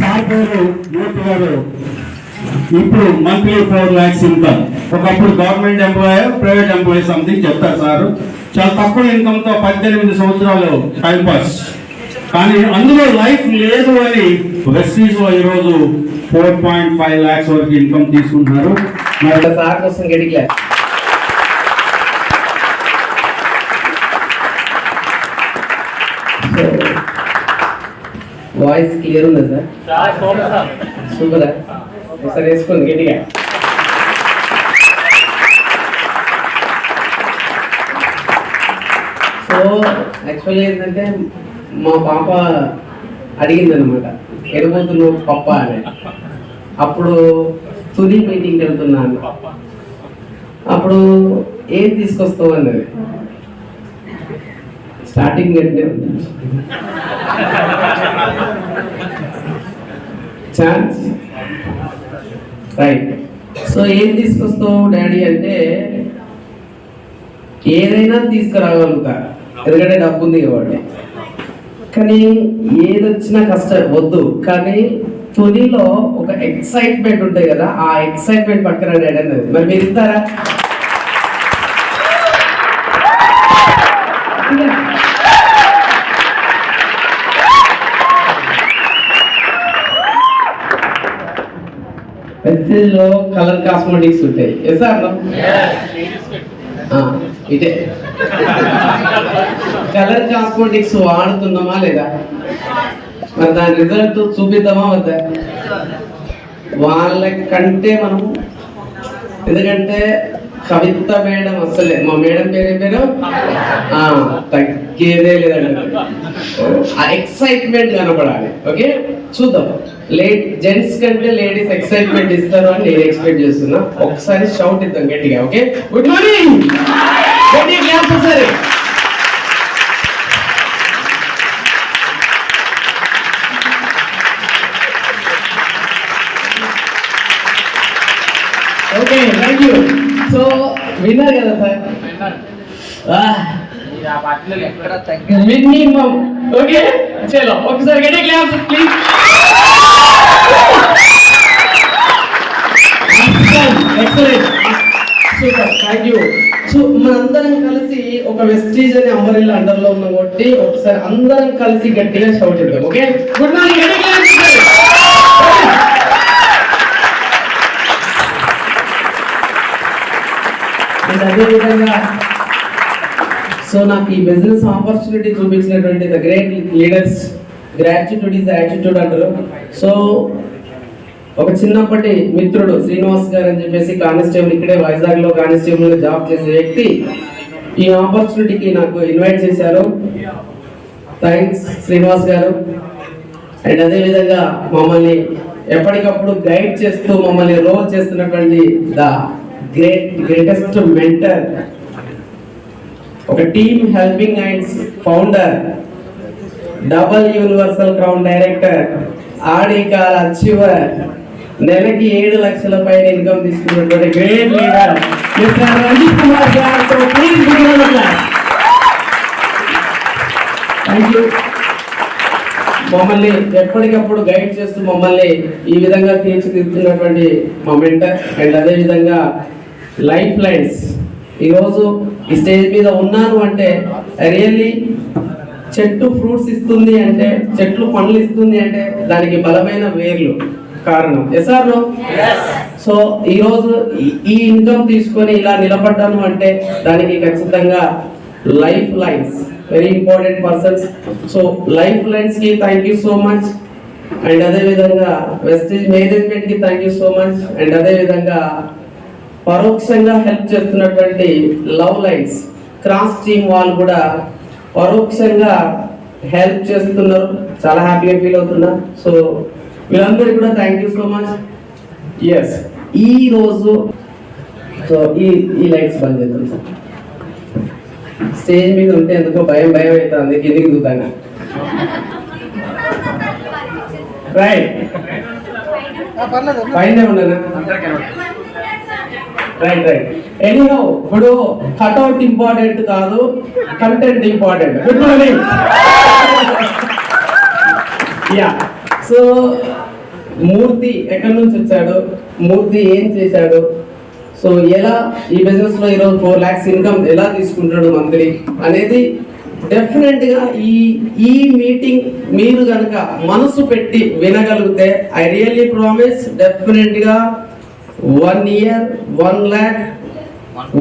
Sir పేరు మూర్తి గారు ఇప్పుడు మంత్లీ 4 lakhs ఇన్కమ్. ఒకప్పుడు government employer, private employee something చెప్తారు సార్. చాలా తక్కువ ఇన్కమ్తో 18 సంవత్సరాలు టైంపాస్, కానీ అందులో లైఫ్ లేదు అని వెస్టీజ్లో ఈరోజు 4.5 lakhs వరకు ఇన్కమ్ తీసుకుంటున్నారు. మరి సార్ కోసం గడిగా వాయిస్ క్లియర్ ఉందా సార్? సూపరా ఒకసారి వేసుకోండి గట్టిగా. సో యాక్చువల్లీ ఏంటంటే మా పాప అడిగింది అనమాట, ఎడబోతున్నావు పప్ప అని. అప్పుడు తుది మీటింగ్కి వెళ్తున్నాను. అప్పుడు ఏం తీసుకొస్తావు అన్నది. స్టార్టింగ్ అంటే ఛాన్స్ రైట్. సో ఏం తీసుకొస్తావు డాడీ అంటే ఏదైనా తీసుకురాగలుగుతా, ఎందుకంటే డబ్బు ఉంది కాబట్టి. కానీ ఏదొచ్చినా కష్టం వద్దు, కానీ తుదిలో ఒక ఎక్సైట్మెంట్ ఉంటాయి కదా, ఆ ఎక్సైట్మెంట్ పక్కన డాడీ అన్నది. మరి మీరు ఇస్తారా? లో కలర్ కాస్మెటిక్స్ ఉంటాయి ఇదే కలర్ కాస్మెటిక్స్ వాడుతున్నామా లేదా? మరి దాని రిజల్ట్ చూపిద్దామా వద్దా? వాళ్ళకంటే మనం, ఎందుకంటే కవిత మేడం అసలే, మా మేడం పేరు పేరు తగ్గేదే లేదండి. ఆ ఎక్సైట్మెంట్ కనపడాలి. ఓకే చూద్దాం. జెంట్స్ కంటే లేడీస్ ఎక్సైట్మెంట్ ఇస్తారు అని నేను ఎక్స్పెక్ట్ చేస్తున్నా. ఒకసారి షౌట్ ఇద్దాం గట్టిగా. Okay good morning. ఒకసారి ఓకే థ్యాంక్ యూ. సో విన్నారు కదా సార్, మినిమం. ఓకే చలో ఒకసారి గట్టి class please. Excellent super thank you. So మనందరం కలిసి ఒక వెస్టీజ్ అనే అంబరిల్లా అండర్లో ఉన్నాం కాబట్టి ఒకసారి అందరం కలిసి గట్టిగా షౌట్ చేద్దాం. Okay good morning. గట్టి క్లాస్. అదేవిధంగా సో నాకు ఈ బిజినెస్ ఆపర్చునిటీ చూపించినటువంటి the great leaders, gratitude is attitude అంటారు. సో ఒక చిన్నప్పటి మిత్రుడు శ్రీనివాస్ గారు అని చెప్పేసి కానిస్టేబుల్, ఇక్కడే వైజాగ్ లో కానిస్టేబుల్ జాబ్ చేసే వ్యక్తి ఈ ఆపర్చునిటీకి నాకు ఇన్వైట్ చేశారు. థ్యాంక్స్ శ్రీనివాస్ గారు. అండ్ అదేవిధంగా మమ్మల్ని ఎప్పటికప్పుడు గైడ్ చేస్తూ మమ్మల్ని రోల్ చేస్తున్నటువంటి ద గ్రేటెస్ట్ మెంటర్, ఒక team helping hands founder, double universal crown director, ఆడికాల అచీవర్, నెలకి 7 లక్షల పైన ఇన్కమ్ తీసుకున్నటువంటి great leader mister Ranjit Kumar గారు. So please big round of applause. Thank you. మమ్మల్ని ఎప్పటికప్పుడు గైడ్ చేస్తూ మమ్మల్ని ఈ విధంగా తీర్చిదిద్దుతున్నటువంటి మా మెంటర్. అండ్ అదేవిధంగా లైఫ్ లైన్స్, ఈరోజు ఈ స్టేజ్ మీద ఉన్నాను అంటే రియల్లీ చెట్టు ఫ్రూట్స్ ఇస్తుంది అంటే, చెట్లు పండ్లు ఇస్తుంది అంటే దానికి బలమైన వేర్లు కారణం. SR no? సో ఈరోజు ఈ ఇన్కమ్ తీసుకొని ఇలా నిలబడ్డాను అంటే దానికి ఖచ్చితంగా life lines very important persons. So life lines కి thank you so much. And అదేవిధంగా వెస్టేజ్ మేనేజ్మెంట్ కి thank you so much. And అదేవిధంగా పరోక్షంగా హెల్ప్ చేస్తున్నటువంటి లవ్ లైన్స్ క్రాస్ టీమ్ వాళ్ళు కూడా పరోక్షంగా హెల్ప్ చేస్తున్నారు. చాలా హ్యాపీగా ఫీల్ అవుతున్నా. సో వీళ్ళందరికీ కూడా thank you so much. Yes ఈ రోజు సో ఈ లైట్స్ బంద్ చేద్దాం సార్. స్టేజ్ మీద ఉంటే ఎందుకో భయం అవుతుంది, కిందికి దిగుతాను. రైట్ పైన ఉండనా? Right right. ఎనీహౌ ఇప్పుడు కట్అవుట్ ఇంపార్టెంట్ కాదు, content important. Good morning. Yeah so Murthy ఎక్కడి నుంచి వచ్చాడు, మూర్తి ఏం చేశాడు, సో ఎలా ఈ బిజినెస్ లో ఈరోజు 4 lakhs ఇన్కమ్ ఎలా తీసుకుంటాడు మంత్లీ అనేది డెఫినెట్ గా ఈ మీటింగ్ మీరు కనుక మనసు పెట్టి వినగలిగితే ఐ రియల్లీ ప్రామిస్ డెఫినెట్ గా 1 year 1 lakh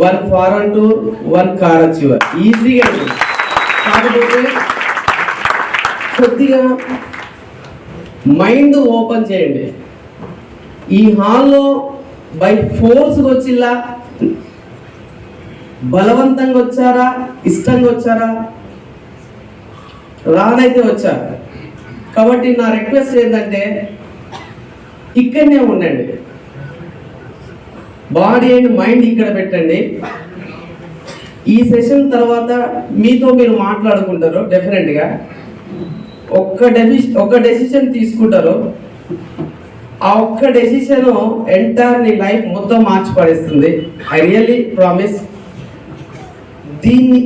1 foreign tour 1 car achiever ఈజీగా. కాకపోతే కొద్దిగా మైండ్ ఓపెన్ చేయండి. ఈ హాల్లో బై ఫోర్స్ వచ్చిలా, బలవంతంగా వచ్చారా, ఇష్టంగా వచ్చారా, రానైతే వచ్చారు. కాబట్టి నా రిక్వెస్ట్ ఏంటంటే ఇక్కడనే ఉండండి, బాడీ అండ్ మైండ్ ఇక్కడ పెట్టండి. ఈ సెషన్ తర్వాత మీతో మీరు మాట్లాడుకుంటారు. డెఫినెట్గా ఒక డెసిషన్ తీసుకుంటారు. ఆ ఒక్క డెసిషన్ ఎంటైర్ నీ లైఫ్ మొత్తం మార్చి పడేస్తుంది. I really promise.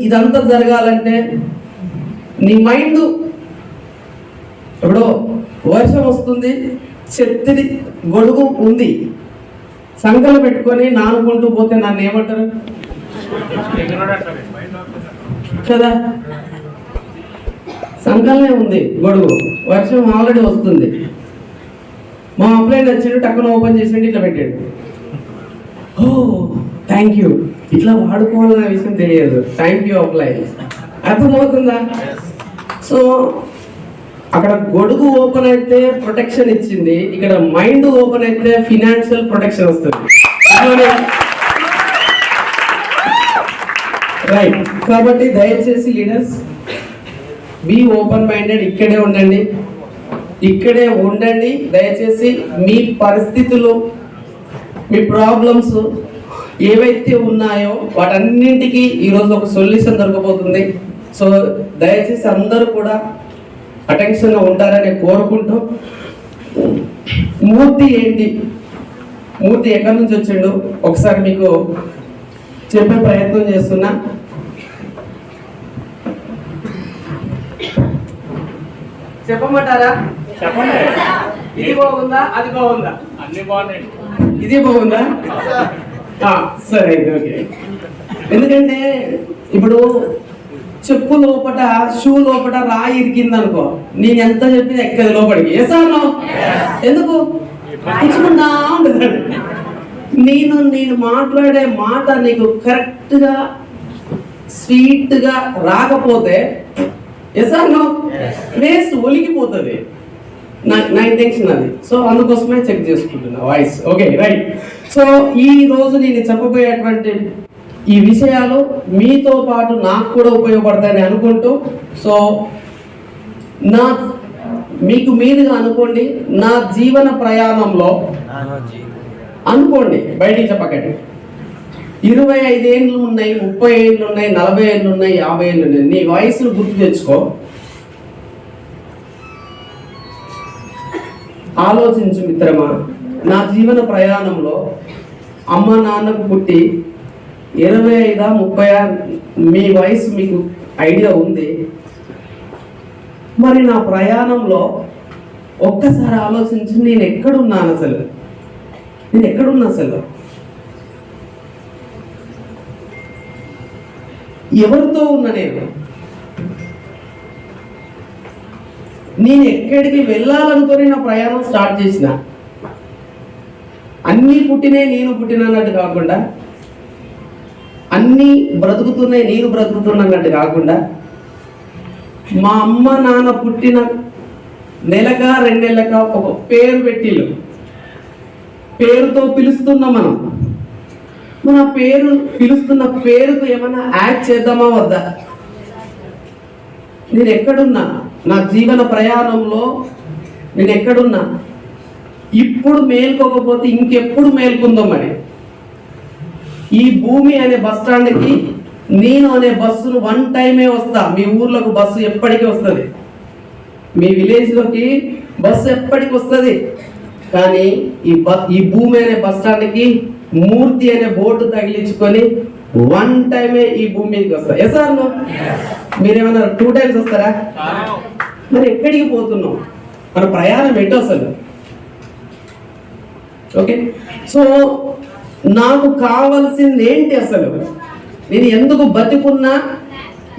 ఇదంతా జరగాలంటే నీ మైండ్, ఇప్పుడు వర్షం వస్తుంది, చెత్తిది గొడుగు ఉంది, సంకలు పెట్టుకొని నానుకుంటూ పోతే నన్ను ఏమంటారు కదా? సంకలనే ఉంది గొడుగు, వర్షం ఆల్రెడీ వస్తుంది. మా అప్లైన్ వచ్చిండు, టక్కున ఓపెన్ చేసిండు, ఇట్లా పెట్టాడు. ఓ థ్యాంక్ యూ, ఇట్లా వాడుకోవాలనే విషయం తెలియదు. Thank you upline. అర్థమవుతుందా? సో అక్కడ గొడుగు ఓపెన్ అయితే ప్రొటెక్షన్ ఇచ్చింది, ఇక్కడ మైండ్ ఓపెన్ అయితే ఫినాన్షియల్ ప్రొటెక్షన్ వస్తుంది. రైట్. కాబట్టి దయచేసి లీడర్స్ బీ ఓపెన్ మైండెడ్. ఇక్కడే ఉండండి. దయచేసి మీ పరిస్థితులు, మీ ప్రాబ్లమ్స్ ఏవైతే ఉన్నాయో వాటన్నింటికి ఈరోజు ఒక సొల్యూషన్ దొరకబోతుంది. సో దయచేసి అందరూ కూడా అటెన్షన్గా ఉంటారని కోరుకుంటూ, మూర్తి ఏంటి, మూర్తి ఎక్కడి నుంచి వచ్చిండు ఒకసారి మీకు చెప్పే ప్రయత్నం చేస్తున్నా. చెప్పమంటారా? చెప్పండి. ఇది బాగుందా, అది బాగుందా? అన్ని బాగున్నాయి. ఇది బాగుందా? సరే, ఓకే. ఎందుకంటే ఇప్పుడు చెప్పు లోపట, షూ లోపట రాయి ఇరికింది అనుకో, నేను ఎంత చెప్పినా ఎక్కది లోపలికి. ఏసాను ఎందుకు ఇచ్చుకుంటా ఉంటుంది. నేను మాట్లాడే మాట నీకు కరెక్ట్గా స్వీట్గా రాకపోతే ఎసాను వేస్ట్ ఒలిగిపోతుంది. నా ఇంటెన్షన్ అది. సో అందుకోసమే చెక్ చేసుకుంటున్నా వాయిస్. Okay, right. సో ఈ రోజు నేను చెప్పబోయేటువంటి ఈ విషయాలు మీతో పాటు నాకు కూడా ఉపయోగపడతాయని అనుకుంటూ, సో మీకు మీరుగా అనుకోండి, నా జీవన ప్రయాణంలో అనుకోండి, బయటికి చెప్పకండి. 25 ఏళ్ళు ఉన్నాయి, 30 ఏళ్ళు ఉన్నాయి, 40 ఏళ్ళు ఉన్నాయి, 50 ఏళ్ళు ఉన్నాయి. నీ వయసును గుర్తు తెచ్చుకో, ఆలోచించు మిత్రమా. నా జీవన ప్రయాణంలో అమ్మ నాన్నకు పుట్టి 25, 30 మీ వయసు మీకు ఐడియా ఉంది. మరి నా ప్రయాణంలో ఒక్కసారి ఆలోచించి నేను ఎక్కడున్నాను అసలు, ఎవరితో ఉన్నా, నేను ఎక్కడికి వెళ్ళాలనుకొని నా ప్రయాణం స్టార్ట్ చేసిన. అన్నీ పుట్టినాయి నేను పుట్టినన్నట్టు కాకుండా, అన్నీ బ్రతుకుతున్నాయి నేను బ్రతుకుతున్నట్టు కాకుండా, మా అమ్మ నాన్న పుట్టిన నెలగా 2 నెలలకా ఒక పేరు పెట్టిళ్ళు, పేరుతో పిలుస్తున్నాం మనం. మన పేరు పిలుస్తున్న పేరుకు ఏమైనా యాడ్ చేద్దామా వద్దా? నేను ఎక్కడున్నా, నా జీవన ప్రయాణంలో నేను ఎక్కడున్నా, ఇప్పుడు మేల్కోకపోతే ఇంకెప్పుడు మేల్కుందాం. మరి ఈ భూమి అనే బస్ స్టాండ్కి నేను అనే బస్సును 1 టైమే వస్తా. మీ ఊర్లోకి బస్సు ఎప్పటికీ వస్తుంది, మీ విలేజ్లోకి బస్సు ఎప్పటికి వస్తుంది. కానీ ఈ భూమి అనే బస్ స్టాండ్కి మూర్తి అనే బోర్డు తగిలించుకొని 1 టైమే ఈ భూమి మీదకి వస్తా. ఎసార్ను మీరేమన్నా 2 టైమ్స్ వస్తారా? మరి ఎక్కడికి పోతున్నాం? మన ప్రయాణం ఏంటో అసలు. ఓకే, సో నాకు కావాల్సింది ఏంటి అసలు, నేను ఎందుకు బతికున్నా,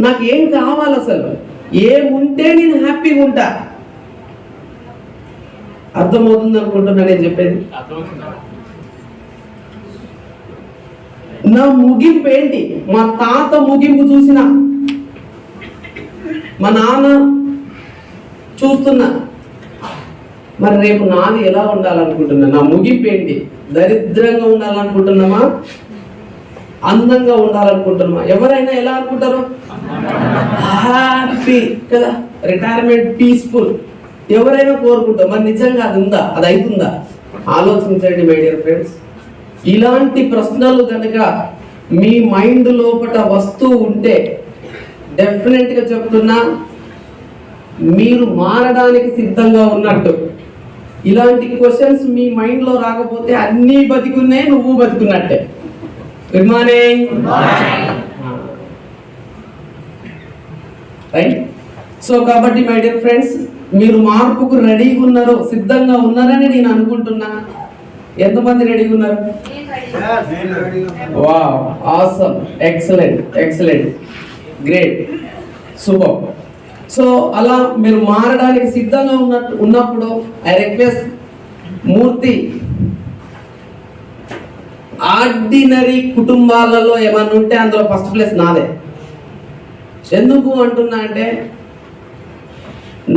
నాకు ఏం కావాలి అసలు, ఏముంటే నేను హ్యాపీగా ఉంటా? అర్థమవుతుంది అనుకుంటున్నా నేను చెప్పేది. నా ముగింపు ఏంటి? మా తాత ముగింపు చూసిన, మా నాన్న చూస్తున్నా, మరి రేపు నాది ఎలా ఉండాలనుకుంటున్నా? నా ముగింపు ఏంటి? దరిద్రంగా ఉండాలనుకుంటున్నామా, అందంగా ఉండాలనుకుంటున్నామా? ఎవరైనా ఎలా అనుకుంటారు? హ్యాపీ కదా, రిటైర్మెంట్, పీస్ఫుల్ ఎవరైనా కోరుకుంటారు. మరి నిజంగా అది ఉందా? అది అవుతుందా? ఆలోచించండి మై డియర్ ఫ్రెండ్స్. ఇలాంటి ప్రశ్నలు కనుక మీ మైండ్ లోపల వస్తూ ఉంటే డెఫినెట్గా చెప్తున్నా మీరు మారడానికి సిద్ధంగా ఉన్నట్టు. ఇలాంటి క్వశ్చన్స్ మీ మైండ్లో రాకపోతే అన్నీ బతికున్నాయి, నువ్వు బతికున్నట్టే. Good morning. రైట్. సో కాబట్టి మై డియర్ ఫ్రెండ్స్, మీరు మార్పుకు రెడీగా ఉన్నారు, సిద్ధంగా ఉన్నారని నేను అనుకుంటున్నా. ఎంతమంది రెడీగా ఉన్నారు? Wow, awesome, excellent, excellent, great, super. So అలా మీరు మారడానికి సిద్ధంగా ఉన్నప్పుడు ఐ రిక్వెస్ట్ మూర్తి, ఆర్డినరీ కుటుంబాలలో ఏమన్నా ఉంటే అందులో ఫస్ట్ ప్లేస్ నాదే. ఎందుకు అంటున్నా అంటే,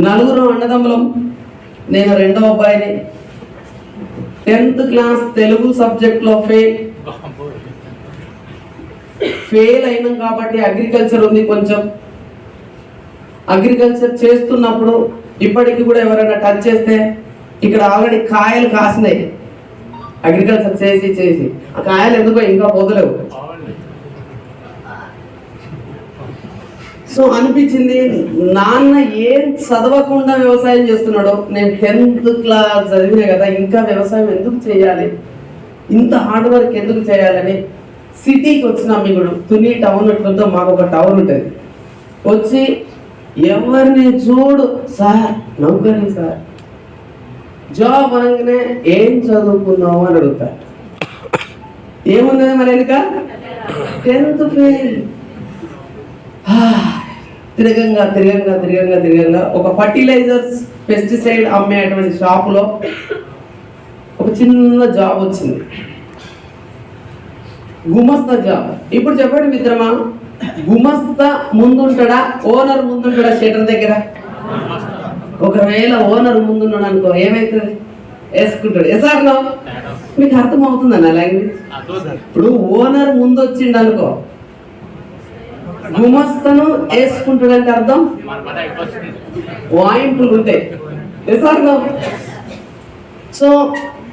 నలుగురు అన్నదమ్ములం, నేను రెండవ అబ్బాయిని. 10th క్లాస్ తెలుగు సబ్జెక్ట్లో ఫెయిల్ అయినాం కాబట్టి అగ్రికల్చర్ ఉంది కొంచెం. అగ్రికల్చర్ చేస్తున్నప్పుడు ఇప్పటికి కూడా ఎవరైనా టచ్ చేస్తే ఇక్కడ ఆల్రెడీ కాయలు కాసినాయి. అగ్రికల్చర్ చేసి చేసి ఆ కాయలు ఎందుకో ఇంకా పోతలేవు. సో అనిపించింది, నాన్న ఏం చదవకుండా వ్యవసాయం చేస్తున్నాడో, నేను 10th క్లాస్ చదివినా కదా, ఇంకా వ్యవసాయం ఎందుకు చేయాలి, ఇంత హార్డ్ వర్క్ ఎందుకు చేయాలని సిటీకి వచ్చిన అమ్మిగుడు, తుని టౌన్ ఉంటుందో మాకు ఒక టౌన్ ఉంటుంది. వచ్చి ఎవరిని చూడు, సార్ నౌకరీ సార్, జాబ్ అనగానే ఏం చదువుకున్నావు అని అడుగుతారు. ఏమున్నది మరి వెనుక? 10th fail. తిరగంగా తిరగంగా తిరగంగా తిరగంగా ఒక ఫర్టిలైజర్స్, పెస్టిసైడ్ అమ్మేటువంటి షాపులో ఒక చిన్న జాబ్ వచ్చింది, గుమస్తా జాబ్. ఇప్పుడు చెప్పండి మిత్రమా, గుమస్తా ముందుంటాడా, ఓనర్ ముందుంటాడా షటర్ దగ్గర? ఒకవేళ ఓనర్ ముందున్నాడు అనుకో, ఏమైతుంది? వేసుకుంటాడు. ఎసార్లో మీకు అర్థం అవుతుందన్న లాంగ్వేజ్? ఇప్పుడు ఓనర్ ముందు వచ్చిండు అనుకో, గుమస్తను వేసుకుంటాడంటే అర్థం వాయింపులు ఉంటాయి. ఎసార్లో సో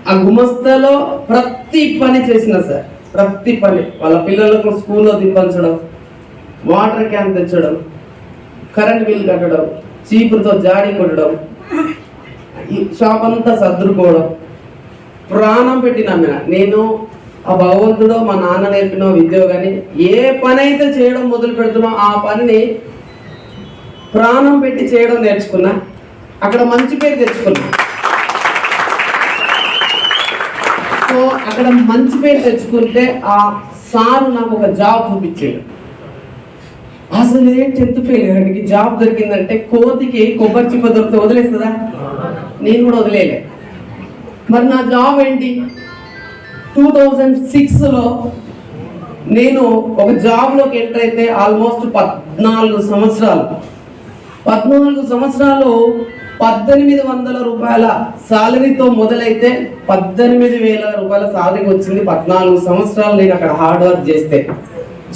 ఆ గుమస్తలో ప్రతి పని చేసిన సార్, ప్రతి పని, వాళ్ళ పిల్లలకు స్కూల్లో దింపించడం, వాటర్ క్యాన్ తెచ్చడం, కరెంట్ బిల్ కట్టడం, చీపురుతో జాడీ కొట్టడం, ఈ షాప్ అంతా సర్దుకోవడం, ప్రాణం పెట్టి నమ్మిన నేను. ఆ భగవంతుడో మా నాన్న నేర్పిన విద్య కానీ ఏ పని అయితే చేయడం మొదలు పెడుతున్నా ఆ పనిని ప్రాణం పెట్టి చేయడం నేర్చుకున్నా. అక్కడ మంచి పేరు తెచ్చుకున్నా. సో అక్కడ మంచి పేరు తెచ్చుకుంటే ఆ సారు నాకు ఒక జాబ్ చూపించాడు. అసలు ఏం 10th ఫెయిల్ అడిగి జాబ్ దొరికిందంటే, కోతికి కొబ్బరి చిప్ప దొరికితే వదిలేస్తుందా? నేను కూడా వదిలేలే. మరి నా జాబ్ ఏంటి? 2006లో నేను ఒక జాబ్లోకి ఎంటర్ అయితే ఆల్మోస్ట్ 14 సంవత్సరాలు 1800 రూపాయల సాలరీతో మొదలైతే 18,000 రూపాయల సాలరీకి వచ్చింది. 14 సంవత్సరాలు నేను అక్కడ హార్డ్ వర్క్ చేస్తే.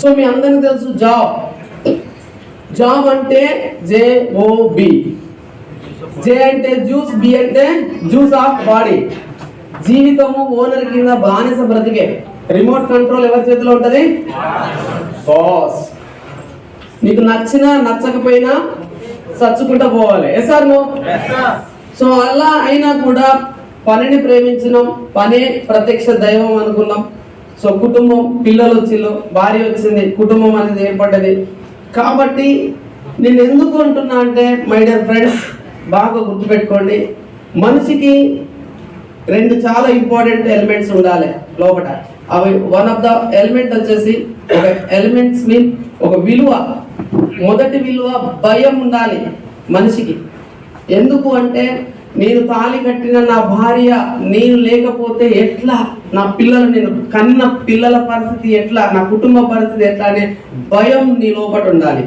సో మీ అందరికీ తెలుసు జాబ్ అంటే JOB. జే అంటే జ్యూస్, బి అంటే జ్యూస్ ఆఫ్ బాడీ. జీవితము ఓనర్ కింద బానిస బ్రతికే. రిమోట్ కంట్రోల్ ఎవరి చేతిలో ఉంటది? బాస్. నీకు నచ్చినా నచ్చకపోయినా చచ్చుకుంటా పోవాలి. ఎసార్ నో? సో అలా అయినా కూడా పనిని ప్రేమించినాం, పనే ప్రత్యక్ష దైవం అనుకున్నాం. సో కుటుంబం, పిల్లలు వచ్చిండ్రు, భార్య వచ్చింది, కుటుంబం అనేది ఏర్పడ్డది. కాబట్టి నేను ఎందుకు అంటున్నా అంటే మై డియర్ ఫ్రెండ్స్, బాగా గుర్తుపెట్టుకోండి. మనిషికి రెండు చాలా ఇంపార్టెంట్ ఎలిమెంట్స్ ఉండాలి లోపల. అవి వన్ ఆఫ్ ద ఎలిమెంట్ వచ్చేసి ఒక ఎలిమెంట్స్ మీన్ ఒక విలువ. మొదటి విలువ భయం ఉండాలి మనిషికి. ఎందుకు అంటే నేను తాళి కట్టిన నా భార్య నేను లేకపోతే ఎట్లా, నా పిల్లలు నేను కన్న పిల్లల పరిస్థితి ఎట్లా, నా కుటుంబ పరిస్థితి ఎట్లా అనే భయం నీ లోపల ఉండాలి.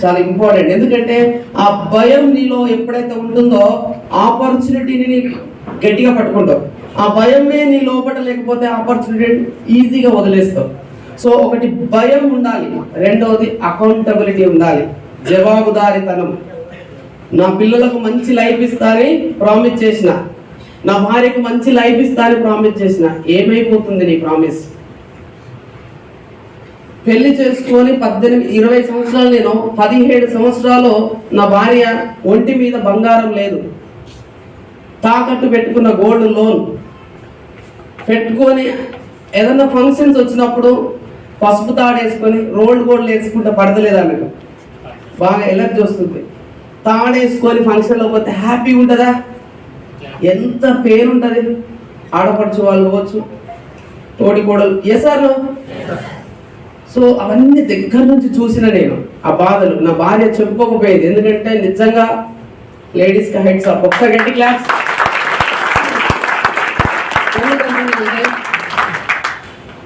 చాలా ఇంపార్టెంట్. ఎందుకంటే ఆ భయం నీలో ఎప్పుడైతే ఉంటుందో ఆపర్చునిటీని గట్టిగా పట్టుకుంటావు. ఆ భయమే నీ లోపల లేకపోతే ఆపర్చునిటీ ఈజీగా వదిలేస్తావు. సో ఒకటి భయం ఉండాలి. రెండవది అకౌంటబిలిటీ ఉండాలి, జవాబుదారీతనం. నా పిల్లలకు మంచి లైఫ్ ఇస్తానని ప్రామిస్ చేసిన, నా భార్యకు మంచి లైఫ్ ఇస్తానని ప్రామిస్ చేసిన, ఏమైపోతుంది నీ ప్రామిస్? పెళ్లి చేసుకొని 20 సంవత్సరాలు, నేను 17 సంవత్సరాలు నా భార్య ఒంటి మీద బంగారం లేదు, తాకట్టు పెట్టుకున్న గోల్డ్ లోన్ పెట్టుకొని ఏదన్నా ఫంక్షన్స్ వచ్చినప్పుడు పసుపు తాడేసుకొని రోల్డ్ గోల్డ్ వేసుకుంటే పడతలేదు ఆమెకు, బాగా ఎలర్జీ వస్తుంది. తాడేసుకొని ఫంక్షన్లో పోతే హ్యాపీ ఉంటుందా? ఎంత పేరు ఉంటుంది. ఆడపడుచు వాళ్ళు కావచ్చు, తోడి కోడలు, ఎసార్లు. సో అవన్నీ దగ్గర నుంచి చూసిన నేను ఆ బాధలు. నా భార్య చెప్పుకోకపోయేది, ఎందుకంటే నిజంగా లేడీస్కి హెడ్స్ అప్. ఒకసారి గట్టి క్లాస్.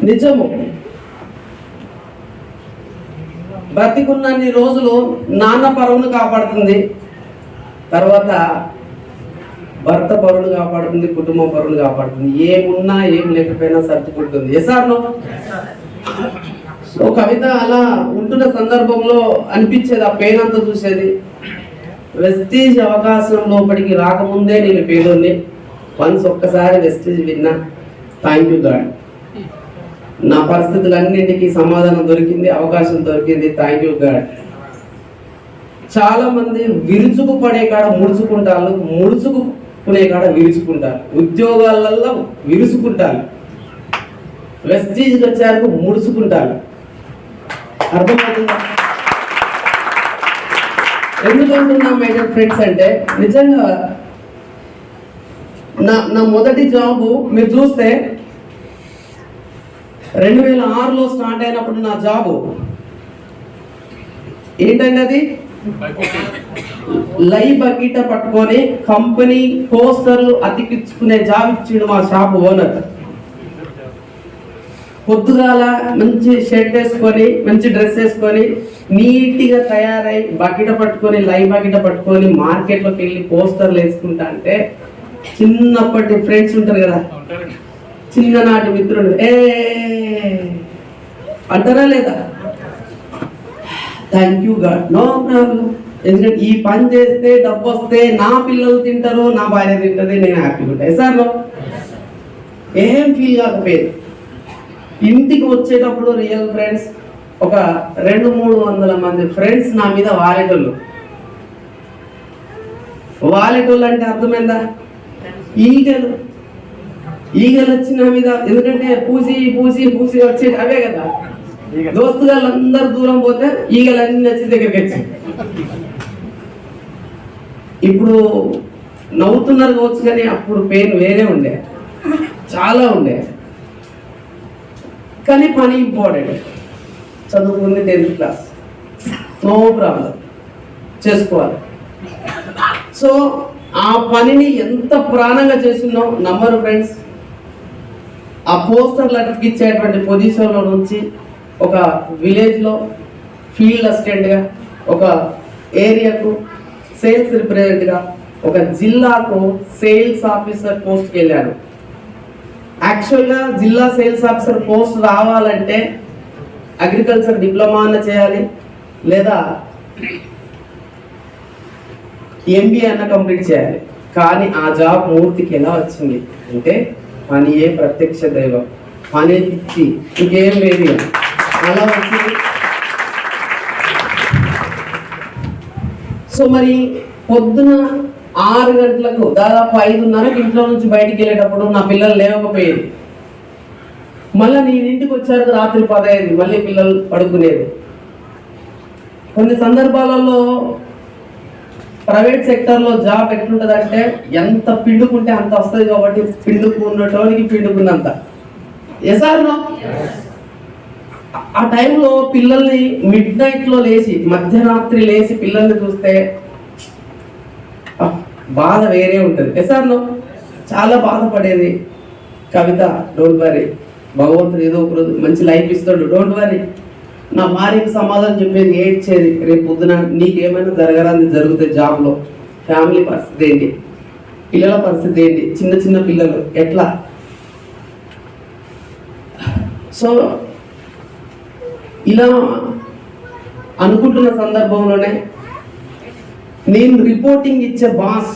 నిజము, బ్రతికున్నన్ని రోజులు నాన్న పరువును కాపాడుతుంది, తర్వాత భర్త పరువును కాపాడుతుంది, కుటుంబం పరువును కాపాడుతుంది. ఏమున్నా ఏం లేకపోయినా సర్దుకుంటుంది. ఎసార్లో సో కవిత అలా ఉంటున్న సందర్భంలో అనిపించేది, ఆ పెయిన్ అంతా చూసేది. వెస్టీజ్ అవకాశం లోపలికి రాకముందే నేను పేదోన్ని. వన్స్ ఒక్కసారి వెస్టీజ్ విన్నా, థ్యాంక్ యూ గాడ్, నా పరిస్థితులన్నింటికి సమాధానం దొరికింది, అవకాశం దొరికింది, థ్యాంక్ యూ గాడ్. చాలా మంది విరుచుకు పడే కాడ ముడుచుకుంటారు, ముడుచుకునే కాడ విరుచుకుంటారు, ఉద్యోగాలలో విరుచుకుంటారు, వెస్టీజ్కి వచ్చారు ముడుచుకుంటారు. అర్థమవుతుందా? ఎందుకంటున్నా మై డియర్ ఫ్రెండ్స్ అంటే, నిజంగా నా మొదటి జాబు మీరు చూస్తే 2006లో స్టార్ట్ అయినప్పుడు నా జాబు ఏంటంటే అది లైవ్ బకెట్ పట్టుకొని కంపెనీ పోస్టర్లు అతికించుకునే జాబ్ ఇచ్చిండు మా షాప్ ఓనర్. పొద్దుగాల మంచి షర్ట్ వేసుకొని, మంచి డ్రెస్ వేసుకొని, నీట్గా తయారై బకెట్ పట్టుకొని, లైవ్ బకెట్ పట్టుకొని మార్కెట్లోకి వెళ్ళి పోస్టర్లు వేసుకుంటా అంటే, చిన్నప్పటి ఫ్రెండ్స్ ఉంటారు కదా, చిన్ననాటి మిత్రుడు ఏ అంటారా లేదా? Thank you God, no problem. ఎందుకంటే ఈ పని చేస్తే డబ్బు వస్తే నా పిల్లలు తింటారు, నా భార్య తింటుంది, నేను హ్యాపీగా ఉంటాను. సార్ ఏం ఫీల్ కాకపోయేది. ఇంటికి వచ్చేటప్పుడు రియల్ ఫ్రెండ్స్ ఒక 200-300 మంది ఫ్రెండ్స్ నా మీద వాలేటోళ్ళు. వాలేటోళ్ళు అంటే అర్థమైందా? ఈగలు వచ్చి నా మీద, ఎందుకంటే పూసి వచ్చే అవే కదా దోస్తుగాళ్ళు అందరు దూరం పోతే ఈగలన్నీ వచ్చి దగ్గరికి వచ్చి. ఇప్పుడు నవ్వుతున్నారు కావచ్చు, కానీ అప్పుడు పెయిన్ వేరే ఉండే, చాలా ఉండే. కానీ పని ఇంపార్టెంట్. చదువుకుంది 10th క్లాస్, నో ప్రాబ్లం, చేసుకోవాలి. సో ఆ పనిని ఎంత ప్రాణంగా చేసిందో నమ్మరు ఫ్రెండ్స్. ఆ పోస్టర్లు అతికిచ్చేటువంటి పొజిషన్లో నుంచి ఒక విలేజ్లో ఫీల్డ్ అసిస్టెంట్గా, ఒక ఏరియాకు సేల్స్ రిప్రజెంటేటివ్గా, ఒక జిల్లాకు సేల్స్ ఆఫీసర్ పోస్ట్కి వెళ్ళాను. యాక్చువల్గా జిల్లా సేల్స్ ఆఫీసర్ పోస్ట్ రావాలంటే అగ్రికల్చర్ డిప్లొమా అన్న చేయాలి, లేదా MBA అన్న కంప్లీట్ చేయాలి. కానీ ఆ జాబ్ మూర్తికి ఎలా వచ్చింది అంటే, పనియే ప్రత్యక్ష దైవం, పని ఇచ్చి ఇంకేం లేదు, అలా వచ్చింది. సో మరి పొద్దున 6 గంటలకు దాదాపు 5:30కి ఇంట్లో నుంచి బయటికి వెళ్ళేటప్పుడు నా పిల్లలు లేవకపోయేది. మళ్ళీ నేను ఇంటికి వచ్చాక రాత్రి 10 అయ్యేది, మళ్ళీ పిల్లలు పడుకునేది. కొన్ని సందర్భాలలో ప్రైవేట్ సెక్టర్లో జాబ్ ఎట్లుంటుంది అంటే ఎంత పిండుకుంటే అంత వస్తుంది కాబట్టి పిండుకున్నటోనికి పిండుకున్నంత. ఎసార్నో ఆ టైంలో పిల్లల్ని మిడ్ నైట్లో లేచి మధ్యరాత్రి లేచి పిల్లల్ని చూస్తే బాధ వేరే ఉంటుంది. ఎసార్నో చాలా బాధపడేది. కవిత, డోంట్ వరీ, భగవంతుడు ఏదో ఒక రోజు మంచి లైఫ్ ఇస్తాడు, డోంట్ వరీ. నా భార్యకు సమాధానం చెప్పేది, ఏడ్చేది, రేపు పొద్దున నీకేమైనా జరగరాని జరిగితే జాబ్లో ఫ్యామిలీ పరిస్థితి ఏంటి, పిల్లల పరిస్థితి ఏంటి, చిన్న చిన్న పిల్లలు ఎట్లా. సో ఇలా అనుకుంటున్న సందర్భంలోనే నేను రిపోర్టింగ్ ఇచ్చే బాస్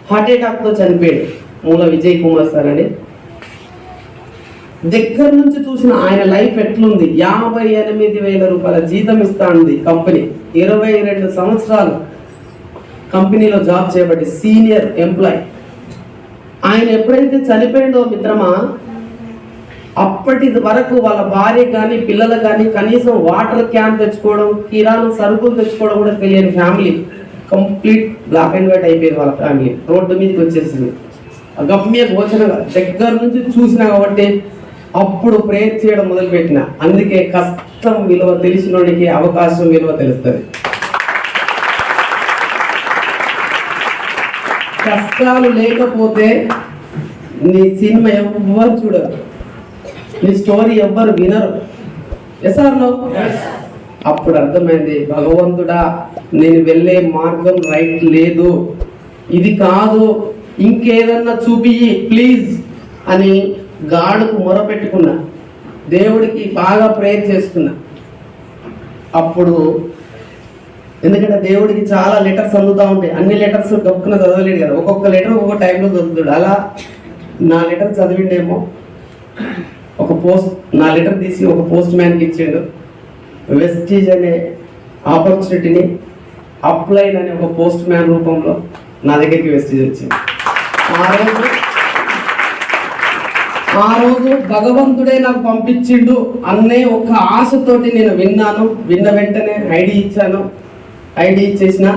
హార్ట్ అటాక్తో చనిపోయాడు. మూల విజయ్ కుమార్ సార్ అని. దగ్గర నుంచి చూసిన ఆయన లైఫ్ ఎట్లుంది. 58,000 రూపాయల జీతం ఇస్తాంది కంపెనీ. 22 సంవత్సరాలు కంపెనీలో జాబ్ చేయబట్టి సీనియర్ ఎంప్లాయ్. ఆయన ఎప్పుడైతే చనిపోయిందో మిత్రమా, అప్పటి వరకు వాళ్ళ భార్య కానీ పిల్లలు కానీ కనీసం వాటర్ క్యాన్ తెచ్చుకోవడం, కిరాణం సరుకులు తెచ్చుకోవడం కూడా తెలియని family. Complete black and white అయిపోయింది వాళ్ళ ఫ్యామిలీ. రోడ్డు మీదకి వచ్చేసింది. గమ్య గోచరంగా దగ్గర నుంచి చూసినా కాబట్టి అప్పుడు ప్రేర్ చేయడం మొదలుపెట్టిన. అందుకే కష్టం విలువ తెలిసినోడికి అవకాశం విలువ తెలుస్తుంది. కష్టాలు లేకపోతే నీ సినిమా ఎవ్వరు చూడరు, నీ స్టోరీ ఎవ్వరు వినరు. ఎసార్నో అప్పుడు అర్థమైంది, భగవంతుడా నేను వెళ్ళే మార్గం రైట్ లేదు, ఇది కాదు, ఇంకేదన్నా చూపియ్యి ప్లీజ్ అని గాడుకు మొరపెట్టుకున్నా. దేవుడికి బాగా ప్రేయర్ చేసుకున్నా. అప్పుడు ఎందుకంటే దేవుడికి చాలా లెటర్స్ అందుతూ ఉంటాయి. అన్ని లెటర్స్ గొప్పన చదవలేడు కదా, ఒక్కొక్క లెటర్ ఒక్కొక్క టైంలో చదువుతాడు. అలా నా లెటర్ చదివిండేమో, నా లెటర్ తీసి ఒక పోస్ట్ మ్యాన్కి ఇచ్చిండు. వెస్టీజ్ అనే ఆపర్చునిటీని అప్లైన్ అనే ఒక పోస్ట్ మ్యాన్ రూపంలో నా దగ్గరికి వెస్టీజ్ వచ్చింది. ఆ రోజు భగవంతుడే నాకు పంపించిండు అనే ఒక ఆశతోటి నేను విన్నాను. విన్న వెంటనే ఐడి ఇచ్చాను. ఐడి ఇచ్చేసిన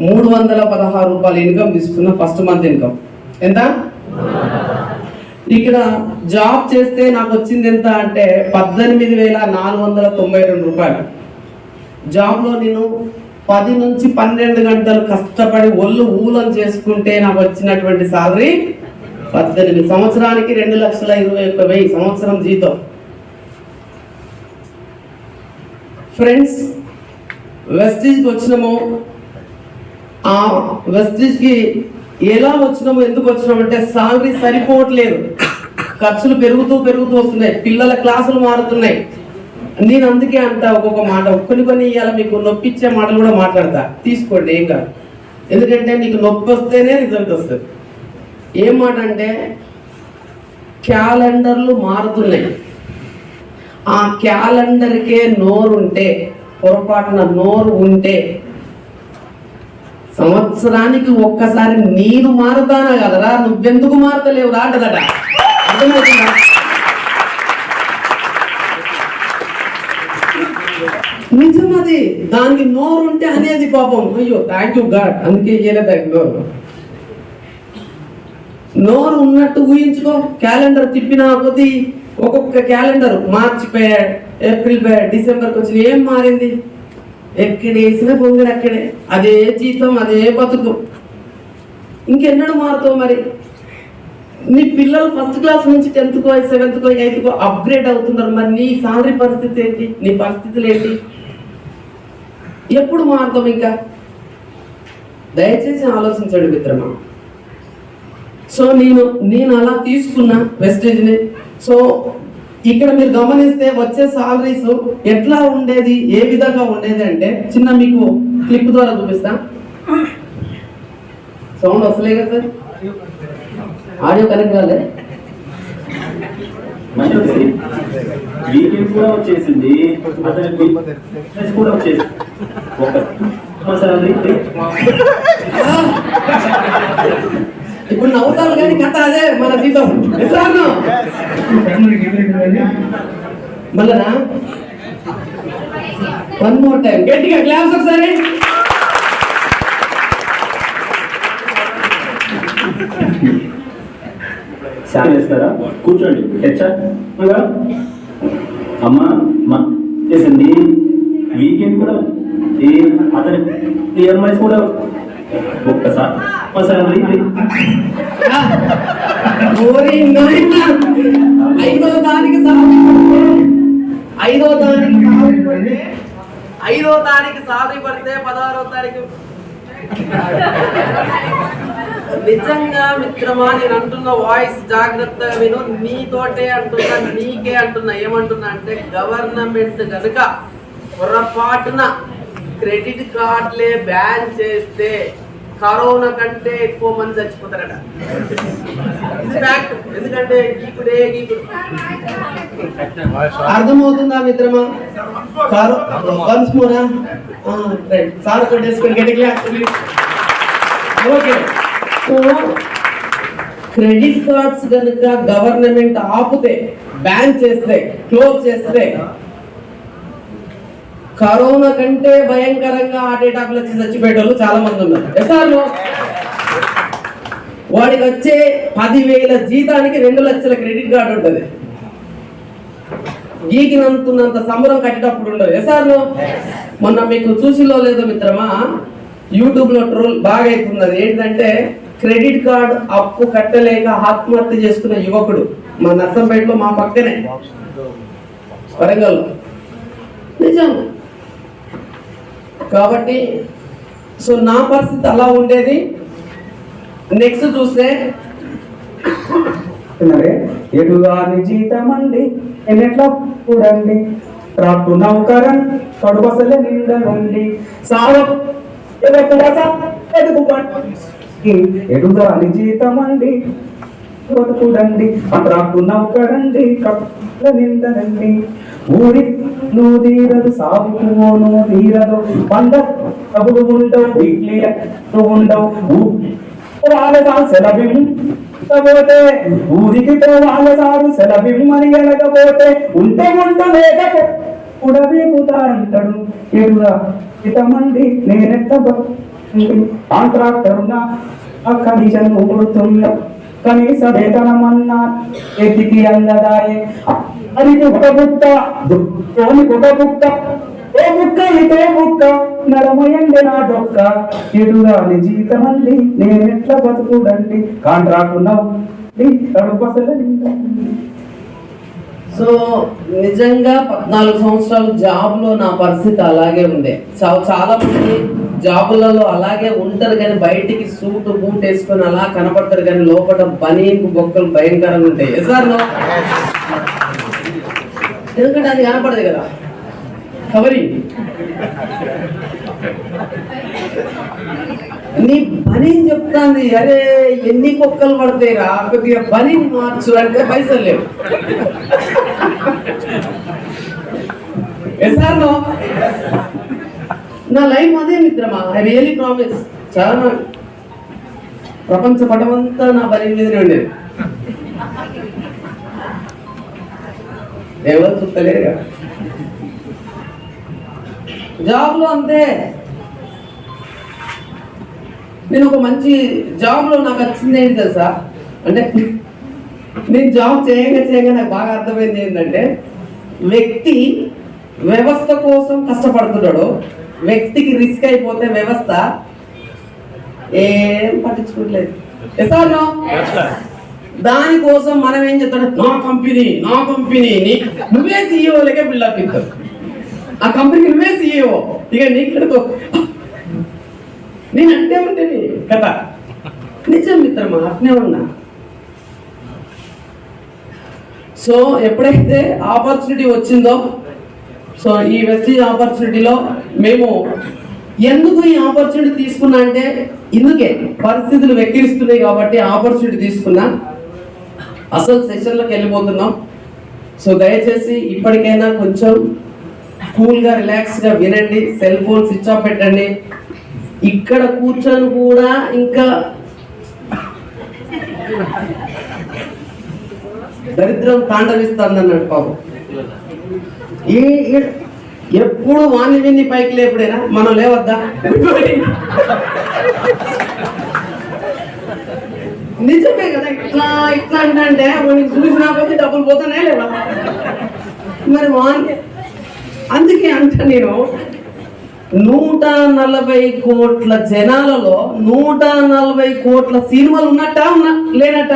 316 రూపాయలు ఇన్కమ్ తీసుకున్న. ఫస్ట్ మంత్ ఇన్కమ్ ఎంత? ఇక్కడ జాబ్ చేస్తే నాకు వచ్చింది ఎంత అంటే 18,492 రూపాయలు. జాబ్లో నేను 10 నుంచి 12 గంటలు కష్టపడి ఒళ్ళు ఊలం చేసుకుంటే నాకు వచ్చినటువంటి సాలరీ 18. సంవత్సరానికి 2,21,000 సంవత్సరం జీతం. ఫ్రెండ్స్, వెస్టీజ్కి వచ్చినాము. ఆ వెస్టీజ్కి ఎలా వచ్చినాము, ఎందుకు వచ్చినాము అంటే సాలరీ సరిపోవట్లేదు, ఖర్చులు పెరుగుతూ వస్తున్నాయి, పిల్లల క్లాసులు మారుతున్నాయి. నేను అందుకే అంట ఒక్కొక్క మాట, కొన్ని ఇవాళ మీకు నొప్పిచ్చే మాటలు కూడా మాట్లాడతా, తీసుకోండి ఏం కాదు. ఎందుకంటే నీకు నొప్పి వస్తేనే రిజల్ట్ వస్తుంది. ఏం మాట అంటే క్యాలెండర్లు మారుతున్నాయి. ఆ క్యాలెండర్కే నోరు ఉంటే, పొరపాటున నోరు ఉంటే సంవత్సరానికి ఒక్కసారి నేను మారుతానా కదరా, నువ్వెందుకు మారతలేవు రా అంటదట. అర్థమవుతుందా? నిజం అది. దానికి నోరు ఉంటే అనేది పాపం, అయ్యో థ్యాంక్ యూ గాడ్, అందుకే చేయలేదు. నోరు ఉన్నట్టు ఊహించుకో. క్యాలెండర్ తిప్పినా కొద్ది ఒక్కొక్క క్యాలెండర్ మార్చి పోయాడు, ఏప్రిల్ పోయాడు, డిసెంబర్కి వచ్చిన ఏం మారింది? ఎక్కడేసిన పొంగడు అక్కడే, అదే జీతం, అదే బతుకు. ఇంకెన్నడూ మారుతావు మరి? నీ పిల్లలు ఫస్ట్ క్లాస్ నుంచి 10th కో 7th కో 8th కో అప్గ్రేడ్ అవుతున్నారు. మరి నీ సాలరీ పరిస్థితి ఏంటి, నీ పరిస్థితులు ఏంటి? ఎప్పుడు మారుతాం? ఇంకా దయచేసి ఆలోచించండి మిత్రమా. సో నేను అలా తీసుకున్నా వెస్టేజ్ని. సో ఇక్కడ మీరు గమనిస్తే వచ్చే సాలరీస్ ఎట్లా ఉండేది, ఏ విధంగా ఉండేది అంటే చిన్న మీకు క్లిప్ ద్వారా చూపిస్తా. సౌండ్ వస్తలే కదా సార్, ఆడియో కనెక్ట్ కాలే. వీకెండ్ కూడా వచ్చేసింది, కూడా వచ్చేసింది. ఇప్పుడు నవ్వుతారు కానీ కథ అదే మన జీతం. మళ్ళా 1 more time గట్టిగా క్లాస్ ఒకసారి. శాంతి చేస్తారా? కూర్చోండి. హెచ్చా అమ్మా మా చేసింది వీకెండ్ కూడా ఈ అతని ఈఎంఐస్ కూడా ఒక్కసారి ఓరి నాయనా, ఐదో తారీఖు సాధి పడితే 16వ తారీఖు నిజంగా మిత్రమా, నేను అంటున్న వాయిస్ జాగ్రత్తగా విను. నీతోటే అంటున్నా, నీకే అంటున్నా. ఏమంటున్నా అంటే గవర్నమెంట్ కనుక పొరపాటున క్రెడిట్ కార్డులే బ్యాన్ చేస్తే కరోనా కంటే ఎక్కువ మంది చచ్చిపోతారట. ఇది ఫ్యాక్ట్. ఎందుకంటే గీకుడే గీకుడు. అర్థమవుతుందా మిత్రమా? వన్స్ మోరా సార్ ఓకే. క్రెడిట్ కార్డ్స్ కనుక గవర్నమెంట్ ఆపితే, బ్యాన్ చేస్తే, క్లోజ్ చేస్తే కరోనా కంటే భయంకరంగా హార్ట్ అటాక్లు వచ్చి చచ్చిపోయేటోళ్ళు చాలా మంది ఉన్నారు. ఎసార్లు వాడికి వచ్చే 10,000 జీతానికి 2 లక్షల క్రెడిట్ కార్డు ఉంటుంది. గీకినంత సంబరం కట్టేటప్పుడు ఉండదు. ఎసార్లు మొన్న మీకు చూసిలో లేదో మిత్రమా, యూట్యూబ్ లో ట్రోల్ బాగా అవుతున్నది. ఏంటంటే క్రెడిట్ కార్డ్ అప్పు కట్టలేక ఆత్మహత్య చేసుకున్న యువకుడు మా నర్సంపేటలో, మా పక్కనే వరంగల్. నిజం. కాబట్టి సో నా పరిస్థితి అలా ఉండేది. నెక్స్ట్ చూస్తే ఎటుగాని జీతమండి ఎన్నెట్లా చూడండి, రాకు నౌకరన్ కడుబసలే నిండనండి సాగు ఎటుగాని జీతమండి చూడండి, రాకు నౌకరండి కడుబసలే నిండనండి. ఊరి నువ్వు తీరదు, సాగుకోను తీరదు, పండ కబులు ఉండవు, ఇడ్లీ ఉండవు, సెలబింపోతే ఊరికి పోవాలి సారు సెలబిమ్మని ఎలగపోతే ఉంటే లేకపో ఉడవేపుతారంటాడు. ఎరురా ఇతమండి నేనెత్త కాంట్రాక్టరున్నా కనీసం ఊరుతున్నా, కనీస వేతనమన్నా ఎతికి అందదాయే. అది ఒక బుక్క ఒక బుక్క, ఏ బుక్క ఇదే బుక్క, నడమయండి నా డొక్క, ఎదురాని జీతమండి నేనెట్లా బతుకుడండి, కాంట్రాక్ట్ సో నిజంగా 14 సంవత్సరాలు జాబ్ లో నా పరిస్థితి అలాగే ఉండే. చాలా మంది జాబులలో అలాగే ఉంటారు, కానీ బయటికి సూట్ బూట్ వేసుకొని అలా కనపడతారు, కానీ లోపల బనీకు బొక్కలు భయంకరంగా ఉంటాయి. సార్ ఎందుకంటే అది కనపడదు కదా, కవరింగ్. నీ బనీ చెప్తాంది, అరే ఎన్ని కుక్కలు పడతాయి రా, కొద్దిగా బనీ మార్చు అంటే పైసలు లేవు. నా లైఫ్ అదే మిత్రమా, ఐ రియలీ ప్రామిస్. చాలా ప్రపంచ పటమంతా నా బనీ మీదనే ఉండేది. ఎవరు చూస్తలేరు కదా. జాబ్ లో అంతే. నేను ఒక మంచి జాబ్ లో నాకు వచ్చింది ఏంటి తెలుసా, అంటే నేను జాబ్ చేయగా నాకు బాగా అర్థమైంది ఏంటంటే, వ్యక్తి వ్యవస్థ కోసం కష్టపడుతున్నాడు, వ్యక్తికి రిస్క్ అయిపోతే వ్యవస్థ ఏం పట్టించుకోవట్లేదు. దానికోసం మనం ఏం చెప్తాడు, నా కంపెనీ నువ్వే సీఈఓ లేక బిల్డప్ ఇస్తావు, ఆ కంపెనీకి నువ్వే సీఈఓ, ఇక నీకు నేను అంటే ఉంటుంది కదా. నిజం మిత్రమా, అట్నే ఉన్నా. సో ఎప్పుడైతే ఆపర్చునిటీ వచ్చిందో, సో ఈ వెస్టీజ్ ఆపర్చునిటీలో మేము ఎందుకు ఈ ఆపర్చునిటీ తీసుకున్నా అంటే, ఇందుకే పరిస్థితులు వెక్కిరిస్తున్నాయి కాబట్టి ఆపర్చునిటీ తీసుకున్నా. అసలు సెషన్లోకి వెళ్ళిపోతున్నాం. సో దయచేసి ఇప్పటికైనా కొంచెం కూల్గా రిలాక్స్గా వినండి, సెల్ ఫోన్ స్విచ్ ఆఫ్ పెట్టండి. ఇక్కడ కూర్చొని కూడా ఇంకా దరిద్రం తాండవిస్తుంది అన్నాడు పాపం. ఎప్పుడు వాణి విన్ని పైకి లేపుడేనా, మనం లేవద్దా? నిజమే కదా, ఇట్లా ఇట్లా అంటే మనకి చూసినా కొద్ది డబ్బులు పోతానే లేవా మరి అందుకే అంట నేను 140 కోట్ల జనాలలో 140 కోట్ల సినిమాలు ఉన్నట్ట లేనట్ట?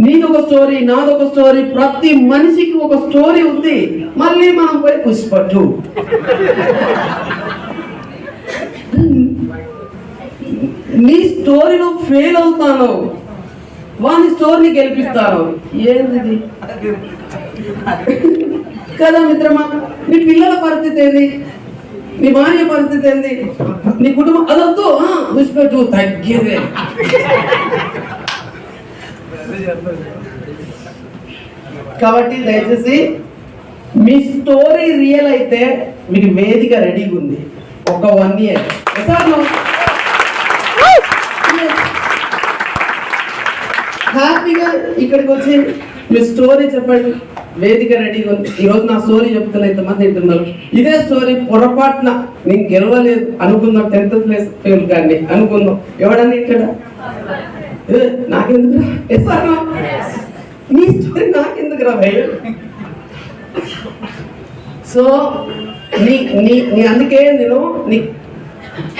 నీదొక స్టోరీ, నాదొక స్టోరీ, ప్రతి మనిషికి ఒక స్టోరీ ఉంది. మళ్ళీ మనం పోయి పుష్ప 2 నీ స్టోరీలో ఫెయిల్ అవుతాను, వాని స్టోరీని గెలిపిస్తాను. ఏంది కదా మిత్రమా? నీ పిల్లల పరిస్థితి ఏంది, నీ భార్య పరిస్థితి ఏంది, నీ కుటుంబం అదొద్దు పుష్ప 2 తగ్గేదే. కాబట్టి దయచేసి మీ స్టోరీ రియల్ అయితే మీకు వేదిక రెడీగా ఉంది. ఒక 1 year హ్యాపీగా ఇక్కడికి వచ్చి మీ స్టోరీ చెప్పండి. వేదిక రెడీగా ఉంది. ఈరోజు నా స్టోరీ చెప్తున్నా, ఇంతమంది వింటున్నారు. ఇదే స్టోరీ పొరపాటున నేను గెలవలేదు అనుకుందాం, 10th క్లాస్ ఫెయిల్ కానీ అనుకుందాం, ఎవడన్నా ఇక్కడ నాకెందుకు నీ స్టోరీ నాకెందుకు రా భయ? సో నీ అందుకే నేను నీ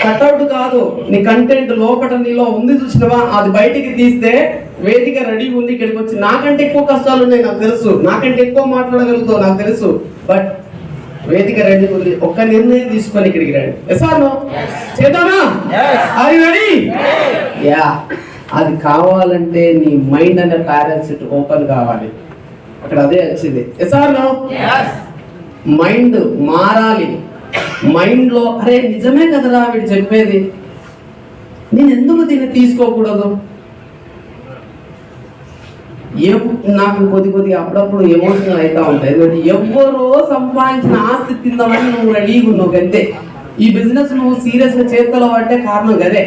కట్అవుట్ కాదు, నీ కంటెంట్ లోపల నీలో ఉంది చూసినవా, అది బయటికి తీస్తే వేదిక రెడీ ఉంది. ఇక్కడికి వచ్చి నాకంటే ఎక్కువ కష్టాలు ఉన్నాయి నాకు తెలుసు, నాకంటే ఎక్కువ మాట్లాడగలుగుతావు నాకు తెలుసు, బట్ వేదిక రెడీ ఉంది. ఒక్క నిర్ణయం తీసుకొని ఇక్కడికి రండి. చేద్దామా? రెడీ? యా. అది కావాలంటే నీ మైండ్ అనే పారాసిట్ ఓపెన్ కావాలి. అక్కడ అదే వచ్చింది. మైండ్ మారాలి. మైండ్ లో అరే నిజమే కదరా వీడు చెప్పేది, నేను ఎందుకు దీన్ని తీసుకోకూడదు? నాకు కొద్దిగా అప్పుడప్పుడు ఎమోషనల్ అవుతా ఉంటాయి. ఎందుకంటే ఎవరో సంపాదించిన ఆస్తి తిందామని నువ్వు రెడీగా ఉన్నావు అంతే. ఈ బిజినెస్ నువ్వు సీరియస్ గా చేతలో అంటే కారణం గదే.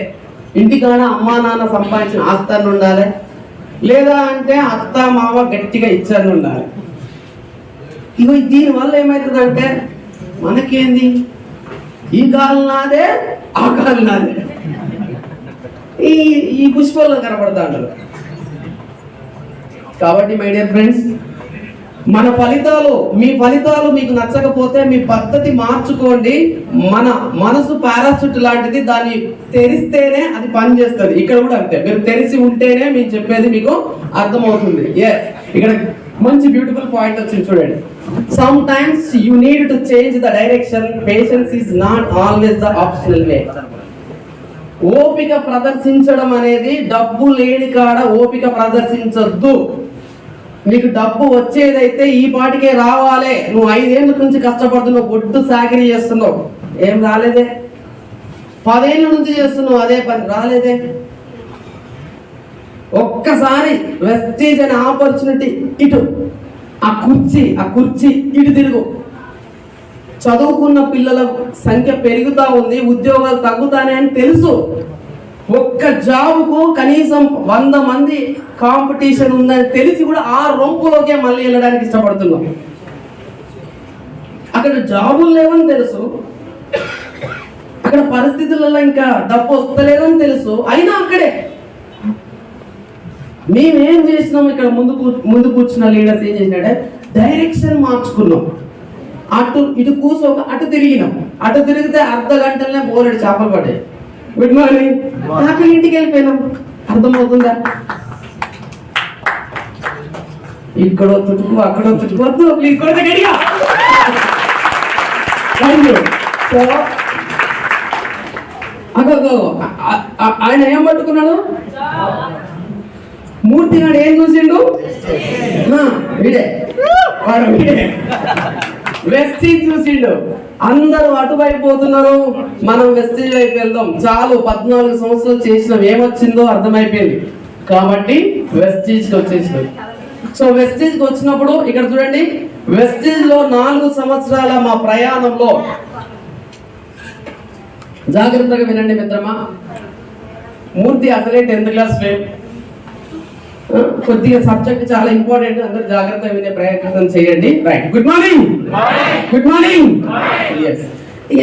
ఇంటికాడ అమ్మా నాన్న సంపాదించిన ఆస్తి అని ఉండాలి, లేదా అంటే అత్త మామ గట్టిగా ఇచ్చారని ఉండాలి. ఇగో దీనివల్ల ఏమవుతుందంటే మనకేంది, ఈ కాలు నాదే ఆ కాలు నాదే, ఈ పుష్పంలో కనబడతా ఉంటారు. కాబట్టి మై డియర్ ఫ్రెండ్స్, మన ఫలితాలు మీ ఫలితాలు మీకు నచ్చకపోతే మీ పద్ధతి మార్చుకోండి. మన మనసు పారాషూట్ లాంటిది, దాన్ని తెరిస్తేనే అది పనిచేస్తుంది. ఇక్కడ కూడా అంతే, మీరు తెరిచి ఉంటేనే మేము చెప్పేది మీకు అర్థమవుతుంది. ఇక్కడ మంచి బ్యూటిఫుల్ పాయింట్ వచ్చింది చూడండి. Sometimes you need to change the direction, patience is not always the optional way. ఓపిక ప్రదర్శించడం అనేది డబ్బు లేని కాడ ఓపిక ప్రదర్శించొద్దు. నీకు డబ్బు వచ్చేదైతే ఈ పాటికే రావాలే. నువ్వు 5 ఏళ్ళ నుంచి కష్టపడుతున్నావు, బొడ్డు సాకిరీ చేస్తున్నావు, ఏం రాలేదే. 10 ఏళ్ళ నుంచి చేస్తున్నావు అదే పని, రాలేదే. ఒక్కసారి వెస్టేజ్ అనే ఆపర్చునిటీ ఇటు, ఆ కుర్చీ ఇటు తిరుగు. చదువుకున్న పిల్లల సంఖ్య పెరుగుతా ఉంది, ఉద్యోగాలు తగ్గుతానే అని తెలుసు. ఒక్క జాబుకు కనీసం 100 మంది కాంపిటీషన్ ఉందని తెలిసి కూడా ఆ రొంపులోకే మళ్ళీ వెళ్ళడానికి ఇష్టపడుతున్నాం. అక్కడ జాబులు లేవని తెలుసు, అక్కడ పరిస్థితులలో ఇంకా డబ్బు వస్తలేదని తెలుసు, అయినా అక్కడే. మేమేం చేసినాం, ఇక్కడ ముందు కూర్చున్న లీడర్స్ ఏం చేసినాడే, డైరెక్షన్ మార్చుకున్నాం. ఇటు కూర్చోక అటు తిరిగినాం. అటు తిరిగితే అర్ధ గంటలనే బోలెడు చేపలు పడ్డాయి. గుడ్ మార్నింగ్, హ్యాపీ ఇంటికి వెళ్ళిపోయినాం. అర్థమవుతుందా? ఇక్కడో చుట్టుకు అక్కడో చుట్టుకోవద్దు, గడిగా. సో ఆయన ఏం పట్టుకున్నాడు, మూర్తి గారు ఏం చూసిండు, వీడే వెస్టీజ్ చూసిండు. అందరూ అటువైపు పోతున్నారు, మనం వెస్టీజ్ వైపు వెళ్దాం. చాలు 14 సంవత్సరాలు చేసినాం, ఏమొచ్చిందో అర్థమైపోయింది. కాబట్టి వెస్టీజ్కి వచ్చేసినాం. సో వెస్టీజ్కి వచ్చినప్పుడు ఇక్కడ చూడండి, వెస్టీజ్ లో 4 సంవత్సరాల మా ప్రయాణంలో జాగ్రత్తగా వినండి మిత్రమా. మూర్తి అసలే 10th క్లాస్ ఫెయిల్. కొద్దిగా సబ్జెక్ట్ చాలా ఇంపార్టెంట్, అందరూ జాగ్రత్తగా వినే ప్రయత్నం చేయండి. Right, good morning. Good morning.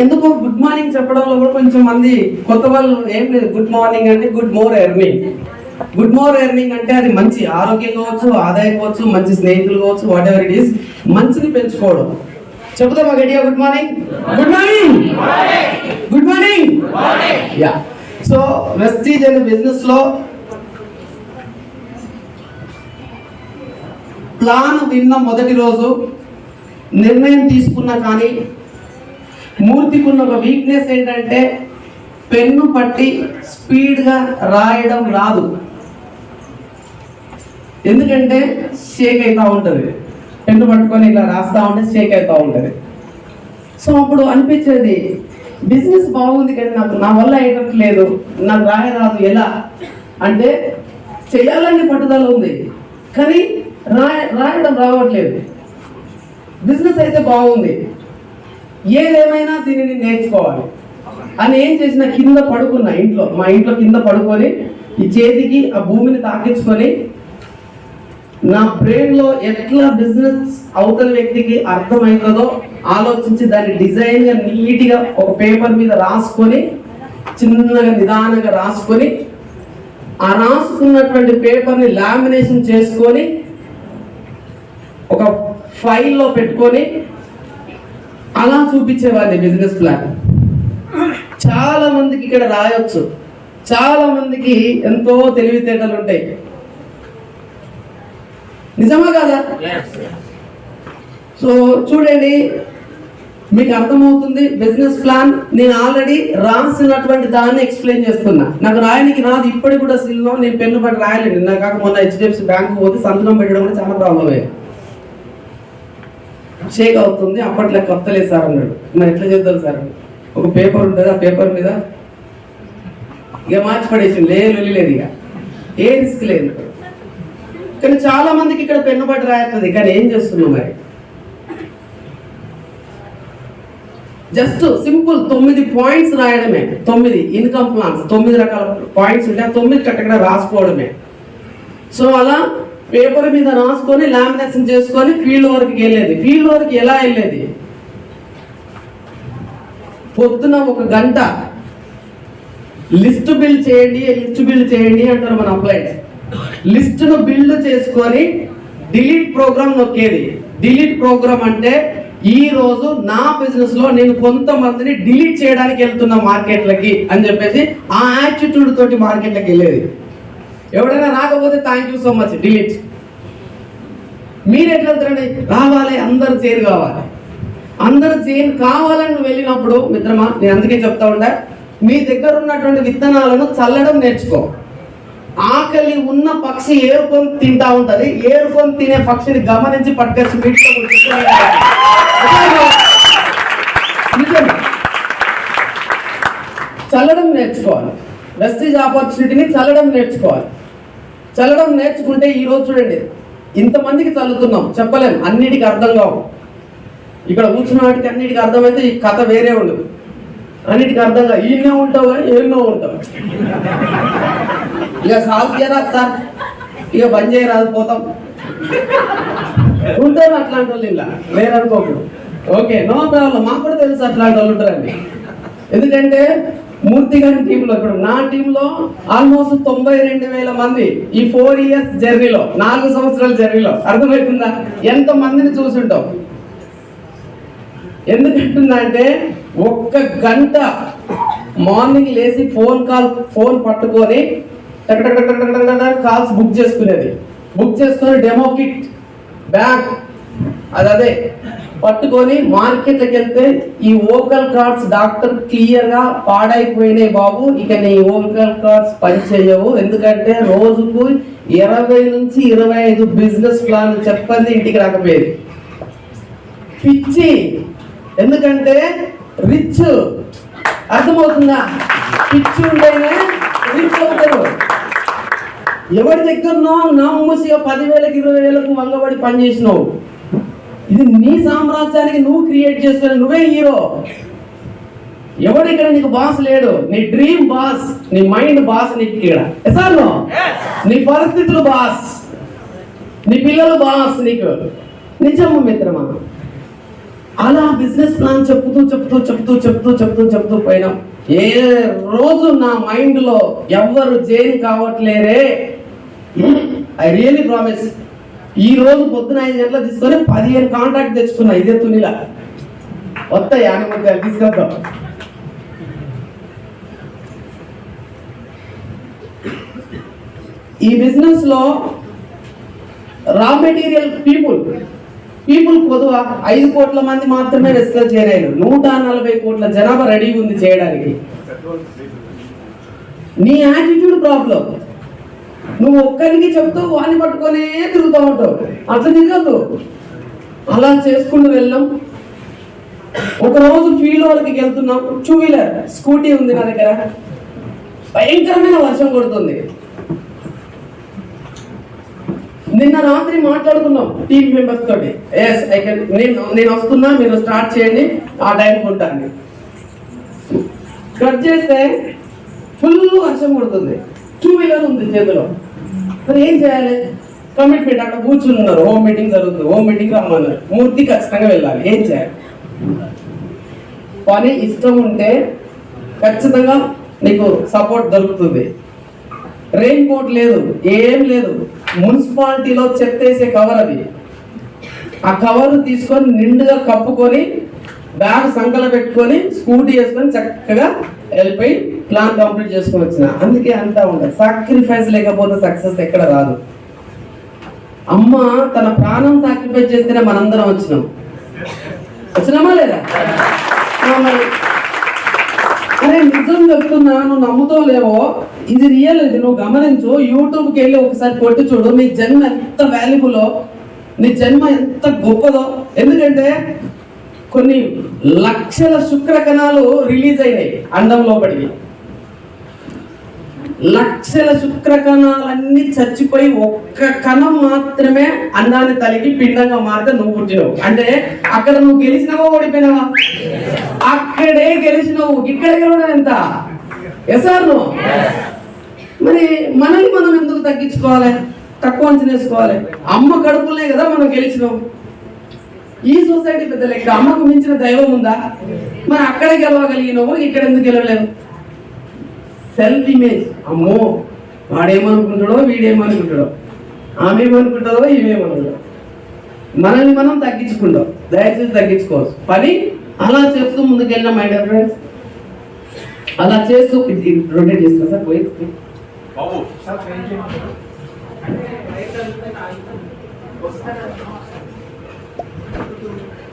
ఎందుకు గుడ్ మార్నింగ్ చెప్పడంలో కూడా కొంచెం మంది కొత్త వాళ్ళు ఏం లేదు, గుడ్ మార్నింగ్ అంటే good more earning. Good more earning అంటే అది మంచి ఆరోగ్యం కావచ్చు, ఆదాయం కావచ్చు, మంచి స్నేహితులు కావచ్చు, వాట్ ఎవర్ ఇట్ ఈస్, మంచిని పెంచుకోవడం. చెబుతామా గట్టిగా good morning, good morning, good morning. Yeah, so Vestige అనే బిజినెస్ లో ప్లాన్ విన్న మొదటి రోజు నిర్ణయం తీసుకున్నా కానీ మూర్తికి ఉన్న ఒక వీక్నెస్ ఏంటంటే పెన్ను పట్టి స్పీడ్గా రాయడం రాదు. ఎందుకంటే షేక్ అవుతూ ఉంటుంది, పెన్ను పట్టుకొని ఇలా రాస్తూ ఉంటే షేక్ అవుతూ ఉంటుంది. సో అప్పుడు అనిపించేది బిజినెస్ బాగుంది కానీ నా వల్ల అయ్యట్లేదు, నాకు రాయరాదు. ఎలా అంటే చేయాలని పట్టుదల ఉంది కానీ రాయడం రావట్లేదు. బిజినెస్ అయితే బాగుంది, ఏదేమైనా దీనిని నేర్చుకోవాలి అని ఏం చేసిన కింద పడుకున్నా, మా ఇంట్లో కింద పడుకొని ఈ చేతికి ఆ భూమిని తాకించుకొని నా బ్రెయిన్లో ఎట్లా బిజినెస్ అవతల వ్యక్తికి అర్థమవుతుందో ఆలోచించి దాన్ని డిజైన్గా నీట్గా ఒక పేపర్ మీద రాసుకొని చిన్నగా నిదానంగా రాసుకొని ఆ రాసుకున్నటువంటి పేపర్ని లామినేషన్ చేసుకొని ఒక ఫైల్లో పెట్టుకొని అలా చూపించేవాడిని బిజినెస్ ప్లాన్. చాలా మందికి ఇక్కడ రాయొచ్చు, చాలా మందికి ఎంతో తెలివితేటలు ఉంటాయి, నిజమా కాదా? సో చూడండి, మీకు అర్థమవుతుంది బిజినెస్ ప్లాన్. నేను ఆల్రెడీ రాసినటువంటి దాన్ని ఎక్స్ప్లెయిన్ చేస్తున్నా. నాకు రాయనికి రాదు ఇప్పటికి కూడా, సిల్లో నేను పెన్ను పట్టి రాయలేదు. నాకు కాక మొన్న HDFC బ్యాంకు పోతే సంతకం పెట్టడం కూడా చాలా ప్రాబ్లం అయ్యింది, షేక్ అవుతుంది. అప్పట్లో కొత్త లేదు సార్ అన్నాడు. మరి ఎట్లా చేద్దాం సార్? ఒక పేపర్ ఉంటుంది, ఆ పేపర్ మీద ఇక మార్చి పడేసి లేదు, ఇక ఏ రిస్క్ లేదు. కానీ చాలా మందికి ఇక్కడ పెన్ను పట్టి రాయట్లేదు. కానీ ఏం చేస్తున్నాం మరి? జస్ట్ సింపుల్ 9 పాయింట్స్ రాయడమే. 9 ఇన్కమ్ ప్లాన్స్, 9 రకాల పాయింట్స్ ఉంటాయి, 9 కరెక్ట్గా రాసుకోవడమే. సో అలా పేపర్ మీద రాసుకొని లామినేషన్ చేసుకొని ఫీల్డ్ వర్క్కి వెళ్ళేది. ఫీల్డ్ వర్క్ ఎలా వెళ్ళేది? పొద్దున 1 గంట లిస్ట్ బిల్డ్ చేయండి అంటారు మన అప్లైన్స్. లిస్టును బిల్డ్ చేసుకొని డిలీట్ ప్రోగ్రామ్ నొక్కేది. డిలీట్ ప్రోగ్రామ్ అంటే ఈ రోజు నా బిజినెస్ లో నేను కొంతమందిని డిలీట్ చేయడానికి వెళ్తున్నా మార్కెట్లకి అని చెప్పేసి ఆ యాటిట్యూడ్ తోటి మార్కెట్లకి వెళ్ళేది. ఎవడైనా రాకపోతే thank you so much, delete. మీరు ఎట్లా వెళ్తారండి? రావాలి, అందరూ చేరు కావాలి. అందరూ చేరు కావాలని నువ్వు వెళ్ళినప్పుడు మిత్రమా, నేను అందుకే చెప్తా ఉంటా, మీ దగ్గర ఉన్నటువంటి విత్తనాలను చల్లడం నేర్చుకో. ఆకలి ఉన్న పక్షి ఏరుకొని తింటా ఉంటది, ఏరుకొని తినే పక్షిని గమనించి పట్టుకొచ్చి చల్లడం నేర్చుకోవాలి. వెస్టేజ్ ఆపర్చునిటీని చల్లడం నేర్చుకోవాలి. చల్లడం నేర్చుకుంటే ఈ రోజు చూడండి, ఇంతమందికి చల్లుతున్నాం, చెప్పలేము, అన్నిటికీ అర్థం కావు. ఇక్కడ కూర్చున్న వాటికి అన్నిటికీ అర్థమైతే ఈ కథ వేరే ఉండదు. అన్నిటికీ అర్థంగా ఈయనే ఉంటావు కానీ ఏమో ఉంటావు. ఇక సాల్వ్ చేయరాదు సార్, ఇక బంద్ చేయరాదు, పోతాం ఉంటారు అట్లాంటి వాళ్ళు. ఇలా లేరనుకోకూడదు. Okay, no problem. మాకు కూడా తెలుసు అట్లాంటి వాళ్ళు ఉంటారండి. ఎందుకంటే మూర్తి గారి టీంలో, ఇప్పుడు నా టీంలో ఆల్మోస్ట్ 92,000 మంది ఈ 4 ఇయర్స్ జర్నీలో, 4 సంవత్సరాల జర్నీలో. అర్థమవుతుందా? ఎంత మందిని చూసుంటాం. ఎందుకంటుందా అంటే 1 గంట మార్నింగ్ లేచి ఫోన్ పట్టుకొని కాల్స్ బుక్ చేసుకునేది. బుక్ చేసుకొని డెమో కిట్ బ్యాగ్ అదే పట్టుకొని మార్కెట్కి వెళ్తే ఈ వోకల్ కార్డ్స్ డాక్టర్ క్లియర్గా పాడైపోయినాయి బాబు, ఇక నీ వోకల్ కార్డ్స్ పనిచేయవు, ఎందుకంటే రోజుకు 20 నుంచి 25 బిజినెస్ ప్లాన్ చెప్పండి ఇంటికి రాకపోయేది. పిచ్చి, ఎందుకంటే రిచ్. అర్థమవుతుందా? పిచ్చి ఉంటేనే రిచ్ అవుతారు. ఎవరి దగ్గరనో నమ్మూసిగా 10,000కి 20,000కు వంగబడి పనిచేసినావు. ఇది నీ సామ్రాజ్యానికి నువ్వు క్రియేట్ చేసుకుని నువ్వే హీరో. ఎవడు ఇక్కడ నీకు బాస్ లేడు. నీ డ్రీమ్ బాస్, నీ మైండ్ బాస్ నీకు ఇక్కడ. ఎసాను నీ పరిస్థితులు బాస్, నీ పిల్లలు బాస్ నీకు. నిజము మిత్రమా. అలా బిజినెస్ ప్లాన్ చెప్తూ పోయినాం. ఏ రోజు నా మైండ్లో ఎవ్వరు జైన్ కావట్లేరే, ఐ రియలీ ప్రామిస్. ఈ రోజు పొద్దున 5 గంటలకు తీసుకొని 15 కాంట్రాక్ట్ తెచ్చుకున్నా. ఇదే తునిలా వస్తాయి ఆనమకాయలు తీసుకొద్దాం. ఈ బిజినెస్ లో రా మెటీరియల్ పీపుల్ పొదువా 5 కోట్ల మంది మాత్రమే రిస్క్ చేయలేరు. 140 కోట్ల జనాభా రెడీ ఉంది చేయడానికి. నీ యాటిట్యూడ్ ప్రాబ్లం. నువ్వు ఒక్కరికి చెప్తూ వాడిని పట్టుకొనే తిరుగుతూ ఉంటావు. అట్లా తిరగద్దు. అలా చేసుకుంటూ వెళ్ళాం. ఒకరోజు ఫీల్డ్ వరకు వెళ్తున్నాం. 2 వీలర్ స్కూటీ ఉంది నా దగ్గర. భయంకరమైన వర్షం కొడుతుంది. నిన్న రాత్రి మాట్లాడుకున్నాం టీమ్ మెంబర్స్ తోటి. ఎస్ ఐ కెన్, నేను వస్తున్నా, మీరు స్టార్ట్ చేయండి, ఆ టైంకి ఉంటాను. కట్ చేస్తే ఫుల్ వర్షం కొడుతుంది. 2 వీలర్ ఉంది చేతిలో. మరి ఏం చేయాలి? కమిట్మెంట్. అక్కడ కూర్చుని ఉన్నారు, హోమ్ మీటింగ్ జరుగుతుంది, హోమ్ మీటింగ్ రమ్మన్నారు. మూర్తి ఖచ్చితంగా వెళ్ళాలి. ఏం చేయాలి? పని ఇష్టం ఉంటే ఖచ్చితంగా నీకు సపోర్ట్ దొరుకుతుంది. రెయిన్ కోట్ లేదు, ఏం లేదు. మున్సిపాలిటీలో చెత్తేసే కవర్ అది. ఆ కవర్ తీసుకొని నిండుగా కప్పుకొని బ్యాగ్ సంకల పెట్టుకొని స్కూటీ వేసుకొని చక్కగా వెళ్ళిపోయి ప్లాన్ కంప్లీట్ చేసుకొని వచ్చిన. అందుకే అంతా ఉండదు. సాక్రిఫైస్ లేకపోతే సక్సెస్ ఎక్కడ రాదు. అమ్మ తన ప్రాణం సాక్రిఫైస్ చేస్తేనే మనందరం వచ్చినామా లేదా? అరే నిజం చెప్తున్నా, నువ్వు నమ్ముతో లేవో, ఇది రియల్. ఇది నువ్వు గమనించు. యూట్యూబ్కి వెళ్ళి ఒకసారి కొట్టి చూడు. నీ జన్మ ఎంత వాల్యుబులో, నీ జన్మ ఎంత గొప్పదో. ఎందుకంటే కొన్ని లక్షల శుక్రకణాలు రిలీజ్ అయినాయి అండం లోపలికి. లక్షల శుక్రకణాలన్నీ చచ్చిపోయి ఒక్క కణం మాత్రమే అండాన్ని తలిగి పిండంగా మారితే నువ్వు పుట్టినవు. అంటే అక్కడ నువ్వు గెలిచినావో ఓడిపోయినావా? అక్కడే గెలిచినావు. ఇక్కడ గెలవడం ఎంత? ఎసార్ నువ్వు. మరి మనల్ని మనం ఎందుకు తగ్గించుకోవాలి, తక్కువ అంచనా వేసుకోవాలి? అమ్మ కడుపులే కదా మనం గెలిచినావు. ఈ సొసైటీ పెద్ద లెక్క. అమ్మకు మించిన దైవం ఉందా? మరి అక్కడే గెలవగలిగినావు, ఇక్కడ ఎందుకు గెలవలేవు? Self image. అమ్మో వాడేమనుకుంటాడో, వీడేమనుకుంటాడో, ఆమె ఏమనుకుంటుందో, ఇవేమనుకుంటాడో. మనల్ని మనం తగ్గించుకుంటాం. దయచేసి తగ్గించుకోవచ్చు. పని అలా చేస్తూ ముందుకెళ్ళిన మై డియర్ ఫ్రెండ్స్. అలా చేస్తూ రొటేట్ చేస్తా సార్ పోయి.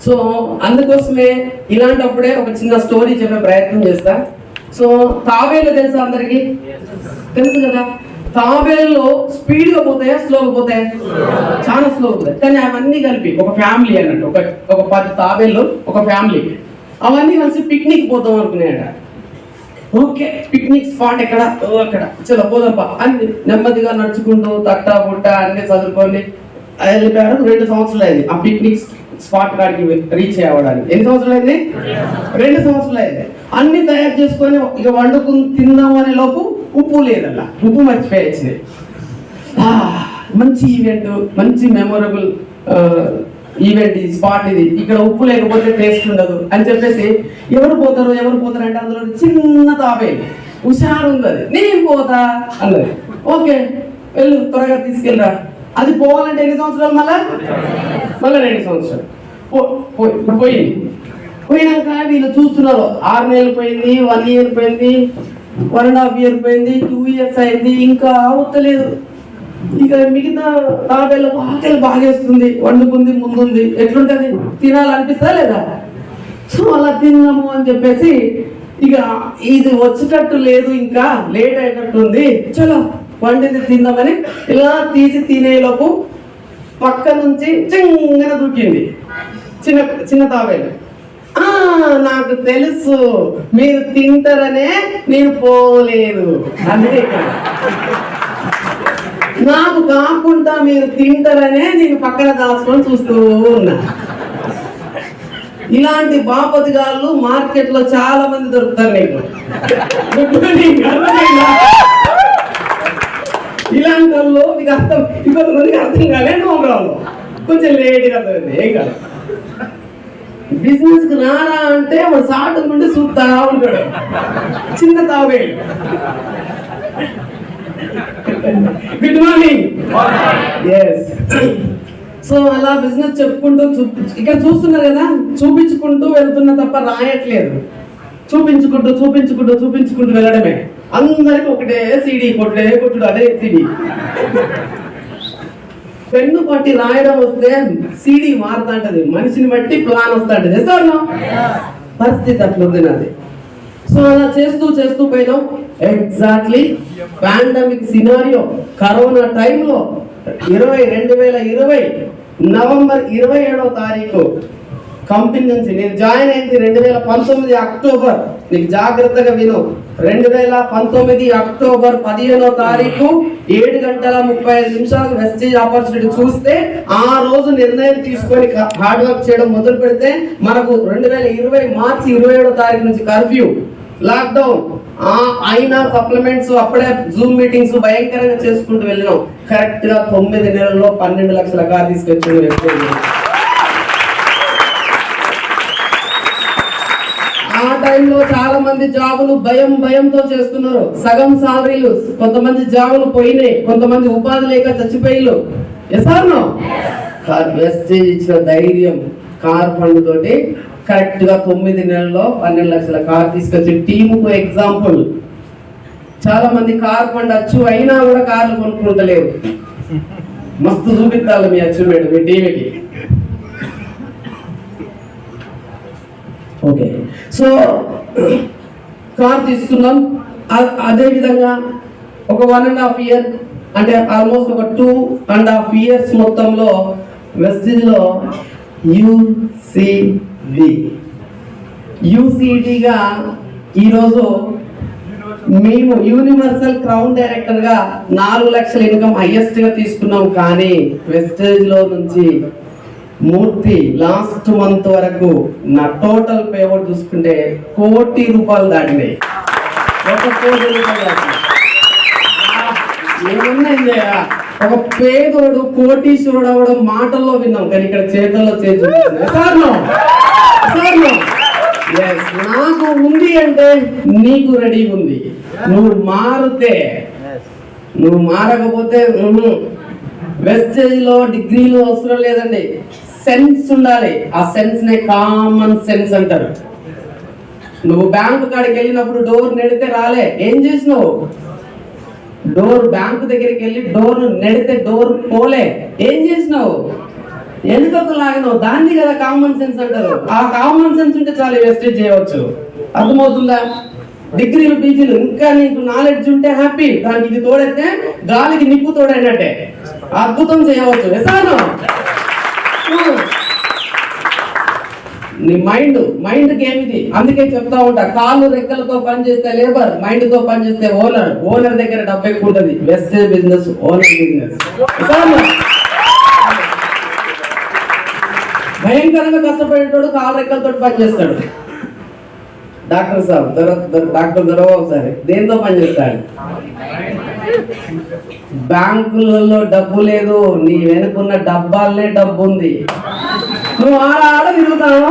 సో అందుకోసమే ఇలాంటప్పుడే ఒక చిన్న స్టోరీ చెప్పే ప్రయత్నం చేస్తా. సో తాబేలు తెలుసా అందరికి? తెలుసు కదా. తాబేలు స్పీడ్గా పోతాయా, స్లోగా పోతాయా? చాలా స్లోగా పోతాయి. కానీ అవన్నీ కలిపి ఒక ఫ్యామిలీ అన్నట్టు, ఒక 10 తాబేళ్ళు ఒక ఫ్యామిలీ. అవన్నీ కలిసి పిక్నిక్ పోతాం అనుకున్నాయట. ఓకే, పిక్నిక్ స్పాట్ ఎక్కడ? అక్కడ. చలో పోదాంపా అని నెమ్మదిగా నడుచుకుంటూ తట్టా బుట్ట అన్ని చదువుకోండి వెళ్ళిపోయారు. 2 సంవత్సరాలు అయింది ఆ పిక్నిక్ స్పాట్ కాడికి రీచ్ అవ్వడానికి. ఎన్ని సంవత్సరాలు అయింది? 2 సంవత్సరాలు అయింది. అన్ని తయారు చేసుకొని ఇక వండుకుని తిందాం అనే లోపు ఉప్పు లేదల్లా. ఉప్పు మర్చిపోయింది. మంచి ఈవెంట్, మంచి మెమొరబుల్ ఈవెంట్, ఈ స్పాట్ ఇది. ఇక్కడ ఉప్పు లేకపోతే టేస్ట్ ఉండదు అని చెప్పేసి ఎవరు పోతారు అంటే అందులో చిన్న తాబేలు హుషారు ఉంది. అది నేను పోతా అన్నది. ఓకే వెళ్ళు, త్వరగా తీసుకెళ్ళరా. అది పోవాలంటే ఎన్ని సంవత్సరాలు? మళ్ళా 2 సంవత్సరాలు పోయింది. పోయినాక వీళ్ళు చూస్తున్నారు. 6 నెలలు పోయింది, 1 ఇయర్ పోయింది, 1.5 ఇయర్ పోయింది, 2 ఇయర్స్ అయింది, ఇంకా అవతలేదు. ఇక మిగతా తాబేళ్ళకు ఆకలి బాగేస్తుంది, వండుకుంది, ముందుంది, ఎట్లుంటది? తినాలనిపిస్తా లేదా? సో అలా తిన్నాము అని చెప్పేసి ఇక ఇది వచ్చేటట్టు లేదు, ఇంకా లేట్ అయ్యేటట్టుంది, చలో వండింది తిందామని ఇలా తీసి తినేలోపు పక్క నుంచి చిన్నగా దూకింది చిన్న తాబేలు. నాకు తెలుసు మీరు తింటారనే నేను పోలేదు, అందుకే నాకు కాకుండా మీరు తింటారనే నేను పక్కన దాచుకొని చూస్తూ ఉన్నా. ఇలాంటి బాపతిగాళ్ళు మార్కెట్ లో చాలా మంది దొరుకుతారు నీకు. ఇలాంటి వాళ్ళు మీకు అర్థం, ఇంకొంతమందికి అర్థం కాలేదు, కొంచెం లేట్గా అర్థమైంది, ఏం కాదు. బిజినెస్ కి రారా అంటే వాడు సాటు నుండి చూస్తా ఉంటాడు, చిన్న తావేడు. Good morning. ఎస్. సో అలా బిజినెస్ చెప్పుకుంటూ ఇక్కడ చూస్తున్నారు కదా, చూపించుకుంటూ వెళ్తున్నా తప్ప రాయట్లేదు. చూపించుకుంటూ చూపించుకుంటూ చూపించుకుంటూ వెళ్ళడమే. అందరికి ఒకటే సిడి కొట్టుడు, అదే సిడి. పెన్ను పట్టి రాయడం వస్తే సిడి మారుతాంటది, మనిషిని బట్టి ప్లాన్ వస్తాంటది. పరిస్థితి అట్లుంది నాది. సో అలా చేస్తూ చేస్తూ పోయినాం. ఎగ్జాక్ట్లీ పాండమిక్ సినారియో కరోనా టైంలో 2020 నవంబర్ 27వ తారీఖు కంపెనీ నుంచి నేను జాయిన్ అయింది 2019 అక్టోబర్. నీకు జాగ్రత్తగా విను. 2019 అక్టోబర్ 15వ తారీఖు 7:35 వెస్టేజ్ ఆపర్చునిటీ చూస్తే ఆ రోజు నిర్ణయం తీసుకొని హార్డ్ వర్క్ చేయడం మొదలు పెడితే మనకు 2020 మార్చి 27వ తారీఖు నుంచి కర్ఫ్యూ, లాక్డౌన్ అయినా సప్లిమెంట్స్, అప్పుడే జూమ్ మీటింగ్స్ భయంకరంగా చేసుకుంటూ వెళ్ళినాం. కరెక్ట్ గా 9 నెలల్లో 12 లక్షల కార్ తీసుకొచ్చింది. ఆ టైంలో చాలా మంది జాబులు భయంతో చేస్తున్నారు. సగం సాలరీలు, కొంతమంది జాబులు పోయినాయి, కొంతమంది ఉపాధి లేక చచ్చిపోయిలు. ఎసార్నో వెస్టేజ్ ఇచ్చిన ధైర్యం కార్ ఫండ్ తోటి కరెక్ట్ గా 9 నెలల్లో 12 లక్షల కార్ తీసుకొచ్చి టీముకు ఎగ్జాంపుల్. చాలా మంది కార్ ఫండ్ అచ్చు అయినా కూడా కార్లు కొనుక్కుంటలేరు. మస్తు చూపిస్తాను మీ అచీవ్మెంట్ మీ టీవీకి. ఓకే, సో కార్ తీసుకున్నాం. అదే విధంగా ఒక 1.5 ఇయర్ అంటే ఆల్మోస్ట్ ఒక 2.5 ఇయర్స్ మొత్తంలో వెస్టేజ్లో యూసీడీగా ఈరోజు మేము యూనివర్సల్ క్రౌన్ డైరెక్టర్ గా 4 లక్షల ఇన్కమ్ హైయెస్ట్ గా తీసుకున్నాం. కానీ వెస్టేజ్ లో నుంచి మూర్తి లాస్ట్ మంత్ వరకు నా టోటల్ పేఅవుట్ చూసుకుంటే 1 కోటి రూపాయలు దాటినాయి. 1 కోటి రూపాయలు దాటినాయి. ఒక పేదోడు కోటీశ్వరుడు అవడం మాటల్లో విన్నాం, కానీ ఇక్కడ చేతుల్లో నాకు ఉంది అంటే నీకు రెడీ ఉంది. నువ్వు మారితే, నువ్వు మారకపోతే వెస్టేజ్ లో డిగ్రీలు అవసరం లేదండి, సెన్స్ ఉండాలి. ఆ సెన్స్ నే కామన్ సెన్స్ అంటారు. నువ్వు బ్యాంకు కాడికి వెళ్ళినప్పుడు డోర్ నెడితే రాలే, ఏం చేసినావు? డోర్ బ్యాంకు దగ్గరికి వెళ్ళి డోర్ నెడితే డోర్ పోలే, ఏం చేసినావు? ఎందుకు లాగినావు? దాన్ని కదా కామన్ సెన్స్ అంటారు. ఆ కామన్ సెన్స్ ఉంటే చాలా వెస్టేజ్ చేయవచ్చు. అర్థమవుతుందా? డిగ్రీలు పీజీలు ఇంకా నీకు నాలెడ్జ్ ఉంటే హ్యాపీ. దానికి ఇది తోడైతే గాలికి నిప్పు తోడైనట్టే, అద్భుతం చేయవచ్చు. ఎసాను నీ మైండ్ గేమ్ ఇది. అందుకే చెప్తా ఉంటా, కాళ్ళు రెక్కలతో పనిచేస్తే లేబర్, మైండ్ తో పనిచేస్తే ఓనర్ దగ్గర డబ్బు ఎక్కువ ఉంటుంది. Vestige business owner business. భయంకరంగా కష్టపడేటోడు కాళ్ళ రెక్కలతో పనిచేస్తాడు. డాక్టర్ దొరవ ఒకసారి దేంతో పనిచేస్తాడు? బ్యాంకులలో డబ్బు లేదు, నీ వెనుకున్న డబ్బాలనే డబ్బు ఉంది. నువ్వు ఆడ తిరుగుతావు,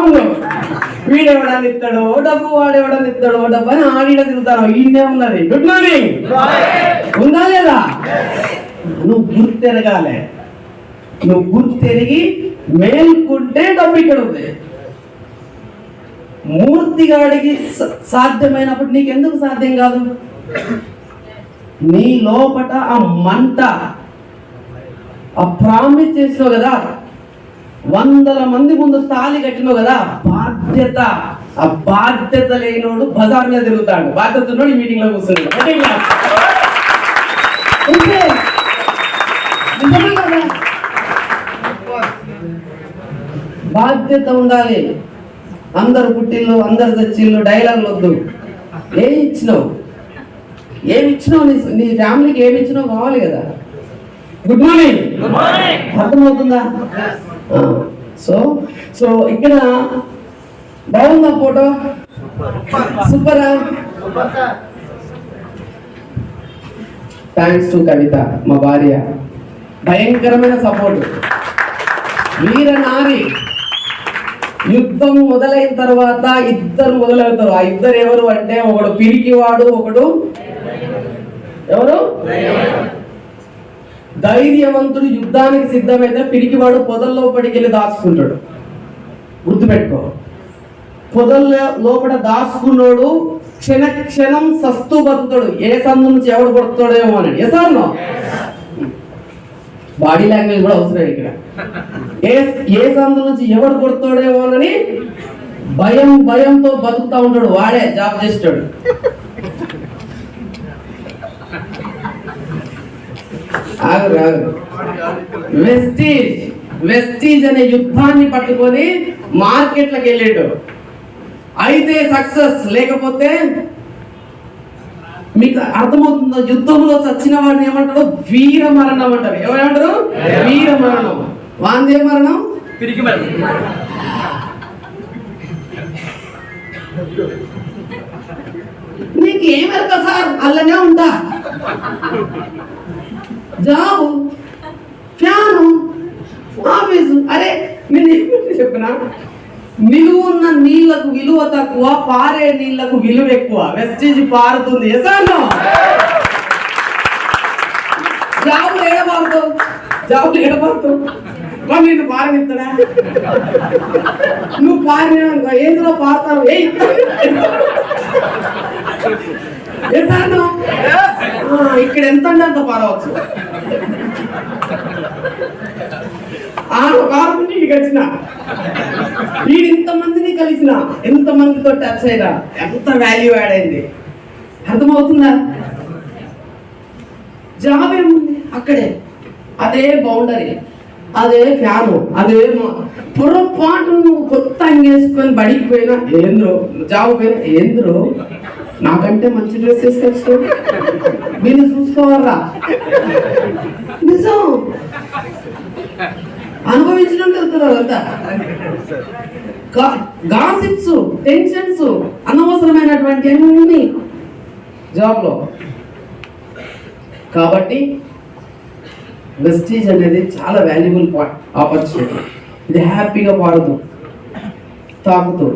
వీడెవడాన్ని ఇస్తాడో డబ్బు, వాడెవడాన్ని ఇస్తాడో డబ్బు అని ఆడిడ తిరుగుతాను. ఈయనే ఉన్నది. గుడ్ మార్నింగ్ ఉందా లేదా? నువ్వు గుర్తెరగాలి. నువ్వు గుర్తెరిగి మేల్కుంటే డబ్బు ఇక్కడ ఉంది. మూర్తిగాడికి సాధ్యమైనప్పుడు నీకెందుకు సాధ్యం కాదు? నీ లోపట ఆ మంట, ఆ ప్రామిస్ చేసినావు కదా, 100 మంది ముందు తాళి కట్టినావు కదా, బాధ్యత. ఆ బాధ్యత లేనోడు బజార్ మీద తిరుగుతాడు, బాధ్యత ఉన్నోడు మీటింగ్ లో కూర్చున్నాడు. బాధ్యత ఉండాలి. అందరు పుట్టిల్లు, అందరు చచ్చిళ్ళు, డైలాగులు వద్దు. ఏమి ఇచ్చినావు? నీ ఫ్యామిలీకి ఏమి ఇచ్చినావు కావాలి కదా. గుడ్ మార్నింగ్ అర్థమవుతుందా? సో ఇక్కడ బాగుందా ఫోటో? సూపరా? థ్యాంక్స్ టు కవిత, మా భార్య. భయంకరమైన సపోర్ట్. వీర నారి యుద్ధం మొదలైన తర్వాత ఇద్దరు మొదలవుతారు. ఆ ఇద్దరు ఎవరు అంటే ఒకడు పిరికివాడు, ఒకడు ఎవరు ధైర్యవంతుడు. యుద్ధానికి సిద్ధమైతే పిరికివాడు పొదల్లో పడికెళ్ళి దాచుకుంటాడు. గుర్తుపెట్టుకో, పొదల లోపల దాచుకున్నాడు క్షణ క్షణం సస్తు బతుకుతాడు. ఏ సందు నుంచి ఎవడు కొడుతాడేమో అని. ఎసార్నో బాడీ లాంగ్వేజ్ కూడా అవసరం ఇక్కడ. ఏ సందు నుంచి ఎవడు కొడుతాడేమోనని భయంతో బతుకుతా ఉంటాడు. వాడే జాబ్ చేస్తాడు. వెస్టీజ్ అనే యుద్ధాన్ని పట్టుకొని మార్కెట్లకు వెళ్ళాడు. అయితే సక్సెస్, లేకపోతే మీకు అర్థమవుతుందో, యుద్ధంలో చచ్చిన వాడిని ఏమంటారు? వీర మరణం అంటారు. ఏమంటారు? వీర మరణం. వాందే మరణం, పిరికి మరణం. నీకు ఏమెరక సార్, అల్లనే ఉంటా. Job, fan, office. అరే నేను చెప్పిన, నిలువున్న నీళ్లకు విలువ తక్కువ, పారే నీళ్లకు విలువ ఎక్కువ. వెస్టేజ్ పారుతుంది. ఎసాను జాబులు ఏడబారుతావు, జాబులు ఏడబారుతావు. మరి నేను పారనిస్తాడా? నువ్వు పారిన ఏదిలో పారుతావు? ఇక్కడ ఎంత అంటే అంత పారవచ్చు. కలిసిన వీడు ఇంతమందిని కలిసిన, ఎంతమందితో టచ్ అయినా ఎంత వాల్యూ యాడ్ అయింది. అర్థమవుతుందా? జాబ్ ఏముంది అక్కడే, అదే బౌండరీ, అదే ఫ్యాను, అదే పొరపాటు నువ్వు కొత్త అంగేసుకొని బడికి పోయినా ఏంద్రో, జాబ్ పోయినా ఏంద్రో నాకంటే మంచి డ్రెస్ వేసుకొచ్చు, మీరు చూసుకోవాలా. నిజం, అనుభవించడం వెళ్తున్నారు అంతా. గాసిప్స్, టెన్షన్స్, అనవసరమైనటువంటి అన్ని జాబ్ లో. కాబట్టి వెస్టీజ్ అనేది చాలా వాల్యుబుల్ ఆపర్చునిటీ. ఇది హ్యాపీగా పాడుతూ తాకుతూ.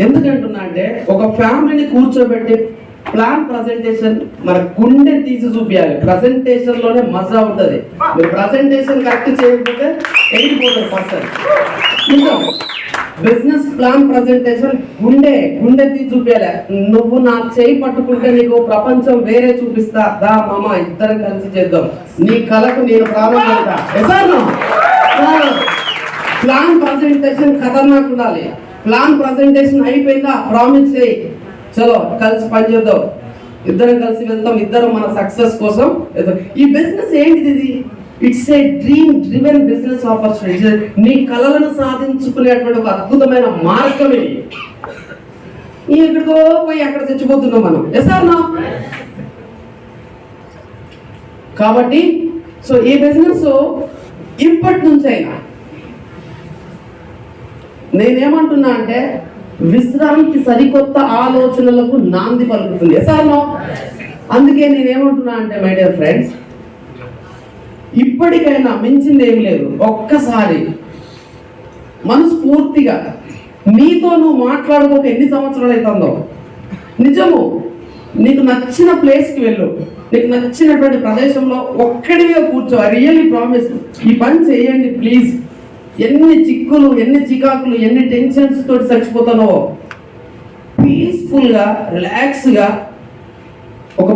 ఎందుకంటున్నా అంటే ఒక ఫ్యామిలీని కూర్చోబెట్టి ప్లాన్ ప్రజెంటేషన్ మన గుండె తీసి చూపించాలి. ప్రజెంటేషన్ లోనే మజా ఉంటుంది. మీరు ప్రజెంటేషన్ కరెక్ట్ చేయకపోతే వెళ్ళిపోతారు పర్సన్. నిజం, బిజినెస్ ప్లాన్ ప్రజెంటేషన్ గుండె తీసి చూపించాలి. నువ్వు నా చేయి పట్టుకుంటే నీకు ప్రపంచం వేరే చూపిస్తా, దా మామ ఇద్దరం కలిసి చేద్దాం, నీ కళకు నేను ప్రారంభిస్తా. ప్లాన్ ప్రజెంటేషన్ ఖతర్నాక్ ఉండాలి. ప్లాన్ ప్రజెంటేషన్ అయిపోయిందా, ప్రామిస్ చేయి, చలో కలిసి పనిచేద్దాం, ఇద్దరం కలిసి వెళ్తాం, ఇద్దరం మన సక్సెస్ కోసం. ఈ బిజినెస్ ఏంటిది? It's a dream driven business opportunity. నీ కళలను సాధించుకునేటువంటి ఒక అద్భుతమైన మార్గం ఇది. ఎక్కడికో పోయి అక్కడ చచ్చిపోతున్నాం మనం. ఎసార్నా? కాబట్టి సో ఈ బిజినెస్ ఇప్పటి నుంచి అయినా నేనేమంటున్నా అంటే విశ్రాంతి సరికొత్త ఆలోచనలకు నాంది పలుకుతుంది. ఎసార్నో? అందుకే నేనేమంటున్నా అంటే మై డియర్ ఫ్రెండ్స్, ఇప్పటికైనా మించింది ఏం లేదు. ఒక్కసారి మనస్ఫూర్తిగా నీతో నువ్వు మాట్లాడుకోక ఎన్ని సంవత్సరాలు అవుతుందో, నిజము, నీకు నచ్చిన ప్లేస్కి వెళ్ళు, నీకు నచ్చినటువంటి ప్రదేశంలో ఒక్కడిగా కూర్చో. ఐ రియల్లీ ప్రామిస్, ఈ పని చేయండి ప్లీజ్. ఎన్ని చిక్కులు, ఎన్ని చికాకులు, ఎన్ని టెన్షన్స్ తోటి చచ్చిపోతానో పీస్ఫుల్గా, రిలాక్స్గా ఒక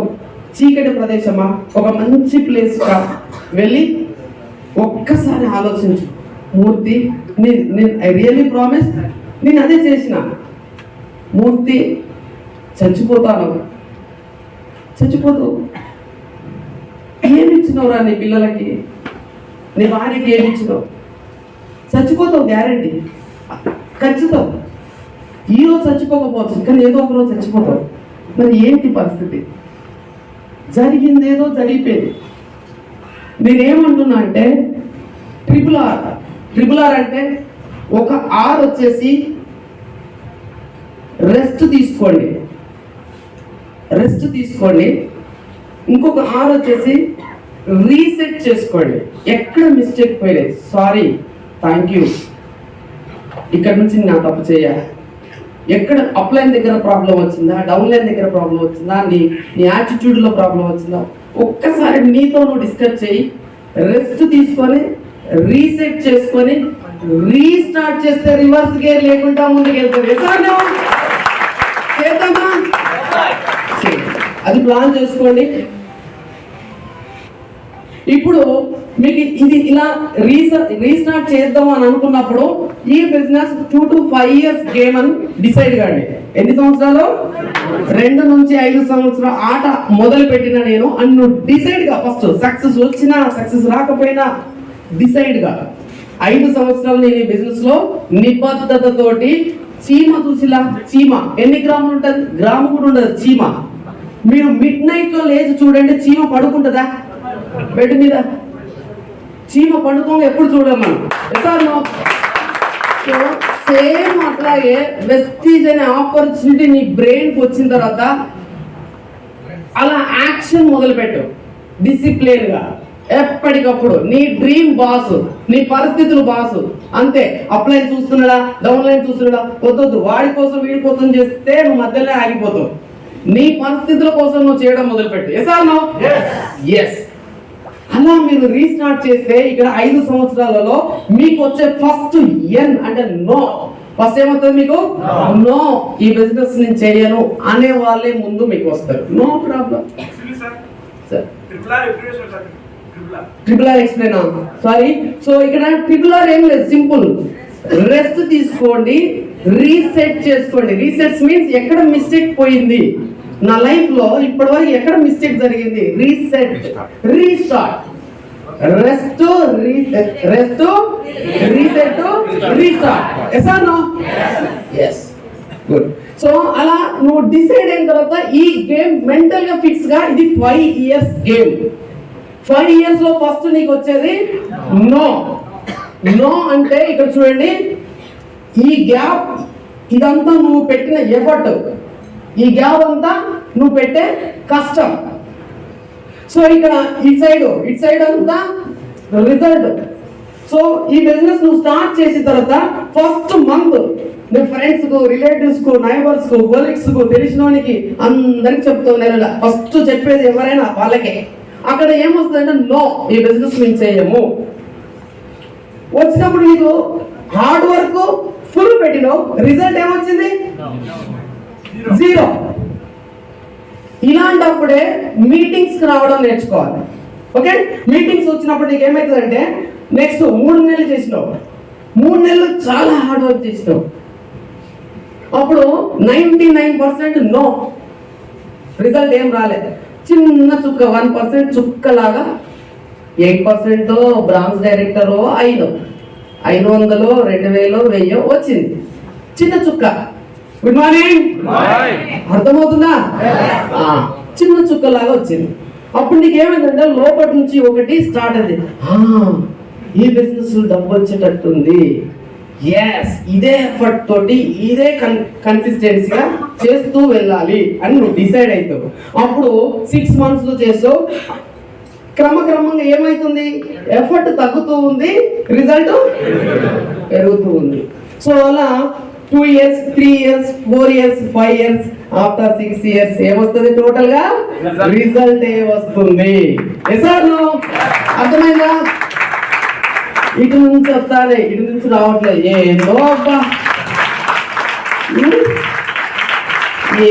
చీకటి ప్రదేశమా, ఒక మంచి ప్లేస్గా వెళ్ళి ఒక్కసారి ఆలోచించు. మూర్తి, నేను ఐ రియల్లీ ప్రామిస్, నేను అదే చేసిన. మూర్తి, చచ్చిపోతాను, చచ్చిపోతూ ఏమిచ్చినవురా నీ పిల్లలకి, నీ భార్యకి ఏమిచ్చినావు? చచ్చిపోతావు, గ్యారంటీ, ఖచ్చితం. ఈరోజు చచ్చిపోకపోవచ్చు, కానీ ఏదో ఒక రోజు చచ్చిపోతావు. మరి ఏంటి పరిస్థితి? జరిగిందేదో జరిగిపోయింది. నేనేమంటున్నా అంటే ట్రిపుల్ ఆర్ అంటే ఒక ఆర్ వచ్చేసి రెస్ట్ తీసుకోండి, ఇంకొక ఆర్ వచ్చేసి రీసెట్ చేసుకోండి. ఎక్కడ మిస్టేక్ పోయలేదు, సారీ, థ్యాంక్ యూ, ఇక్కడ నుంచి నా తప్పు చేయాలి, ఎక్కడ అప్లైన్ దగ్గర ప్రాబ్లం వచ్చిందా, డౌన్ లైన్ దగ్గర ప్రాబ్లం వచ్చిందా, నీ యాటిట్యూడ్లో ప్రాబ్లం వచ్చిందా, ఒక్కసారి నీతో నువ్వు డిస్కస్ చేయి, రెస్ట్ తీసుకొని రీసెట్ చేసుకొని రీస్టార్ట్ చేస్తే రివర్స్ గేర్ లేకుండా ముందుకెళ్తుంది. చేద్దామా? అది ప్లాన్ చేసుకోండి. ఇప్పుడు మీకు ఇది ఇలా రీస్టార్ట్ చేద్దాం అని అనుకున్నప్పుడు ఈ బిజినెస్ 2 to 5 years గేమ్ అని డిసైడ్ కాండి. ఎన్ని సంవత్సరాలు? 2 నుంచి 5 సంవత్సరాల ఆట మొదలు పెట్టిన నేను అని నువ్వు డిసైడ్ గా, ఫస్ట్ సక్సెస్ వచ్చినా సక్సెస్ రాకపోయినా డిసైడ్ గా 5 సంవత్సరాలు నేను ఈ బిజినెస్ లో నిబద్ధతతోటి చీమ చూసిలా, చీమ ఎన్ని గ్రాములు ఉంటుంది? గ్రాము కూడా ఉండదు చీమ. మీరు మిడ్ నైట్ లో లేచి చూడండి, చీమ పడుకుంటుందా బెడ్ మీద? చీమ పడుకోగా ఎప్పుడు చూడము మనం. సేమ్ అట్లాగే వెస్టీజ్ అనే ఆపర్చునిటీ నీ బ్రెయిన్ కి వచ్చిన తర్వాత అలా యాక్షన్ మొదలుపెట్టు డిసిప్లిన్ గా. ఎప్పటికప్పుడు నీ డ్రీమ్ బాస్, నీ పరిస్థితులు బాసు. అంతే. అప్లైన్ చూస్తున్నాడా, డౌన్ లైన్ చూస్తున్నాడా, వద్దొద్దు. వాడి కోసం వీడి కోసం చేస్తే నువ్వు మధ్యలో ఆగిపోతావు. నీ పరిస్థితుల కోసం నువ్వు చేయడం మొదలుపెట్టు. ఎస్. అలా మీరు రీస్టార్ట్ చేస్తే ఇక్కడ 5 సంవత్సరాలలో మీకు వచ్చే ఫస్ట్ ఎన్ అంటే నో. ఫస్ట్ ఏమవుతుంది మీకు? నో, ఈ బిజినెస్ నేను చేయను అనే వాళ్ళే ముందు మీకు వస్తారు. No problem. Triple R explain. Sorry. So ఇక్కడ ట్రిపుల్ ఆర్ ఏం లేదు, సింపుల్. రెస్ట్ తీసుకోండి, రీసెట్ చేసుకోండి. రీసెట్స్ మీన్స్ ఎక్కడ మిస్టేక్ పోయింది నా లైఫ్ లో ఇప్పటి వరకు, ఎక్కడ మిస్టేక్ జరిగింది, reset, restart. Rest, reset, restart. Yes are no? Yes. Good. So అలా నువ్వు డిసైడ్ అయిన తర్వాత ఈ గేమ్ మెంటల్ గా ఫిక్స్ గా, ఇది 5 years గేమ్. 5 years లో ఫస్ట్ నీకు వచ్చేది నో. నో అంటే ఇక్కడ చూడండి, ఈ గ్యాప్ ఇదంతా నువ్వు పెట్టిన ఎఫర్ట్, ఈ గ్యాప్ అంతా నువ్వు పెట్టే కష్టం. సో ఇక్కడ ఇటు సైడ్ అంతా రిజల్ట్. సో ఈ బిజినెస్ నువ్వు స్టార్ట్ చేసిన తర్వాత ఫస్ట్ మంత్ నీ ఫ్రెండ్స్ కు, రిలేటివ్స్ కు, నైబర్స్ కు, కొలీగ్స్ కు, తెలిసినోనికి అందరికి చెప్తావు. నెల ఫస్ట్ చెప్పేది ఎవరైనా వాళ్ళకే. అక్కడ ఏమొస్తుందంటే నో, ఈ బిజినెస్ మేము చేయము. వచ్చినప్పుడు నీకు హార్డ్ వర్క్ ఫుల్ పెట్టినావు, రిజల్ట్ ఏమొచ్చింది? 0. ఇలాంటప్పుడే మీటింగ్స్ కి రావడం నేర్చుకోవాలి. ఓకే. మీటింగ్స్ వచ్చినప్పుడు నీకు ఏమవుతుందంటే, నెక్స్ట్ 3 నెలలు చేసినావు, 3 నెలలు చాలా హార్డ్ వర్క్ చేసినావు, అప్పుడు 99% నో, రిజల్ట్ ఏం రాలేదు. చిన్న చుక్క 1% చుక్కలాగా 8% బ్రాంచ్ డైరెక్టర్ 500, 2000, 1000 వచ్చింది. చిన్న చుక్క. Good morning. అర్థమవుతుందా? చిన్న చుక్కలాగా వచ్చింది. అప్పుడు నీకు ఏమైందంటే లోపటి నుంచి ఒకటి స్టార్ట్ అయింది, ఈ బిజినెస్ డబ్బు వచ్చేటట్టుంది. ఎస్, ఇదే ఎఫర్ట్ తోటి, ఇదే కన్సిస్టెన్సీగా చేస్తూ వెళ్ళాలి అని నువ్వు డిసైడ్ అవుతావు. అప్పుడు 6 months లో చేస్తావు. క్రమక్రమంగా ఏమైతుంది, ఎఫర్ట్ తగ్గుతూ ఉంది, రిజల్ట్ పెరుగుతూ ఉంది. సో అలా 2 years, 3 years, 4 years, 5 years, after 6 years ఏమొస్తుంది? టోటల్ గా రిజల్ట్ వస్తుంది. అర్థమైందా? ఇటు నుంచి వస్తానే, ఇటు నుంచి రావట్లేదు. ఏందో అబ్బా,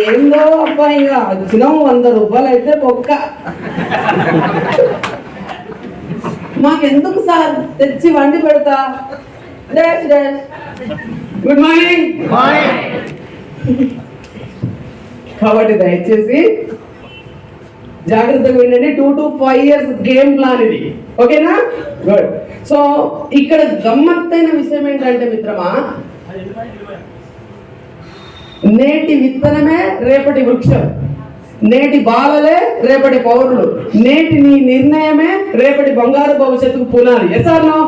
ఏందో అబ్బా. ఇక వచ్చినాం 100 రూపాయలు అయితే ఒక్క. మాకెందుకు సార్, తెచ్చి వండి పెడతా. Good morning. కాబట్టి దయచేసి జాగ్రత్తగా వినండి. 2 to 5 years గేమ్ ప్లాన్ ఇది. ఓకేనా? గుడ్. సో ఇక్కడ గమ్మత్తైన విషయం ఏంటంటే మిత్రమా, నేటి విత్తనమే రేపటి వృక్షం, నేటి బాలలే రేపటి పౌరులు, నేటి నీ నిర్ణయమే రేపటి బంగారు భవిష్యత్తుకు పునాది. Yes are no?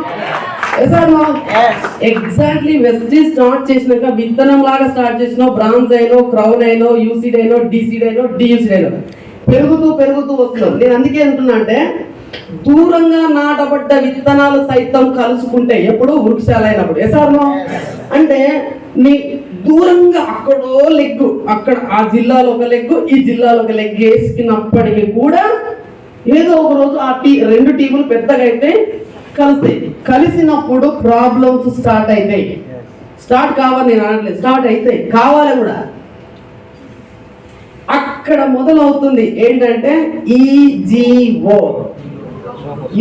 Exactly. Vestige start చేసినాక విత్తనం లాగా స్టార్ట్ చేసినావు. బ్రాంజ్ అయినో, క్రౌన్ అయినో, యూసీడ్ అయినో, డీసీడ్ అయినో, డియూసీడ్ అయినో, పెరుగుతూ వస్తున్నావు. నేను అందుకే అంటున్నా అంటే దూరంగా నాటబడ్డ విత్తనాలు సైతం కలుసుకుంటే ఎప్పుడు వృక్షాలైనప్పుడు ఎసార్నో అంటే నీ దూరంగా అక్కడో లెగ్గు అక్కడ ఆ జిల్లాలో ఒక లెగ్గు ఈ జిల్లాలో ఒక లెగ్ వేసుకున్నప్పటికీ కూడా ఏదో ఒక రోజు ఆ రెండు టీములు పెద్దగా అయితే కలుస్తాయి. కలిసినప్పుడు ప్రాబ్లమ్స్ స్టార్ట్ అవుతాయి. స్టార్ట్ కావాలి నేను అనట్లేదు, స్టార్ట్ అవుతాయి, కావాలి కూడా. అక్కడ మొదలవుతుంది ఏంటంటే ఈజీఓ,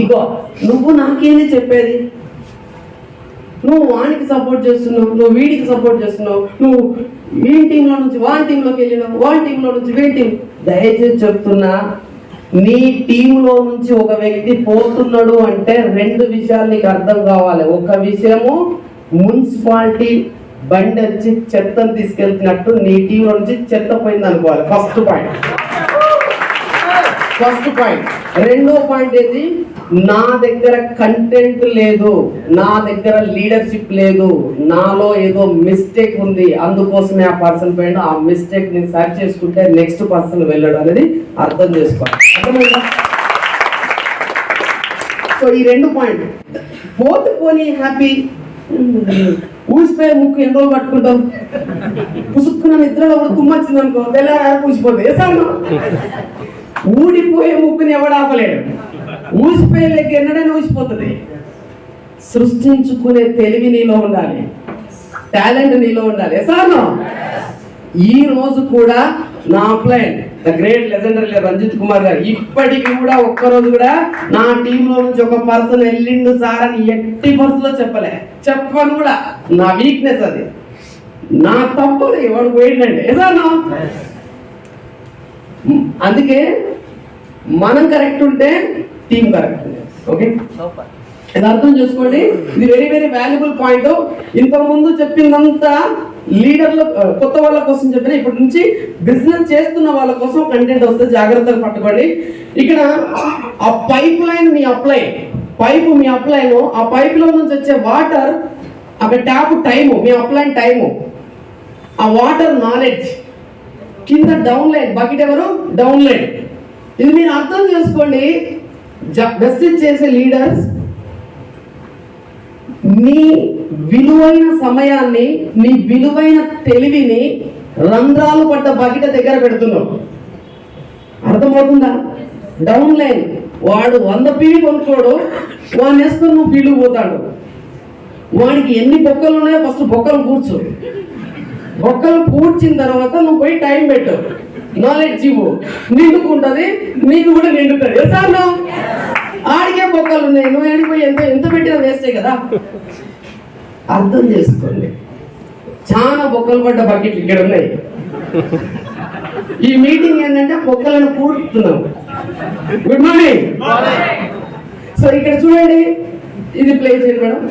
ఇగో నువ్వు నాకేంది చెప్పేది, నువ్వు వానికి సపోర్ట్ చేస్తున్నావు, నువ్వు వీడికి సపోర్ట్ చేస్తున్నావు, నువ్వు వీని టీంలో నుంచి వాని టీంలోకి వెళ్ళినావు, వాని టీంలో నుంచి వీని టీం. దయచేసి చెప్తున్నా, నీ టీంలో నుంచి ఒక వ్యక్తి పోతున్నాడు అంటే రెండు విషయాలు నీకు అర్థం కావాలి. ఒక విషయము మున్సిపాలిటీ బండి వచ్చి చెత్తను తీసుకెళ్తున్నట్టు నీ టీంలో నుంచి చెత్త పోయింది అనుకోవాలి. First point. రెండో పాయింట్ ఏంటి, నా దగ్గర కంటెంట్ లేదు, నా దగ్గర లీడర్షిప్ లేదు, నాలో ఏదో మిస్టేక్ ఉంది, అందుకోసమే ఆ పర్సన్ పోయిండు, ఆ మిస్టేక్ నేను సర్చ్ చేసుకుంటే నెక్స్ట్ పర్సన్ వెళ్ళడు అనేది అర్థం చేసుకోవాలి. అర్థమైందా? సో ఈ రెండు పాయింట్ పోని హ్యాపీ. ఊసిపోయే ముక్కు ఎన్ని రోజులు పట్టుకుంటాం, పుసుక్కున్న నిద్రలో కూడా తుమ్మొచ్చింది అనుకో తెల్లారా పూసిపోతుంది. సార్ ఊడిపోయే ముక్కుని ఎవడు ఆపలేడు, ఊసిపోయే లెక్క ఎన్నడైనా ఊసిపోతుంది. సృష్టించుకునే తెలివి నీలో ఉండాలి, టాలెంట్ నీలో ఉండాలి. సార్ను ఈ రోజు కూడా నా upline the great legendary Ranjit Kumar గారు ఇప్పటికి కూడా ఒక్కరోజు కూడా నా టీంలో నుంచి ఒక పర్సన్ వెళ్ళిండు సార్ అని ఎట్టి పరిస్థితుల్లో చెప్పను కూడా. నా వీక్నెస్ అది, నా తప్పు, ఎవడు పోయిందండి సార్. అందుకే మనం కరెక్ట్ ఉంటే టీం కరెక్ట్. ఓకే, ఇది అర్థం చేసుకోండి. ఇది వెరీ వెరీ వాల్యుబుల్ పాయింట్. ఇంతకుముందు చెప్పిందంతా లీడర్ల కొత్త వాళ్ళ కోసం చెప్పిన, ఇప్పటి నుంచి బిజినెస్ చేస్తున్న వాళ్ళ కోసం కంటెంట్ వస్తుంది, జాగ్రత్తగా పట్టుకోండి. ఇక్కడ ఆ పైప్ లైన్ మీ అప్లైన్, ఆ పైప్ లో నుంచి వచ్చే వాటర్, అక్కడ ట్యాప్ టైము, మీ అప్లైన్ టైము, ఆ వాటర్ నాలెడ్జ్, కింద డౌన్ లైన్, బకెట్ ఎవరు డౌన్ లైన్. ఇది మీరు అర్థం చేసుకోండి. జస్టిస్ చేసే లీడర్స్ నీ విలువైన సమయాన్ని, నీ విలువైన తెలివిని రంధ్రాలు పడ్డ బకెట్ దగ్గర పెడుతున్నావు. అర్థమవుతుందా? డౌన్ లైన్ వాడు 100 పీడి కొనుక్కోడు, వాడిని వేసుకొని నువ్వు ఫీల్డ్ పోతాడు. వాడికి ఎన్ని బొక్కలు ఉన్నాయో ఫస్ట్ బొక్కలు కూర్చో, బొక్కలు పూడ్చిన తర్వాత నువ్వు పోయి టైం పెట్టు, నాలెడ్జ్ ఇవ్వు, నిండుకుంటుంది, నీకు కూడా నిండుతుంది. సార్ ఆడికే బొక్కలు ఉన్నాయి, నువ్వు ఏడిపోయి ఎంత పెట్టినా వేస్టే కదా. అర్థం చేసుకోండి, చాలా బొక్కలు పడ్డ బకెట్లు ఇక్కడ ఉన్నాయి. ఈ మీటింగ్ ఏంటంటే బొక్కలను పూడుతున్నాం. Good morning. సో ఇక్కడ చూడండి, ఇది ప్లే చేయండి మేడం.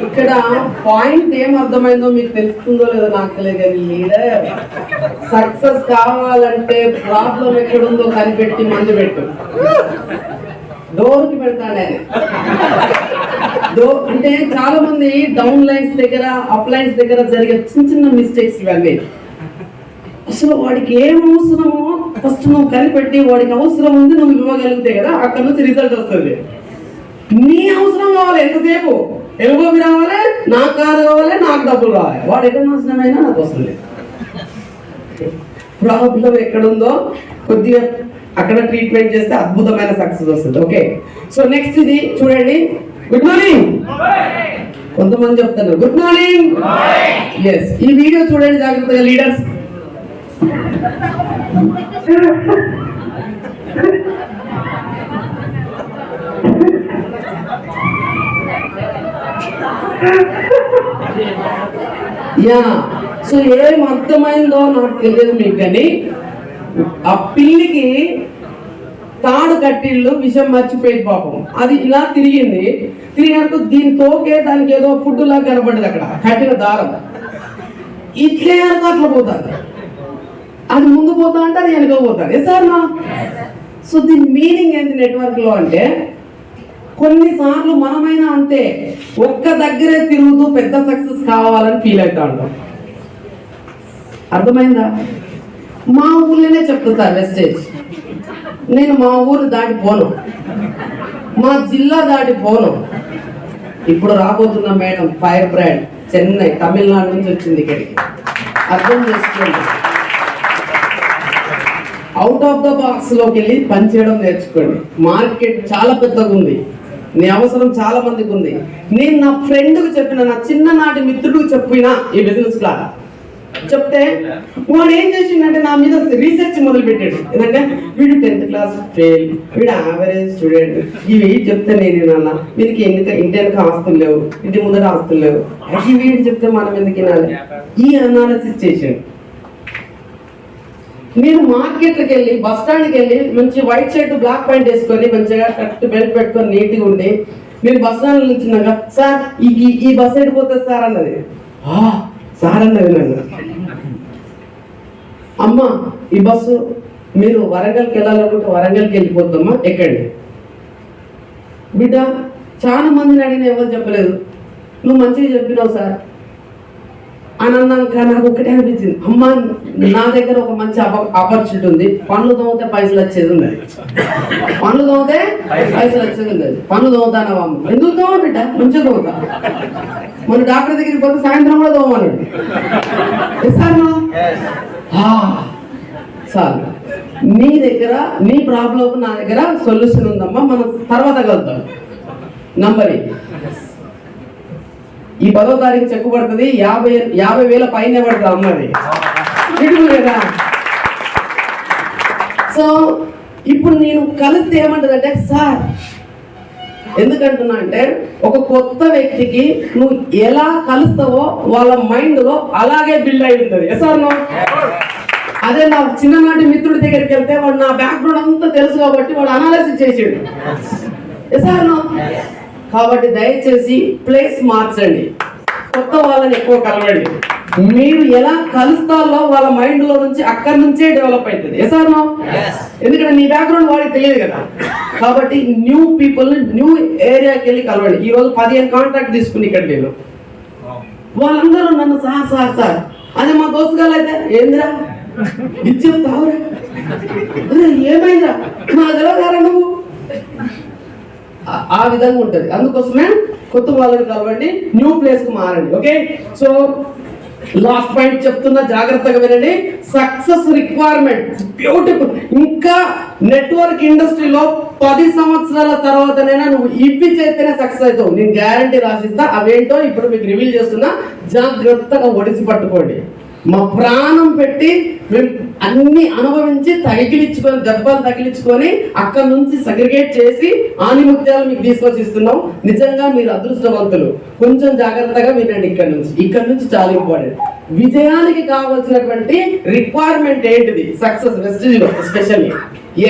ఇక్కడ పాయింట్ ఏం అర్థమైందో మీకు తెలుస్తుందో లేదో నాకు తెలియదు, కానీ లీడర్ సక్సెస్ కావాలంటే ప్రాబ్లం ఎక్కడుందో కనిపెట్టి మందు పెట్టు, డోర్కి పెడతాను ఆయన. అంటే చాలా మంది డౌన్ లైన్స్ దగ్గర, అప్ లైన్స్ దగ్గర జరిగే చిన్న మిస్టేక్స్ ఇవన్నీ. అసలు వాడికి ఏం అవసరమో ఫస్ట్ నువ్వు కనిపెట్టి, వాడికి అవసరం ఉంది నువ్వు ఇవ్వగలిగితే కదా అక్కడ నుంచి రిజల్ట్ వస్తుంది. నీ అవసరం కావాలి, ఎంతసేపు ఎలుగోవి రావాలి, నాకు కారు కావాలి, నాకు డబ్బులు కావాలి, వాడు ఎక్కడ నాశనమైనా నాకు వస్తుంది. ప్రాబ్లం ఎక్కడుందో కొద్దిగా అక్కడ ట్రీట్మెంట్ చేస్తే అద్భుతమైన సక్సెస్ వస్తుంది. ఓకే, సో నెక్స్ట్ ఇది చూడండి. Good morning. కొంతమంది చెప్తారు గుడ్ మార్నింగ్. ఎస్, ఈ వీడియో చూడండి జాగ్రత్తగా లీడర్స్. యా, సో ఏం అర్థమైందో నాకు తెలియదు మీకు, కానీ ఆ పిల్లికి తాడు కట్టిళ్ళు విషయం మర్చిపోయింది పాపం. అది ఇలా తిరిగినాక దీని తోకే దానికి ఏదో ఫుడ్ లాగా కనబడ్డది అక్కడ కట్టిన దారం. ఇట్లే అట్లా పోతుంది, అది ముందు పోతా అంటే అది వెనక పోతుంది. సార్ నా సో దీని మీనింగ్ ఏంటి నెట్వర్క్ లో అంటే, కొన్నిసార్లు మనమైనా అంతే ఒక్క దగ్గరే తిరుగుతూ పెద్ద సక్సెస్ కావాలని ఫీల్ అవుతా ఉంటాం. అర్థమైందా? మా ఊళ్ళోనే చెప్తా సార్, వెస్టేజ్. నేను మా ఊరు దాటిపోను, మా జిల్లా దాటిపోను. ఇప్పుడు రాబోతున్న madam fire brand Chennai, Tamil Nadu నుంచి వచ్చింది ఇక్కడికి. అర్థం చేసుకోండి, అవుట్ ఆఫ్ ద బాక్స్ లోకి వెళ్ళి పనిచేయడం నేర్చుకోండి. మార్కెట్ చాలా పెద్దగా ఉంది, నీ అవసరం చాలా మందికి ఉంది. నేను నా ఫ్రెండ్కి చెప్పిన, నా చిన్ననాటి మిత్రుడికి చెప్పిన ఈ బిజినెస్ క్లాస్ చెప్తే వాడు ఏం చేసిండంటే నా మీద రీసెర్చ్ మొదలు పెట్టాడు. ఎందుకంటే వీడు 10th క్లాస్ ఫెయిల్, వీడు యావరేజ్ స్టూడెంట్, ఇవి చెప్తే నేను వినాలా, వీరికి ఇంటి వెనక ఆస్తులు లేవు, ఇంటి ముందర ఆస్తులు లేవు, వీడు చెప్తే మనం ఎందుకు వినాలి, ఈ అనాలిసిస్ చేసాడు. నేను మార్కెట్కి వెళ్ళి, బస్ స్టాండ్కి వెళ్ళి మంచి వైట్ షర్ట్ బ్లాక్ ప్యాంట్ వేసుకొని మంచిగా కరెక్ట్ బెల్ట్ పెట్టుకొని నీట్గా ఉండి, నేను బస్ స్టాండ్ నిల్చున్నాక సార్ ఈ బస్ వెళ్ళిపోతుంది సార్ అన్నది. సార్ అన్నది నన్ను, అమ్మ ఈ బస్సు మీరు వరంగల్కి వెళ్ళాలనుకుంటే వరంగల్కి వెళ్ళిపోద్దమ్మా, ఎక్కండి. బిడ్డ చాలా మందిని అడిగిన ఎవరు చెప్పలేదు, నువ్వు మంచిగా చెప్పినావు సార్ అని అన్నాక నాకు ఒకటే అనిపించింది, అమ్మ నా దగ్గర ఒక మంచి ఆపర్చునిటీ ఉంది, పనులు తోమితే పైసలు వచ్చేది ఉన్నది, పనులు తోమితే పైసలు వచ్చేది ఉన్నది, పనులు తోముతానా అమ్మ, ఎందుకు తోమ బిడ్డ, మంచిగా తోముతా. మన డాక్టర్ దగ్గరికి పోతే సాయంత్రం కూడా తోమన్నాడు. సార్ నీ దగ్గర నీ ప్రాబ్లం, నా దగ్గర సొల్యూషన్ ఉందమ్మా, మనం తర్వాత కలుద్దాం. నంబర్ ఈ 10వ తారీఖు చెక్కు పడుతుంది, 50,000 పైన పడుతుంది అమ్మది కదా. సో ఇప్పుడు నేను కలిస్తే ఏమంటదంటే, సార్ ఎందుకంటున్నా అంటే, ఒక కొత్త వ్యక్తికి నువ్వు ఎలా కలుస్తావో వాళ్ళ మైండ్ లో అలాగే బిల్డ్ అయి ఉంటుంది. సార్ నో, అదే నా చిన్ననాటి మిత్రుడి దగ్గరికి వెళ్తే వాడు నా బ్యాక్గ్రౌండ్ అంతా తెలుసు కాబట్టి వాడు అనాలిసిస్ చేసాడు. సార్ నో, కాబట్టి దయచేసి ప్లేస్ మార్చండి, కొత్త వాళ్ళని ఎక్కువ కలవండి. మీరు ఎలా కలుస్తారో వాళ్ళ మైండ్ లో నుంచి అక్కడి నుంచే డెవలప్ అవుతుంది. సార్ నో, ఎందుకంటే నీ బ్యాక్గ్రౌండ్ వాడికి తెలియదు కదా. కాబట్టి న్యూ పీపుల్ న్యూ ఏరియాకి వెళ్ళి కలవండి. ఈ రోజు 15 కాంటాక్ట్ తీసుకుని ఇక్కడ నేను, వాళ్ళందరూ నన్ను సార్ అదే మా దోస్తు గారు అయితే ఏందిరా ఇది చెప్తావురా, ఏమైందిరా నాకు తెలియదారా నువ్వు, ఆ విధంగా ఉంటది. అందుకోసమే కొత్త వాళ్ళని కలవండి, న్యూ ప్లేస్ కు మారండి. ఓకే, సో లాస్ట్ పాయింట్ చెప్తున్నా, జాగ్రత్తగా వినండి. Success requirement beautiful. ఇంకా నెట్వర్క్ ఇండస్ట్రీలో 10 సంవత్సరాల తర్వాతనైనా నువ్వు ఇవి చేస్తేనే సక్సెస్ అవుతావు, నేను గ్యారంటీ రాసిస్తా. అవేంటో ఇప్పుడు మీకు రివీల్ చేస్తున్నా, జాగ్రత్తగా ఒడిసి పట్టుకోండి. మా ప్రాణం పెట్టి మేము అన్ని అనుభవించి తగిలించుకొని, దెబ్బలు తగిలించుకొని అక్కడ నుంచి సగ్రిగేట్ చేసి ఆనిముత్యాలు మీకు తీసుకొచ్చి ఇస్తున్నాం. నిజంగా మీరు అదృష్టవంతులు. కొంచెం జాగ్రత్తగా వినండి. ఇక్కడ నుంచి చాలా ఇంపార్టెంట్. విజయానికి కావాల్సినటువంటి రిక్వైర్మెంట్ ఏంటిది సక్సెస్ వెస్టేజ్లో especially?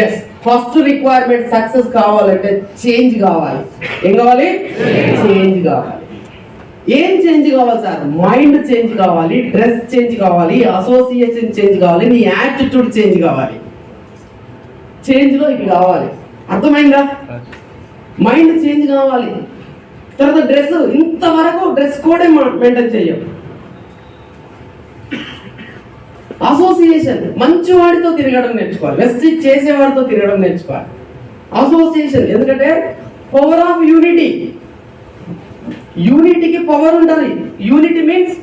Yes, first requirement success కావాలంటే చేంజ్ కావాలి. ఏం కావాలి? చేంజ్ కావాలి. ఏం చేంజ్ కావాలి సార్? మైండ్ చేంజ్ కావాలి, డ్రెస్ చేంజ్ కావాలి, అసోసియేషన్ చేంజ్ కావాలి, నీ యాటిట్యూడ్ చేంజ్ కావాలి. చేంజ్ లో ఇవి కావాలి. అర్థమైందా? మైండ్ చేంజ్ కావాలి. తర్వాత డ్రెస్, ఇంతవరకు డ్రెస్ కోడే మెయింటైన్ చేయం. అసోసియేషన్, మంచి వాడితో తిరగడం నేర్చుకోవాలి, వెస్టేజ్ చేసేవాడితో తిరగడం నేర్చుకోవాలి. అసోసియేషన్, ఎందుకంటే పవర్ ఆఫ్ యూనిటీ. యూనిటీకి పవర్ ఉంటుంది. యూనిటీ మీన్స్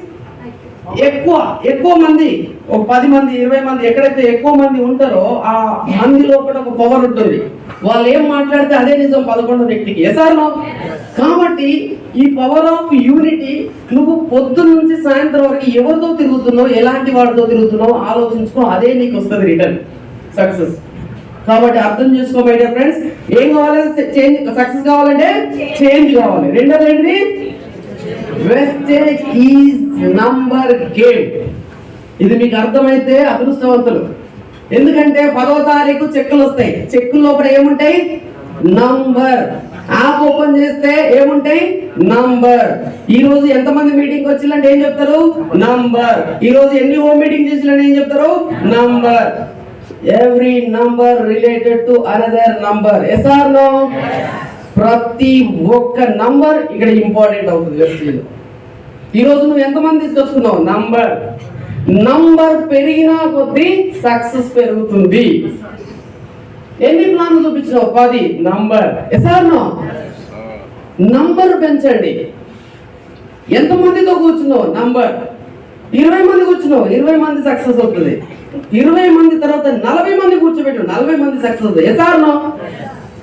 ఎక్కువ మంది, ఒక 10 మంది 20 మంది ఎక్కడైతే ఎక్కువ మంది ఉంటారో ఆ మంది లోపల ఒక పవర్ ఉంటుంది. వాళ్ళు ఏం మాట్లాడితే అదే నిజం 11వ వ్యక్తికి. ఎసార్లో కాబట్టి ఈ పవర్ ఆఫ్ యూనిటీ, నువ్వు పొద్దున్న నుంచి సాయంత్రం వరకు ఎవరితో తిరుగుతున్నావు, ఎలాంటి వాడితో తిరుగుతున్నావు ఆలోచించుకో, అదే నీకు వస్తుంది రిటర్న్ సక్సెస్. కాబట్టి అర్థం చేసుకో మై డియర్ ఫ్రెండ్స్. ఏం కావాలి? చేంజ్. సక్సెస్ కావాలంటే చేంజ్ కావాలి. రెండోది ఏంటిది? Vestige is number game. ఇది మీకు అర్థమైతే అదృష్టవంతులు. ఎందుకంటే 10వ తారీఖు చెక్కులు వస్తాయి. చెక్కుల లోపల ఏముంటాయి? నంబర్. యాప్ ఓపెన్ చేస్తే ఏముంటాయి? నంబర్. ఈ రోజు ఎంతమంది మీటింగ్ వచ్చిందంటే ఏం చెప్తారు? నంబర్. ఈ రోజు ఎన్ని హోమ్ మీటింగ్ చేసిలంటే ఏం చెప్తారు? Number. Every number related to another number. Yes are no? ప్రతి ఒక్క నంబర్ ఇక్కడ ఇంపార్టెంట్ అవుతుంది వెస్టేజ్. ఈ రోజు నువ్వు ఎంతమంది తీసుకొచ్చుకున్నావు? నంబర్. నంబర్ పెరిగినా కొద్దీ సక్సెస్ పెరుగుతుంది. ఎన్ని ప్లాన్లు చూపించినావు? 10. Number. Yes are no? Number పెంచండి. ఎంతమందితో కూర్చున్నావు? నంబర్. 20 మంది కూర్చున్నావు, 20 మంది సక్సెస్ అవుతుంది. 20 మంది తర్వాత 40 మంది కూర్చోబెట్టు, 40 మంది సక్సెస్ అవుతుంది. Yes are no?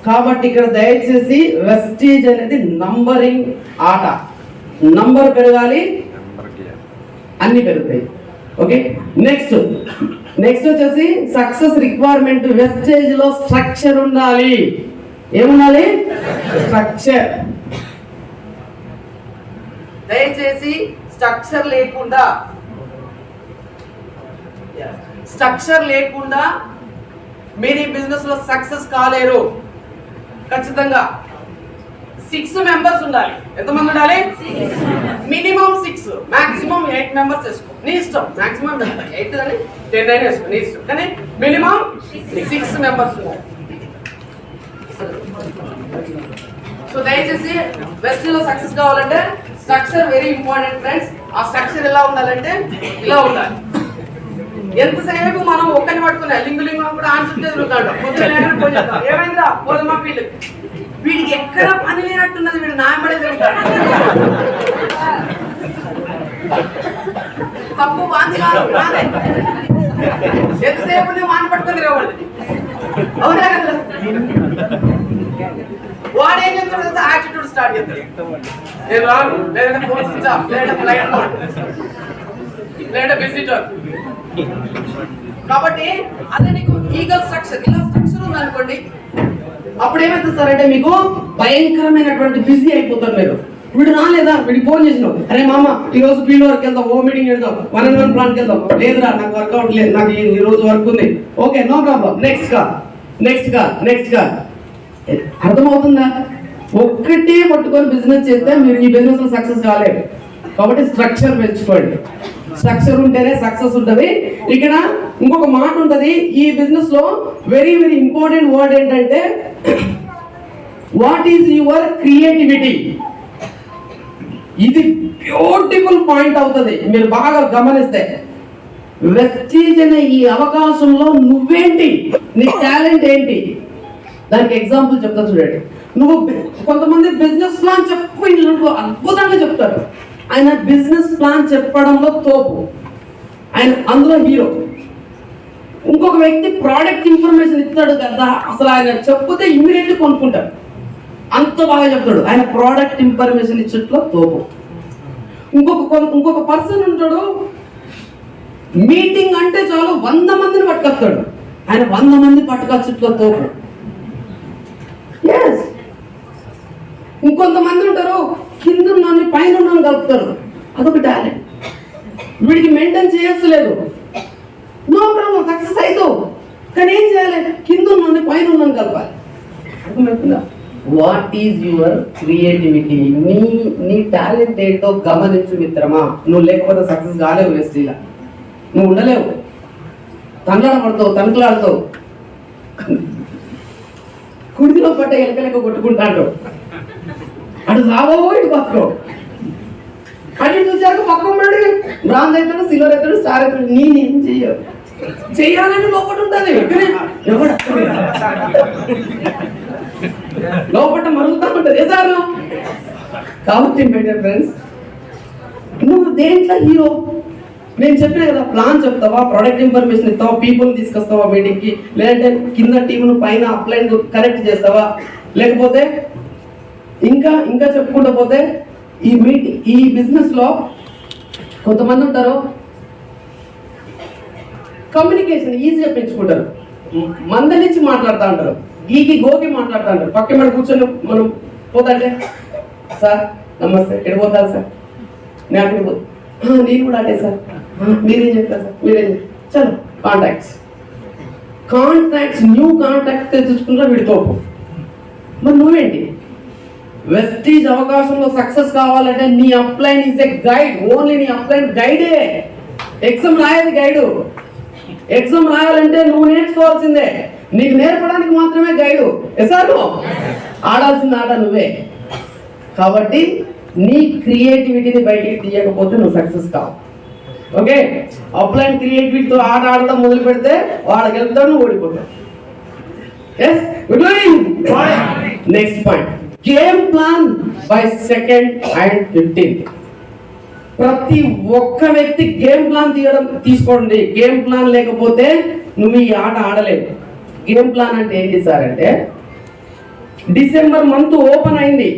కాబట్టి ఇక్కడ దయచేసి వెస్టేజ్ అనేది నంబరింగ్ ఆట. నంబర్ పెరగాలి, అన్ని పెరుగుతాయి. ఓకే, నెక్స్ట్ వచ్చేసి సక్సెస్ రిక్వైర్మెంట్. వెస్టేజ్ లో స్ట్రక్చర్ ఉండాలి. ఏముండాలి? స్ట్రక్చర్. దయచేసి స్ట్రక్చర్ లేకుండా మీరు ఈ బిజినెస్ లో సక్సెస్ కాలేరు. ఖచ్చితంగా 6 మెంబర్స్ ఉండాలి. ఎంతమంది ఉండాలి? మినిమం 6, మాక్సిమం 8 మెంబర్స్ వేసుకో, నీ ఇష్టం. మాక్సిమం 8 కానీ 10 అయినా వేసుకో, నీ ఇష్టం. కానీ మినిమం 6 మెంబర్స్ ఉండాలి. సో దయచేసి వెస్ట్ లో సక్సెస్ కావాలంటే స్ట్రక్చర్ వెరీ ఇంపార్టెంట్ ఫ్రెండ్స్. ఆ స్ట్రక్చర్ ఎలా ఉండాలంటే ఇలా ఉండాలి. ఎంతసేపు మనం ఒక్కని పట్టుకున్నా లింగు కూడా ఆన్సర్ తిరుగుతాడు. ఏమైందిరా పోదమ్మా వీడికి ఎక్కడ పని లేనట్టున్నది, వీడు నాయబడే తిరుగుతాడు. తప్పు వాంది కాదు, ఎంతసేపు నువ్వు వాడిని పట్టుకుని తిరగబడి. అవునా కదా? వాడు ఏం చెప్తాడు? యాటిట్యూడ్ స్టార్ట్ చేస్తాడు. నేను రాను, లేదంటే ఫోన్ స్విచ్ ఆఫ్, లేదంటే ఫ్లైట్ మోడ్, లేదంటే విజిటర్. కాబట్టి అదే నీకు ఈగల్ స్ట్రక్చర్, ఇలా స్ట్రక్చర్ ఉంది అనుకోండి, అప్పుడు ఏమైతుంది సార్ అంటే మీకు భయంకరమైనటువంటి బిజీ అయిపోతారు మీరు. వీడు రాలేదా? వీడికి ఫోన్ చేసినావు, అరే మామ ఈ రోజు ఫీల్డ్ వర్క్ వెళ్దాం, హోమ్ మీటింగ్ వెళ్దాం, 1-on-1 ప్లాన్కి వెళ్దాం. లేదురా నాకు వర్కౌట్ లేదు, నాకు ఈ రోజు వర్క్ ఉంది. ఓకే, నో ప్రాబ్లం, నెక్స్ట్ కా. అర్థమవుతుందా? ఒక్కటే పట్టుకొని బిజినెస్ చేస్తే మీరు ఈ బిజినెస్ లో సక్సెస్ కాలేదు. కాబట్టి స్ట్రక్చర్ పెంచుకోండి. స్ట్రక్చర్ ఉంటేనే సక్సెస్ ఉంటుంది. ఇక్కడ ఇంకొక మాట ఉంటది ఈ బిజినెస్ లో, వెరీ వెరీ ఇంపార్టెంట్ వర్డ్ ఏంటంటే వాట్ ఈజ్ యువర్ క్రియేటివిటీ. ఇది బ్యూటిఫుల్ పాయింట్ అవుతుంది మీరు బాగా గమనిస్తే. వెస్టీజ్ అనే ఈ అవకాశంలో నువ్వేంటి, నీ టాలెంట్ ఏంటి, దానికి ఎగ్జాంపుల్ చెప్తా చూడండి. నువ్వు కొంతమంది బిజినెస్ ప్లాన్ చెప్పు అద్భుతంగా చెప్తారు. ఆయన బిజినెస్ ప్లాన్ చెప్పడంలో తోపు, ఆయన అందులో హీరో. ఇంకొక వ్యక్తి ప్రోడక్ట్ ఇన్ఫర్మేషన్ ఇస్తాడు కదా, అసలు ఆయన చెప్తే ఇమ్మీడియట్లీ కొనుక్కుంటారు, అంత బాగా చెప్తాడు. ఆయన ప్రోడక్ట్ ఇన్ఫర్మేషన్ ఇచ్చట్లో తోపు. ఇంకొక పర్సన్ ఉంటాడు, మీటింగ్ అంటే చాలు 100 మందిని పట్టుకొస్తాడు, ఆయన 100 మంది పట్టుకొచ్చట్లో తోపు. ఎస్, ఇంకొంతమంది ఉంటారు కింద ఉన్నాను పైన ఉన్నాను కలుపుతారు, అదొక టాలెంట్. వీడికి మెయింటైన్ చేయలేదు, నో ప్రాబ్లం, సక్సెస్ అవుతావు. కానీ ఏం చేయాలి? కింద ఉన్నాను పైన ఉన్నాను కలపాలి. అర్థమవుతుందా? What is your creativity? నీ టాలెంట్ ఏంటో గమనించు మిత్రమా. నువ్వు లేకపోతే సక్సెస్ కాలేవు వెస్టీలా. నువ్వు ఉండలేవు, తనకలాడుతావు, కుడిలో పట్ట ఎలకలెక్క కొట్టుకుంటాడు. అటు రావో ఇటు బతుకో. అటు చూసాక పక్కన పడి బ్రాంజ్ అవుతాడు, సిల్వర్ అవుతాడు, స్టార్ అవుతాడు. నేనేం చెయ్యాలని లోపల ఉంటుంది, లోపల మరుగుతా ఉంటుంది. ఎసారు కాబట్టి ఫ్రెండ్స్, నువ్వు దేంట్లో హీరో? నేను చెప్పిన కదా, ప్లాన్ చెప్తావా, ప్రొడక్ట్ ఇన్ఫర్మేషన్ ఇస్తావా, పీపుల్ తీసుకొస్తావా మీటింగ్కి, లేదంటే కింద టీంను పైన అప్లైన్ కనెక్ట్ చేస్తావా, లేకపోతే ఇంకా చెప్పుకుంటూ పోతే ఈ బిజినెస్ లో కొంతమంది ఉంటారు కమ్యూనికేషన్ ఈజీగా పెంచుకుంటారు, మందలించి మాట్లాడుతూ ఉంటారు, గోకి మాట్లాడుతూ ఉంటారు. పక్క మీద కూర్చొని మనం పోతాంటే, సార్ నమస్తే, ఎడిపోతారు సార్, నేను అక్కడికి పోతే నేను కూడా అటే సార్, మీరేం చెప్పారు సార్, మీరేం చెప్పారు, చలో కాంటాక్ట్స్ న్యూ కాంటాక్ట్ తెచ్చుకుంటా విడిపోకు. మరి నువ్వేంటి వెస్టీజ్ అవకాశంలో సక్సెస్ కావాలంటే నీ upline is a guide, only నీ అప్లైన్ గైడే. ఎగ్జామ్ రాయేది గైడు. ఎగ్జామ్ రాయాలంటే నువ్వు నేర్చుకోవాల్సిందే, నీకు నేర్పడానికి మాత్రమే గైడు. ఎసారు ఆడాల్సిన ఆట నువ్వే. కాబట్టి నీ క్రియేటివిటీని బయటికి తీయకపోతే నువ్వు సక్సెస్ కావు. ఓకే, అప్లైన్ క్రియేటివిటీతో ఆట ఆడడం మొదలు పెడితే వాడికి వెళ్తాడు, నువ్వు ఓడిపోతావు. Good morning. Next point, game plan by 2nd and 15th. ప్రతి ఒక్క వ్యక్తి గేమ్ ప్లాన్ తీసుకోండి. గేమ్ ప్లాన్ లేకపోతే నువ్వు ఈ ఆట ఆడలేవు. గేమ్ ప్లాన్ అంటే ఏంటి సార్ అంటే, డిసెంబర్ మంత్ ఓపెన్ అయింది.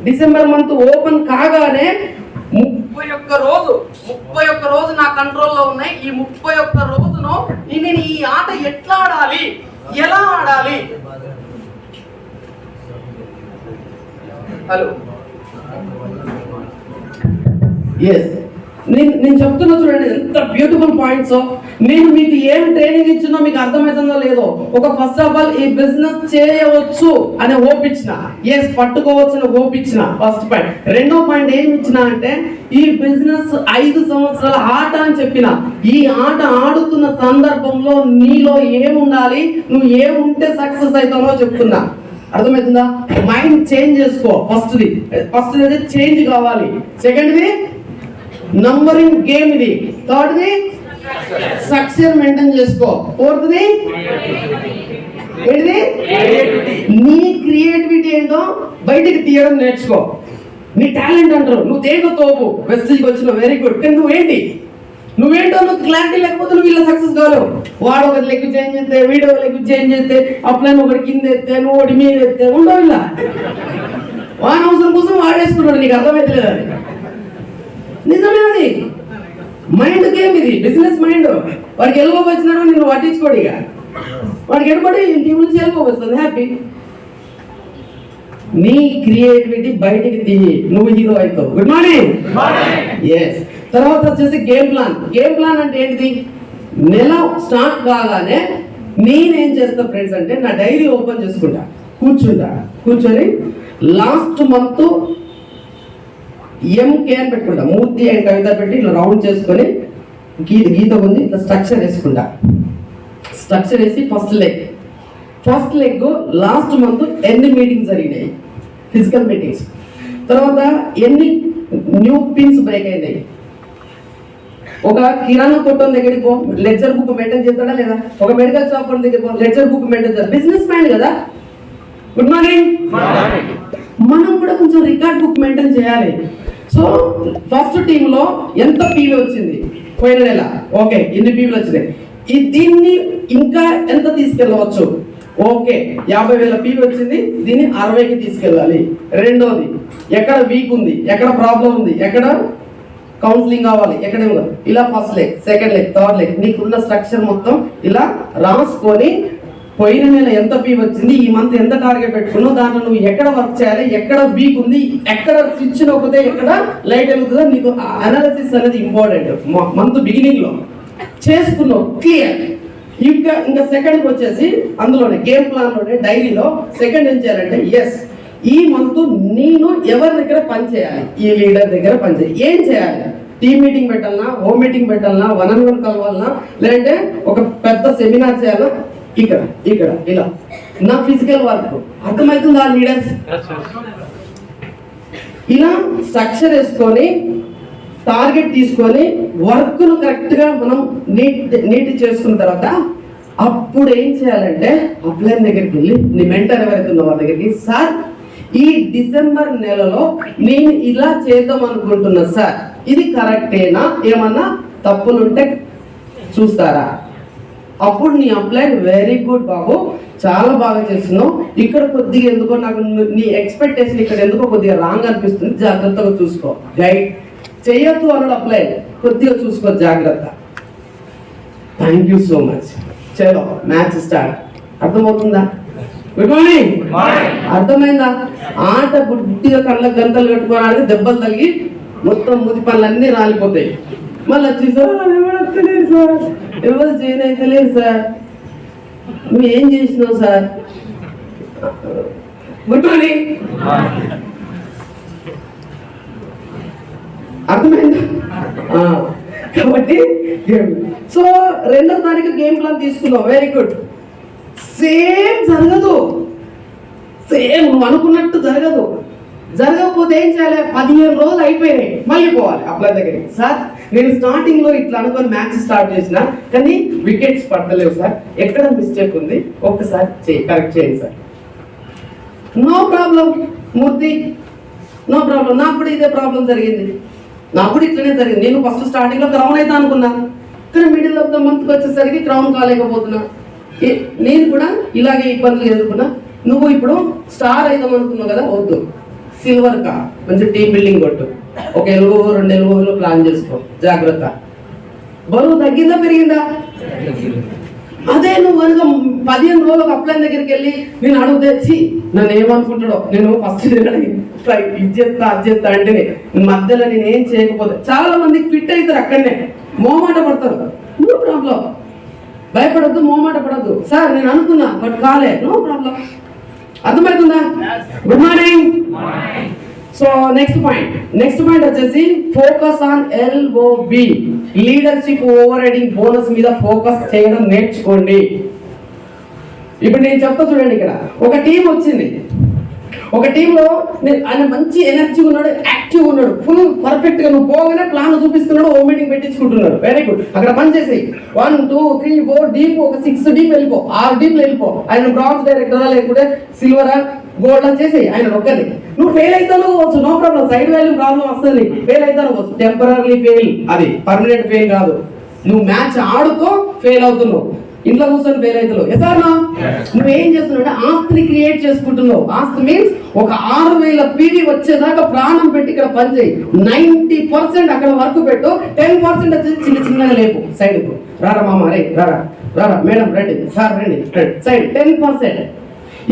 డిసెంబర్ మంత్ ఓపెన్ కాగానే 31 రోజు నా కంట్రోల్లో ఉన్నాయి. ఈ 31 రోజును నేను ఈ ఆట ఎట్లా ఆడాలి, ఎలా ఆడాలి. హలో, ఎస్, నేను చెప్తున్నా చూడండి ఎంత బ్యూటిఫుల్ పాయింట్స్. నేను మీకు ఏం ట్రైనింగ్ ఇచ్చినా మీకు అర్థమవుతుందో లేదో. ఒక ఫస్ట్ ఆఫ్ ఆల్ ఈ బిజినెస్ చేయవచ్చు అనే హోప్ ఇచ్చిన, ఎస్ పట్టుకోవచ్చు అని హోప్ ఇచ్చిన, ఫస్ట్ పాయింట్. రెండో పాయింట్ ఏం ఇచ్చిన అంటే, ఈ బిజినెస్ 5 సంవత్సరాల ఆట అని చెప్పిన. ఈ ఆట ఆడుతున్న సందర్భంలో నీలో ఏముండాలి, నువ్వు ఏముంటే సక్సెస్ అవుతావో చెప్తున్నా. అర్థమవుతుందా? మైండ్ చేంజ్ చేసుకో. ఫస్ట్ది అయితే చేంజ్ కావాలి. సెకండ్ది నంబరింగ్ గేమ్, ఇది. థర్డ్ది స్ట్రక్చర్ మెయింటైన్ చేసుకో. ఫోర్త్ది ఏంటిది, నీ క్రియేటివిటీ ఏంటో బయటికి తీయడం నేర్చుకో. నీ టాలెంట్ అంటారు, నువ్వు దేనికో తోపు. వెస్టీజ్కి వచ్చిన వెరీ గుడ్, కానీ నువ్వేంటో నువ్వు క్లారిటీ లేకపోతే నువ్వు ఇలా సక్సెస్ కాలేవు. వాడు ఒక లెగ్ చేంజ్ చేస్తే, వీడియో లెగ్ చేంజ్ చేస్తే, అప్లైన్ ఒకటి కింద ఎత్తే, నువ్వు ఒకటి మీద ఎత్తే ఉండవు. ఇలా వాడి అవసరం కోసం వాడేసుకున్నాడు, నీకు అర్థమైతే అది. నిజమే, అది మైండ్ గేమ్. ఇది బిజినెస్ మైండ్. వాడికి ఎలుగోపు వచ్చినాడు, నిన్ను పట్టించుకోడు. ఇక వాడికి ఎడబడి ఇంటి నుంచి ఎలుగోపు వస్తుంది, హ్యాపీ. నీ క్రియేటివిటీ బయటికి తీయి, నువ్వు హీరో అవుతావు. Good morning. ఎస్. తర్వాత వచ్చేసి గేమ్ ప్లాన్. గేమ్ ప్లాన్ అంటే ఏంటిది, నెల స్టార్ట్ కాగానే నేనేం చేస్తా ఫ్రెండ్స్ అంటే, నా డైరీ ఓపెన్ చేసుకుంటా, కూర్చొని లాస్ట్ మంత్ ఎంకే అని పెట్టుకుంటా. మూర్తి అండ్ కవిత పెట్టి ఇట్లా రౌండ్ చేసుకొని గీత ఉంది, ఇట్లా స్ట్రక్చర్ వేసుకుంటా. స్ట్రక్చర్ వేసి ఫస్ట్ లెగ్ లాస్ట్ మంత్ ఎన్ని మీటింగ్స్ జరిగినాయి, ఫిజికల్ మీటింగ్స్. తర్వాత ఎన్ని న్యూ పిన్స్ బ్రేక్ అయినాయి. ఒక కిరాణా కొట్టం దగ్గరికి పో, లెడ్జర్ బుక్ మెయింటైన్ చేస్తాడా లేదా. ఒక మెడికల్ షాప్ దగ్గరికి పో, లెడ్జర్ బుక్ మెయింటైన్ చేస్తాడు. బిజినెస్ మైండ్ కదా. Good morning. మనం కూడా కొంచెం రికార్డ్ బుక్ మెయింటైన్ చేయాలి. సో ఫస్ట్ టీమ్ లో ఎంత పీవీ వచ్చింది పోయిన నెల, ఓకే ఎన్ని పీవీలు వచ్చినాయి, దీన్ని ఇంకా ఎంత తీసుకెళ్ళవచ్చు. ఓకే 50,000 పీవీ వచ్చింది, దీన్ని 60కి తీసుకెళ్ళాలి. రెండోది ఎక్కడ వీక్ ఉంది, ఎక్కడ ప్రాబ్లం ఉంది, ఎక్కడ కౌన్సిలింగ్ కావాలి, ఎక్కడ ఇలా first leg, second leg, third leg, నీకున్న స్ట్రక్చర్ మొత్తం ఇలా రాసుకొని పోయిన నెల ఎంత పీ వచ్చింది, ఈ మంత్ ఎంత టార్గెట్ పెట్టుకున్నావు, దాంట్లో నువ్వు ఎక్కడ వర్క్ చేయాలి, ఎక్కడ వీక్ ఉంది, ఎక్కడ స్విచ్ నొక్కితే ఎక్కడ లైట్ వెలుగుతుందో నీకు అనాలిసిస్ అనేది ఇంపార్టెంట్. మంత్ బిగినింగ్ లో చేసుకున్నావు క్లియర్. ఇంకా సెకండ్కి వచ్చేసి అందులోనే గేమ్ ప్లాన్ లోనే డైరీలో సెకండ్ ఏం చేయాలంటే, ఎస్ ఈ మంత్ నేను ఎవరి దగ్గర పని చేయాలి, ఈ లీడర్ దగ్గర పని చేయాలి. ఏం చేయాలి, టీమ్ మీటింగ్ పెట్టాలన్నా, హోమ్ మీటింగ్ పెట్టాలన్నా, 1-on-1 కలవాలన్నా, లేదంటే ఒక పెద్ద సెమినార్ చేయాలా, ఇక్కడ ఇలా నా ఫిజికల్ వర్క్ అర్థమవుతుందా లీడర్స్. ఇలా స్ట్రక్చర్ వేసుకొని టార్గెట్ తీసుకొని వర్క్ ను కరెక్ట్ గా మనం నీట్ చేసుకున్న తర్వాత అప్పుడు ఏం చేయాలంటే అప్లైన్ దగ్గరికి వెళ్ళి నీ మెంటర్ ఎవరైతే ఉందో వాళ్ళ దగ్గరికి, సార్ ఈ డిసెంబర్ నెలలో నేను ఇలా చేద్దాం అనుకుంటున్నా సార్, ఇది కరెక్టేనా, ఏమన్నా తప్పులుంటే చూస్తారా. అప్పుడు నీ అప్లైన్ వెరీ గుడ్ బాబు, చాలా బాగా చేస్తున్నావు, ఇక్కడ కొద్దిగా ఎందుకో నాకు నీ ఎక్స్పెక్టేషన్ ఇక్కడ ఎందుకో కొద్దిగా రాంగ్ అనిపిస్తుంది, జాగ్రత్తగా చూసుకో. గైడ్ చేయొద్దు అన్నాడు అప్లైన్, కొద్దిగా చూసుకో జాగ్రత్త. Thank you so much. చలో మ్యాచ్ స్టార్ట్. అర్థమవుతుందా? Good morning. అర్థమైందా? ఆట గుడ్డిగా కళ్ళ గంటలు కట్టుకొని ఆడితే దెబ్బలు తగిలి మొత్తం ముది పనులన్నీ రాలిపోతాయి. మళ్ళీ వచ్చి సార్ ఎవరు వస్తలేదు సార్, ఎవరు చేయని అయితే లేదు సార్, నువ్వు ఏం చేసినావు సార్, గుడ్ మార్నింగ్, అర్థమైందా? కాబట్టి సో 2వ తారీఖు గేమ్ ప్లాన్ తీసుకున్నావు, వెరీ గుడ్. సేమ్ జరగదు, సేమ్ నువ్వు అనుకున్నట్టు జరగదు. జరగకపోతే ఏం చేయాలి? 15 రోజులు అయిపోయినాయి, మళ్ళీ పోవాలి అప్లై దగ్గరికి. సార్ నేను స్టార్టింగ్ లో ఇట్లా అనుకుని మ్యాచ్ స్టార్ట్ చేసిన, కానీ వికెట్స్ పడతలేవు సార్, ఎక్కడ మిస్టేక్ ఉంది ఒక్కసారి కరెక్ట్ చేయండి సార్. నో ప్రాబ్లం మూర్తి, నో ప్రాబ్లం. నాకు కూడా ఇదే ప్రాబ్లం జరిగింది, నాకు కూడా ఇట్లనే జరిగింది. నేను ఫస్ట్ స్టార్టింగ్ లో క్రౌన్ అయితే అనుకున్నా, కానీ మిడిల్ ఆఫ్ ద మంత్ వచ్చేసరికి క్రౌన్ కాలేకపోతున్నా. నేను కూడా ఇలాగే ఇబ్బందులు ఎదుర్కొన్నా. నువ్వు ఇప్పుడు స్టార్ అవుదాం అనుకున్నావు కదా, వద్దు, సిల్వర్ కా మంచి టీమ్ బిల్డింగ్ కొట్టు, ఒక ఎలుగు 2 ఎలుగులో ప్లాన్ చేసుకో, జాగ్రత్త. బరువు తగ్గిందా పెరిగిందా? అదే నువ్వు కనుక 15 రోజులకు అప్లై దగ్గరికి వెళ్ళి నేను అడుగుతే నన్ను ఏమనుకుంటాడో, నేను ఫస్ట్ ఇచ్చేస్తా అచ్చేస్తా అంటేనే మధ్యలో నేను ఏం చేయకపోతే చాలా మందికి ఫిట్ అవుతారు, అక్కడనే మోమాట పడతారు. నో ప్రాబ్లం, భయపడద్దు, మోమాట పడద్దు. సార్ నేను అనుకున్నా బట్ కాలే, నో ప్రాబ్లం. అర్థమవుతుందా? Good morning. So next point వచ్చేసి focus on LOB, leadership overriding bonus మీద ఫోకస్ చేయడం నేర్చుకోండి. ఇప్పుడు నేను చెప్తా చూడండి, ఇక్కడ ఒక టీం వచ్చింది, ఒక టీంలో ఆయన మంచి ఎనర్జీ ఉన్నాడు, యాక్టివ్ ఉన్నాడు, ఫుల్ పర్ఫెక్ట్ గా నువ్వు పోగానే ప్లాన్ చూపిస్తున్నాడు, ఓ మీటింగ్ పెట్టించుకుంటున్నాడు, వెరీ గుడ్. అక్కడ పని చేసేయి, 1 2 3 4 డీప్, ఒక 6 డీప్ వెళ్ళిపో, 6 డీప్ వెళ్ళిపో. ఆయన బ్రాంజ్ డైరెక్టరా లేకపోతే సిల్వరా గోల్డ్ చేసేయి ఆయన ఒక్కరి. నువ్వు ఫెయిల్ అవుతాను కావచ్చు, no problem, side value problem వస్తుంది, ఫెయిల్ అవుతాను కావచ్చు, టెంపరీ ఫెయిల్, అది పర్మనెంట్ ఫెయిల్ కాదు. నువ్వు మ్యాచ్ ఆడుతూ ఫెయిల్ అవుతున్నావు, ఇంట్లో కూర్చొని ఫెయిల్ అవుతున్నావు. ఎసార్నా నువ్వేం చేస్తున్నావు అంటే ఆస్తిని క్రియేట్ చేసుకుంటున్నావు. ఆస్తి మీన్స్ ఒక 6000 PV వచ్చేదాకా ప్రాణం పెట్టి ఇక్కడ పని చేయి. 90% అక్కడ వర్క్ పెట్టు, 10% వచ్చేసి చిన్న చిన్నగా లేపు సైడ్కు. రారా మామ, రే రారా రారా, మేడం రండి, సార్ రండి, సైడ్ 10%.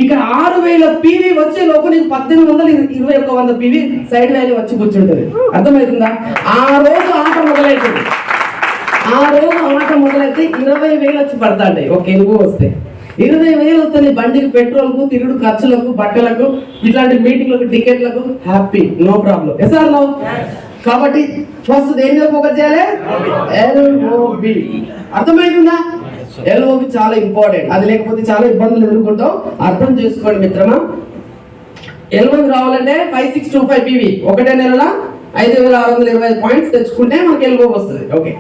ఇక్కడ 6000 PV వచ్చే లోపు నీకు 1821 PV సైడ్ వాల్యూ వచ్చి కూర్చుంటుంది. అర్థమవుతుందా? ఆ రోజు ఆట మొదలవుతుంది, ఆ రోజు ఆట మొదలైతే 20,000 వచ్చి పడతాయి. ఒక ఎలుగు వస్తే 20,000 వస్తే నీ బండికి పెట్రోల్కు, తిరుగుడు ఖర్చులకు, బట్టలకు, ఇట్లాంటి మీటింగ్లకు, టికెట్లకు హ్యాపీ, నో ప్రాబ్లం. ఎసార్ నో. కాబట్టి ఫస్ట్ దేని మీద ఫోకస్ చేయాలి? LOB. అర్థమవుతుందా? LOB చాలా ఇంపార్టెంట్, అది లేకపోతే చాలా ఇబ్బందులు ఎదుర్కొంటాం. అర్థం చేసుకోండి మిత్రమా. LOB రావాలంటే 5625 PV, ఒకటే నెలల 5,625 పాయింట్స్ తెచ్చుకుంటే మనకి LOB వస్తుంది. ఓకే.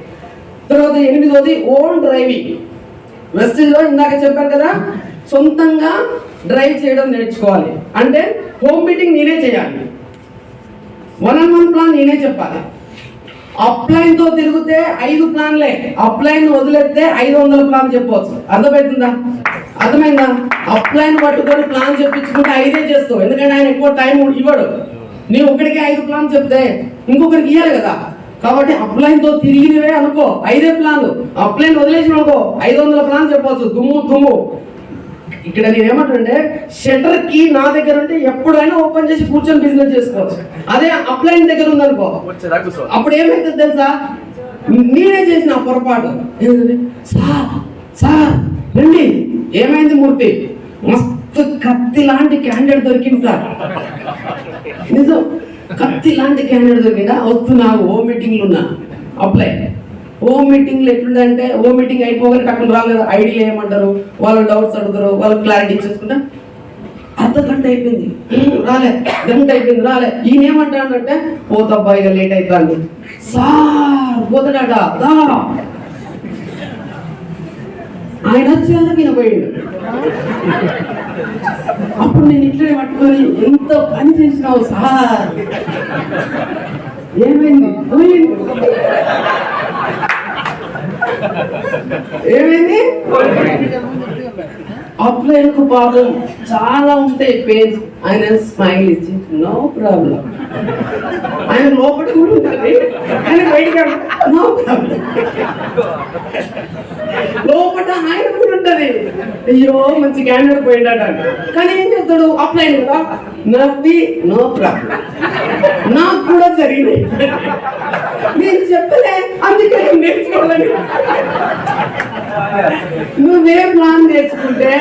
తర్వాత 8వది ఓన్ డ్రైవింగ్. వెస్టేజ్ లో ఇందాక చెప్పాను కదా, సొంతంగా డ్రైవ్ చేయడం నేర్చుకోవాలి. అంటే హోమ్ మీటింగ్ నేనే చేయాలి, 1-on-1 ప్లాన్ నేనే చెప్పాలి. అప్లైన్ తో తిరిగితే 5 ప్లాన్లే, అప్లైన్ వదిలేస్తే 500 ప్లాన్ చెప్పవచ్చు. అర్థమవుతుందా? అర్థమైందా? అప్లైన్ పట్టుకొని ప్లాన్ చెప్పించుకుంటే 5 చేస్తావు, ఎందుకంటే ఆయన ఎక్కువ టైం ఇవ్వడు. నీవు ఒకటికి 5 ప్లాన్ చెప్తే ఇంకొకరికి ఇవ్వాలి కదా. కాబట్టి అప్లైన్ తో తిరిగినవే అనుకో 5 ప్లాన్లు, అప్లైన్ వదిలేసిన అనుకో 500 ప్లాన్ చెప్పవచ్చు. దుమ్ము. ఇక్కడ నేనేమంటే షట్టర్ కీ నా దగ్గర ఉంటే ఎప్పుడైనా ఓపెన్ చేసి కూర్చొని బిజినెస్ చేసుకోవచ్చు. అదే అప్లైన్ దగ్గర ఉందనుకో, అప్పుడు ఏమైతుంది తెలుసా? నేనే చేసిన పొరపాటు. సార్ రండి, ఏమైంది మూర్తి? మస్తు కత్తి లాంటి క్యాండిడేట్ దొరికింది సార్. నిజం, కత్తి లాంటి క్యాండిడేట్ దొరికిందా? వస్తున్నా, ఓ మీటింగ్లు ఉన్నా. అప్లై ఓ మీటింగ్లు ఎట్లుందంటే, ఓ మీటింగ్ అయిపోగానే టక్కులు రాలేదు, ఐడియాలు ఏమంటారు, వాళ్ళు డౌట్స్ అడుగుతారు, వాళ్ళు క్లారిటీ ఇచ్చేసుకుంటా. అర్ధగంట అయిపోయింది రాలే, గంట అయిపోయింది రాలే. ఈయన ఏమంటాడంటే పోతబ్బా ఇక లేట్ అవుతుంది సార్, పోతాడట. ఆయన వచ్చేందుకు ఈయన పోయిండు. అప్పుడు నేను ఇట్లనే పట్టుకొని, ఎంత పని చేసినావు సార్, ఏమైంది ఏమైంది అప్లైన్ కు పాపం చాలా ఉంటాయి పెయిన్స్. ఆయన స్మైల్ ఇచ్చి నో ప్రాబ్లం, ఆయన లోపల కూడా ఉంటుంది, ఆయన బయటకు నో ప్రాబ్లం, లోపల ఆయన కూడా ఉంటుంది. అయ్యో మంచి క్యాండిడేట్ పోయిందట, కానీ ఏం చేస్తాడు అప్లైన్ కదా, నవ్వి నో ప్రాబ్లం, నాకు కూడా జరిగినాయి, నేను చెప్పలే అందుకే నేర్చుకోవాలని. నువ్వే ప్లాన్ నేర్చుకుంటే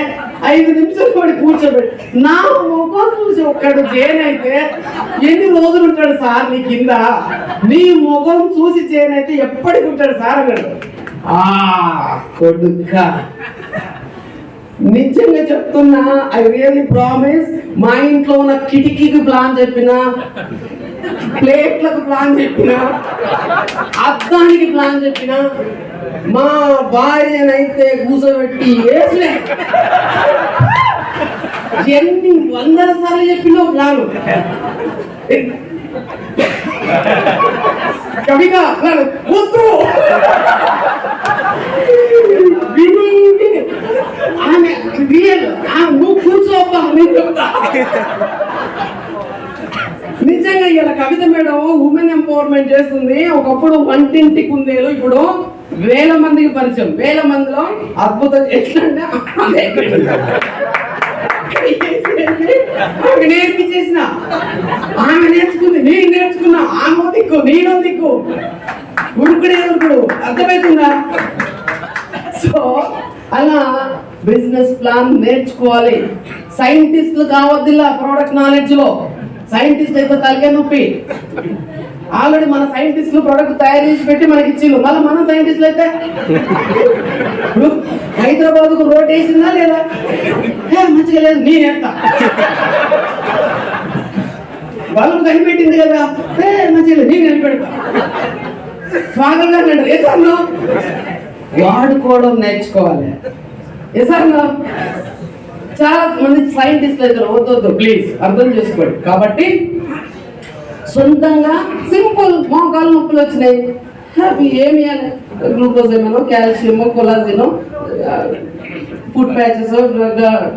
5 నిమిషాలు కూడా కూర్చోబెట్టి నా ముఖం చూసి ఒక్కడు జైన్ అయితే ఎన్ని రోజులు ఉంటాడు సార్ నీ కింద, నీ ముఖం చూసి జైన్ అయితే ఎప్పటికి ఉంటాడు సార్ అన్నాడు. కొడుక నిజంగా చెప్తున్నా, ఐ రియల్లీ ప్రామిస్, మా ఇంట్లో ఉన్న కిటికీకి ప్లాన్ చెప్పిన, ప్లేట్లకు ప్లాన్ చెప్పిన, అద్దానికి ప్లాన్ చెప్పిన, మా భార్యనైతే కూర్చోబెట్టి వేసలే ఎన్ని 100 సార్లు చెప్పిన ప్లాను. కవిత వద్దు విని విని ఆమె రియల్, నువ్వు కూర్చోబ్బా నేను చెప్తా. నిజంగా ఇలా కవిత మేడం ఉమెన్ ఎంపవర్మెంట్ చేస్తుంది. ఒకప్పుడు వంటింటి కుందేలు, ఇప్పుడు 1000 మందికి పరిచయం. 1000 మందిలో అద్భుతం ఎట్లా అంటే ఆమె నేర్పించేసిన, ఆమె నేర్చుకుంది, నేను నేర్చుకున్నా, ఆమె దిక్కు నేను దిక్కు, ఉరుకుడే ఉరుకుడు, అర్థమవుతుందా? సో అలా బిజినెస్ ప్లాన్ నేర్చుకోవాలి. సైంటిస్టులు కావద్దిలా ప్రోడక్ట్ నాలెడ్జ్ లో. సైంటిస్ట్ అయితే తలకే నొప్పి. ఆల్రెడీ మన సైంటిస్టులు ప్రొడక్ట్ తయారు చేసి పెట్టి మనకి ఇచ్చిండ్రు, మళ్ళీ మన సైంటిస్టులు అయితే హైదరాబాద్ కు రోడ్ వేసిందా లేదా, మంచిగా లేదు నేనేస్తా, వాళ్ళకు కనిపెట్టింది కదా, మంచిగా నేను కనిపెడతా, స్వాగతంగా అంటారు. ఎసార్లో వాడుకోవడం నేర్చుకోవాలి. ఎసార్లో చాలా మంది సైంటిస్టులు అయితే వద్దొద్దు ప్లీజ్ అర్థం చేసుకోండి. కాబట్టి సొంతంగా సింపుల్, మోకాలు నొప్పులు వచ్చినాయి, అవి ఏమి గ్లూకోజ్ ఏమో, కాల్షియమో, కొలాజినో, ఫుడ్ ప్యాచెస్,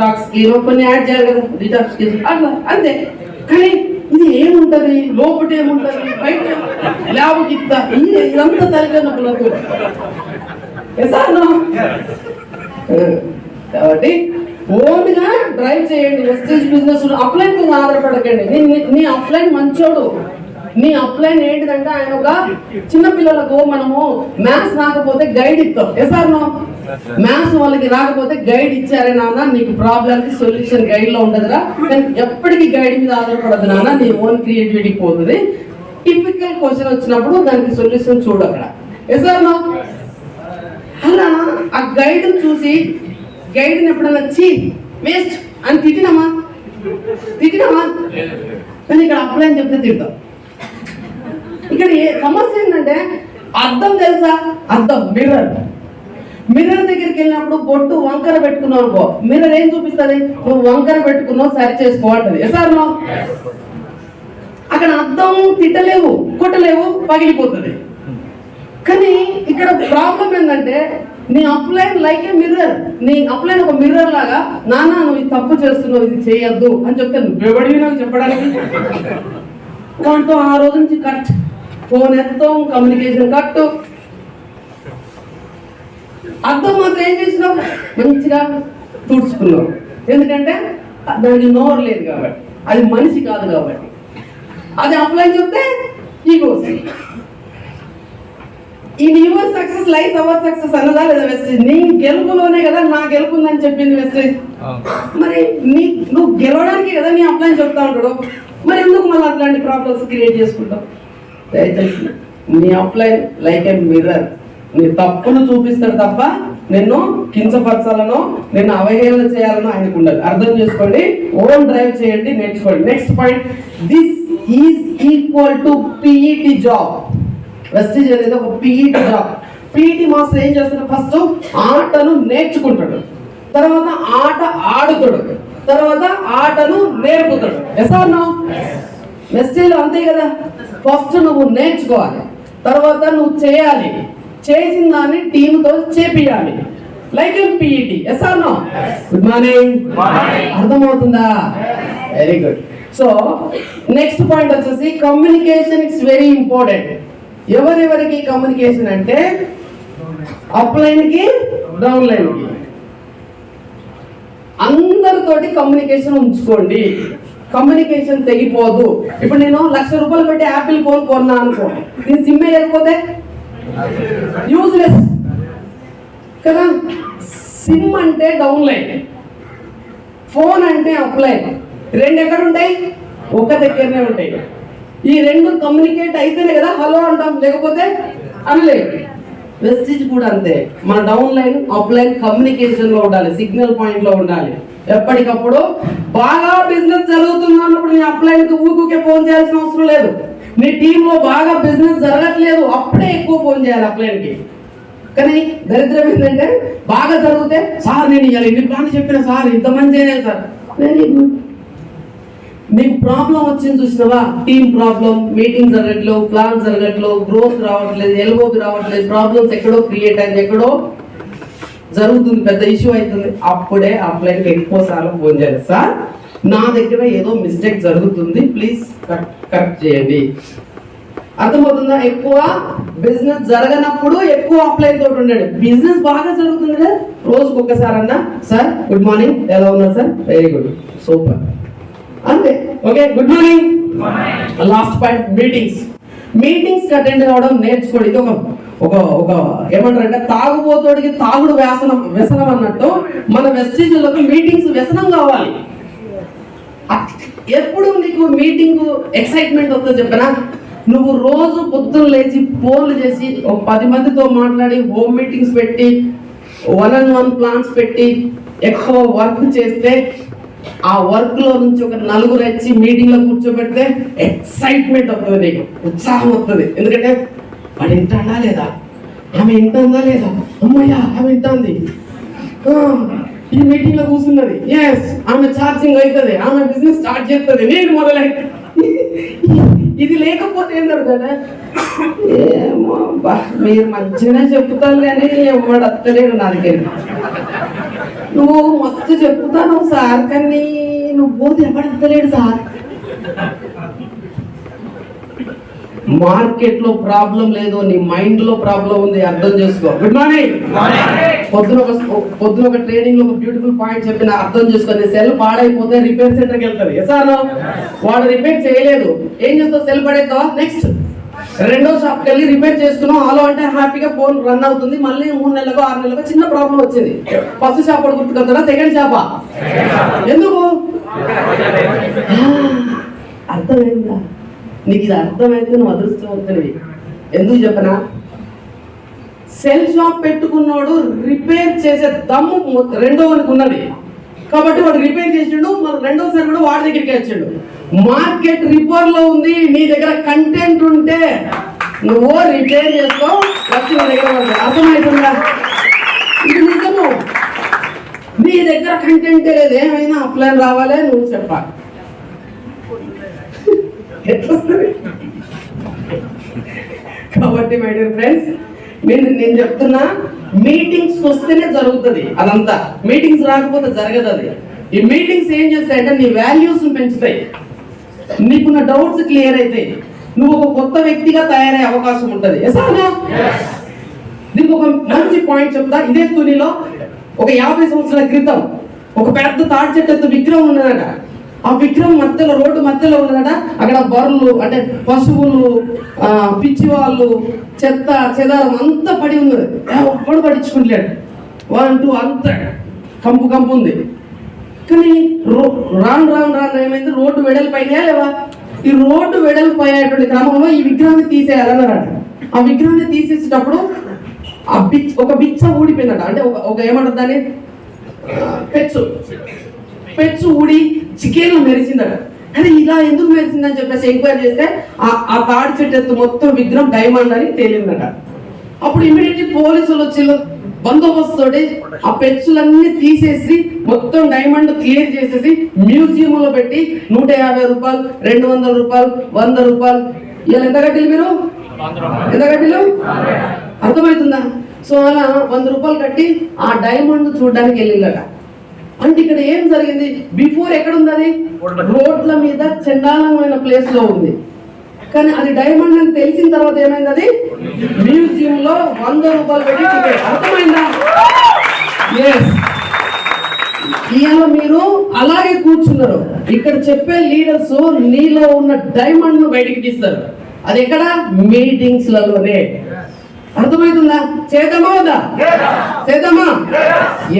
టాక్స్కినో కొన్ని యాడ్ చేయాలి కదా, డిటాక్స్కిన్ అట్లా అంతే. కానీ ఇది ఏముంటది, లోపల ఏముంటది, బయట ల్యాబ్ గిత్త, ఇదంతా తల్లిగా నొప్పులకు. కాబట్టి ఓన్ గా డ్రైవ్ చేయండి. వెస్టేజ్ బిజినెస్ అప్లైన్ మీద ఆధారపడకండి. నీ అప్లైన్ మంచోడు, నీ అప్లైన్ ఏంటిదంటే ఆయన ఒక చిన్న పిల్లలకు మనము మ్యాథ్స్ రాకపోతే గైడ్ ఇస్తాం. ఎసార్నో మ్యాథ్స్ వాళ్ళకి రాకపోతే గైడ్ ఇచ్చారే నాన్న, నీకు ప్రాబ్లమ్ కి సొల్యూషన్ గైడ్ లో ఉంటదిరా, కానీ ఎప్పటికీ గైడ్ మీద ఆధారపడదు నాన్న, నీ ఓన్ క్రియేటివిటీ పోతుంది. టిపికల్ క్వశ్చన్ వచ్చినప్పుడు దానికి సొల్యూషన్ చూడు అక్కడ. ఎసార్నో అలా ఆ గైడ్ చూసి గైడ్ని ఎప్పుడన్నా చీ వేస్ట్ అని తిట్టినామా కానీ ఇక్కడ అప్లైన్ చెప్తే తిడతాం. ఇక్కడ సమస్య ఏంటంటే అద్దం తెలుసా, అద్దం మిర్రర్ దగ్గరికి వెళ్ళినప్పుడు బొట్టు వంకర పెట్టుకున్నావు అనుకో, మిర్రర్ ఏం చూపిస్తుంది, నువ్వు వంకర పెట్టుకున్నావు సరి చేసుకో అంటది. ఎసార్నో అక్కడ అద్దం తిట్టలేవు, కొట్టలేవు, పగిలిపోతుంది. కానీ ఇక్కడ ప్రాబ్లం ఏంటంటే నీ అప్లైన్ లైక్ ఏ మిర్రర్, నీ అప్లైన్ ఒక మిర్రర్ లాగా, నాన్న నువ్వు ఇది తప్పు చేస్తున్నావు, ఇది చేయొద్దు అని చెప్తే నువ్వెవడివి నాకు చెప్పడానికి. దాంతో ఆ రోజు నుంచి కట్, ఫోన్ ఎత్తాం, కమ్యూనికేషన్ కట్. అర్థం మాత్రం ఏం చేసినావు, మంచిగా తుడుచుకున్నావు. ఎందుకంటే దానికి నోరు లేదు కాబట్టి, అది మనిషి కాదు కాబట్టి. అది అప్లైన్ చెప్తే ఈగోస్. ఈ your success life our success అన్నదా లేదా వెస్టేజ్? నీ గెలుపులోనే కదా నా గెలుపు ఉందని చెప్పింది వెస్టేజ్. మరి నువ్వు గెలవడానికి కదా నీ అప్లైన్ చెప్తా ఉంటాడు, మరి ఎందుకు మళ్ళీ అట్లాంటి ప్రాబ్లమ్స్ క్రియేట్ చేసుకుంటావు? దయచేసి నీ అప్లైన్ లైక్ ఏ మిర్రర్, నీ తప్పును చూపిస్తాడు తప్ప నిన్ను కించపరచాలనో నిన్ను అవహేళన చేయాలనో ఆయనకు ఉండదు. అర్థం చేసుకోండి, ఓన్ డ్రైవ్ చేయండి, నేర్చుకోండి. Next point, this is equal to PET job. Vestige అనేది ఒక పిఈటి జాబ్. పిఈటి మాస్టర్ ఏం చేస్తాడు, ఫస్ట్ ఆటను నేర్చుకుంటాడు, తర్వాత ఆట ఆడుతాడు, తర్వాత ఆటను నేర్పుతాడు. ఎసార్నో వెస్టేజ్ అంతే కదా, ఫస్ట్ నువ్వు నేర్చుకోవాలి, తర్వాత నువ్వు చేయాలి, చేసిన దాన్ని టీంతో చేపియాలి, like in PET S are no good morning అర్థమవుతుందా very good so next point వచ్చేసి కమ్యూనికేషన్ ఇట్స్ వెరీ ఇంపార్టెంట్ ఎవరెవరికి కమ్యూనికేషన్ అంటే అప్లైన్ కి డౌన్ లైన్ కి అందరితోటి కమ్యూనికేషన్ ఉంచుకోండి కమ్యూనికేషన్ తెగిపోదు ఇప్పుడు నేను ₹1,00,000 పెట్టి యాపిల్ ఫోన్ కొన్నా అనుకో నేను సిమ్ వేయకపోతే యూజ్లెస్ కదా సిమ్ అంటే డౌన్ లైన్ ఫోన్ అంటే అప్లైన్ రెండు ఎక్కడ ఉంటాయి ఒక దగ్గరనే ఉంటాయి ఈ రెండు కమ్యూనికేట్ అయితేనే కదా హలో అంటాం లేకపోతే అనలేదు వెస్టిజ్ కూడా అంతే మన down line up line communication లో ఉండాలి సిగ్నల్ పాయింట్ లో ఉండాలి ఎప్పటికప్పుడు బాగా బిజినెస్ జరుగుతున్నప్పుడు నీ అప్ లైన్ కి ఊరికే ఫోన్ చేయాల్సిన అవసరం లేదు నీ టీమ్ లో బాగా బిజినెస్ జరగట్లేదు అప్పుడే ఎక్కువ ఫోన్ చేయాలి అప్ లైన్ కి కానీ దరిద్రం ఏంటంటే బాగా జరిగితే సార్ నేను ఇలా ఎన్ని ప్లాన్లు చెప్పిన సార్ ఇంతమంది చేయలేదు సార్ వెరీ గుడ్ నీకు ప్రాబ్లం వచ్చింది చూసినావా టీమ్ ప్రాబ్లం మీటింగ్ జరగట్లేదు ప్లాన్ జరగట్లేదు గ్రోత్ రావట్లేదు ఎల్ఓపి రావట్లేదు ప్రాబ్లమ్స్ ఎక్కడో క్రియేట్ అయింది ఎక్కడో జరుగుతుంది పెద్ద ఇష్యూ అవుతుంది అప్పుడే అప్లైన్ ఎక్కువ సార్లు ఫోన్ చేయాలి సార్ నా దగ్గర ఏదో మిస్టేక్ జరుగుతుంది ప్లీజ్ కరెక్ట్ చేయండి అర్థమవుతుందా ఎక్కువ బిజినెస్ జరగనప్పుడు ఎక్కువ అప్లైన్ తోటి ఉండండి బిజినెస్ బాగా జరుగుతుంది కదా రోజుకి ఒక్కసారి అన్నా సార్ గుడ్ మార్నింగ్ ఎలా ఉన్నారు సార్ వెరీ గుడ్ సూపర్ అంతే okay good morning last point meetings attend కావడం నేర్చుకోండి ఇది ఒక ఒక ఏమంటారంటే తాగుబోతోడికి తాగుడు వ్యసనం అన్నట్టు మన వెస్టేజ్లకు మీటింగ్స్ వ్యసనం కావాలి ఎప్పుడు నీకు మీటింగ్ ఎక్సైట్మెంట్ వస్తుందో చెప్పనా నువ్వు రోజు పొద్దున్న లేచి ఫోన్లు చేసి ఒక 10 మందితో మాట్లాడి హోమ్ మీటింగ్స్ పెట్టి 1-on-1 ప్లాన్స్ పెట్టి ఎక్కువ వర్క్ చేస్తే ఆ వర్క్ లో నుంచి ఒక 4 వచ్చి మీటింగ్ లో కూర్చోబెడితే ఎక్సైట్మెంట్ వస్తుంది నీకు ఉత్సాహం వస్తుంది ఎందుకంటే వాడు వింటాడా లేదా ఆమె వింటుందా లేదా అమ్మయ్యా ఆమె వింటుంది ఈ మీటింగ్ లో కూర్చున్నది ఎస్ ఆమె ఛార్జింగ్ అవుతుంది ఆమె బిజినెస్ స్టార్ట్ చేస్తుంది నేను మొదలై ఇది లేకపోతే ఏంటారు కదా ఏమో మీరు మంచిగానే చెప్తారు కానీ ఎవడు వస్తలేడు నా దగ్గర నువ్వు మస్తు చెప్తాను సార్ కానీ నువ్వు పోతే ఎవడలేడు సార్ మార్కెట్ లో ప్రాబ్లం లేదు నీ మైండ్ లో ప్రాబ్లం ఉంది అర్థం చేసుకో గుడ్ మార్నింగ్ పొద్దున ఒక ట్రైనింగ్ లో ఒక బ్యూటిఫుల్ పాయింట్ చెప్పిన అర్థం చేసుకో సెల్ పాడైపోతే రిపేర్ సెంటర్కి వెళ్తారు ఎసారో వాడు రిపేర్ చేయలేదు ఏం చేస్తావు సెల్ పడేస్తావా నెక్స్ట్ రెండో షాప్కి వెళ్ళి రిపేర్ చేసుకున్నాం హలో అంటే హ్యాపీగా ఫోన్ రన్ అవుతుంది మళ్ళీ 3 నెలలకు 6 నెలలకు చిన్న ప్రాబ్లం వచ్చింది ఫస్ట్ షాప్ గుర్తుకొస్తారా సెకండ్ షాపా ఎందుకు అర్థమైందా నీకు ఇది అర్థమైతే నువ్వు అదృష్టవంతునివి ఎందుకు చెప్పనా సెల్ షాప్ పెట్టుకున్నాడు రిపేర్ చేసే దమ్ము రెండోవనికి ఉన్నది కాబట్టి వాడు రిపేర్ చేసిండు రెండోసారి కూడా వాడి దగ్గరికి వచ్చాడు మార్కెట్ రిపేర్ లో ఉంది నీ దగ్గర కంటెంట్ ఉంటే నువ్వు రిపేర్ చేసుకో వచ్చి నీ దగ్గర అర్థమవుతుందా ఇది నిజము నీ దగ్గర కంటెంట్ లేదు ఏమైనా అప్లైన్ రావాలే నువ్వు చెప్పాలి కాబట్టి మై డియర్ ఫ్రెండ్స్ నేను చెప్తున్నా మీటింగ్స్ వస్తేనే జరుగుతుంది అదంతా మీటింగ్స్ రాకపోతే జరగదు అది ఈ మీటింగ్స్ ఏం చేస్తాయంటే నీ వాల్యూస్ పెంచుతాయి నీకున్న డౌట్స్ క్లియర్ అవుతాయి నువ్వు ఒక కొత్త వ్యక్తిగా తయారయ్యే అవకాశం ఉంటుంది దీనికి ఒక మంచి పాయింట్ చెప్తా ఇదే తునిలో ఒక 50 సంవత్సరాల క్రితం ఒక పెద్ద తాటి చెట్టు విగ్రహం ఉన్నదట ఆ విగ్రహం మధ్యలో రోడ్డు మధ్యలో ఉన్నదట అక్కడ బర్రెలు అంటే పశువులు పిచ్చి వాళ్ళు చెత్త చెదారం అంతా పడి ఉన్నది ఒక్కడు పట్టించుకుంటలేడు 1 2 అంతా కంపు ఉంది కానీ రాను ఏమైంది రోడ్డు వెడల్పైనా లేవా ఈ రోడ్డు వెడల్పోయేటువంటి క్రమంలో ఈ విగ్రహాన్ని తీసేయాలన్నారట ఆ విగ్రహాన్ని తీసేసేటప్పుడు ఒక బిచ్చ ఊడిపోయిందట అంటే ఒక ఏమంటారు దాన్ని పెచ్చు ఊడి చికేన్లో మెరిసిందట అంటే ఇలా ఎందుకు మెరిసిందని చెప్పేసి ఎంక్వైరీ చేస్తే ఆ తాడి చెట్టు ఎత్తు మొత్తం విగ్రహం డైమండ్ అని తేలిందట అప్పుడు ఇమీడియట్లీ పోలీసులు వచ్చి బందోబస్తు తోటి ఆ పెచ్చులన్నీ తీసేసి మొత్తం డైమండ్ క్లియర్ చేసేసి మ్యూజియం లో పెట్టి 150 రూపాయలు 200 రూపాయలు 100 రూపాయలు ఇలా ఎంత కట్టిలు మీరు ఎంత కట్టిలు అర్థమవుతుందా సో అలా 100 రూపాయలు కట్టి ఆ డైమండ్ చూడడానికి వెళ్ళిందట. అంటే ఇక్కడ ఏం జరిగింది? బిఫోర్ ఎక్కడ ఉంది అది? రోడ్ల మీద చండాలమైన ప్లేస్ లో ఉంది. కానీ అది డైమండ్ అని తెలిసిన తర్వాత ఏమైంది? అది మ్యూజియం లో 100 రూపాయలు పెట్టి టికెట్. అర్థమైందా? ఎస్. ఇవాళ మీరు అలాగే కూర్చున్నారు. ఇక్కడ చెప్పే లీడర్స్ నీలో ఉన్న డైమండ్ ను బయటికి తీస్తారు. అది ఎక్కడ? మీటింగ్స్ లలోనే. అర్థమవుతుందా? చేద్దామా వద్దా? చేద్దామా?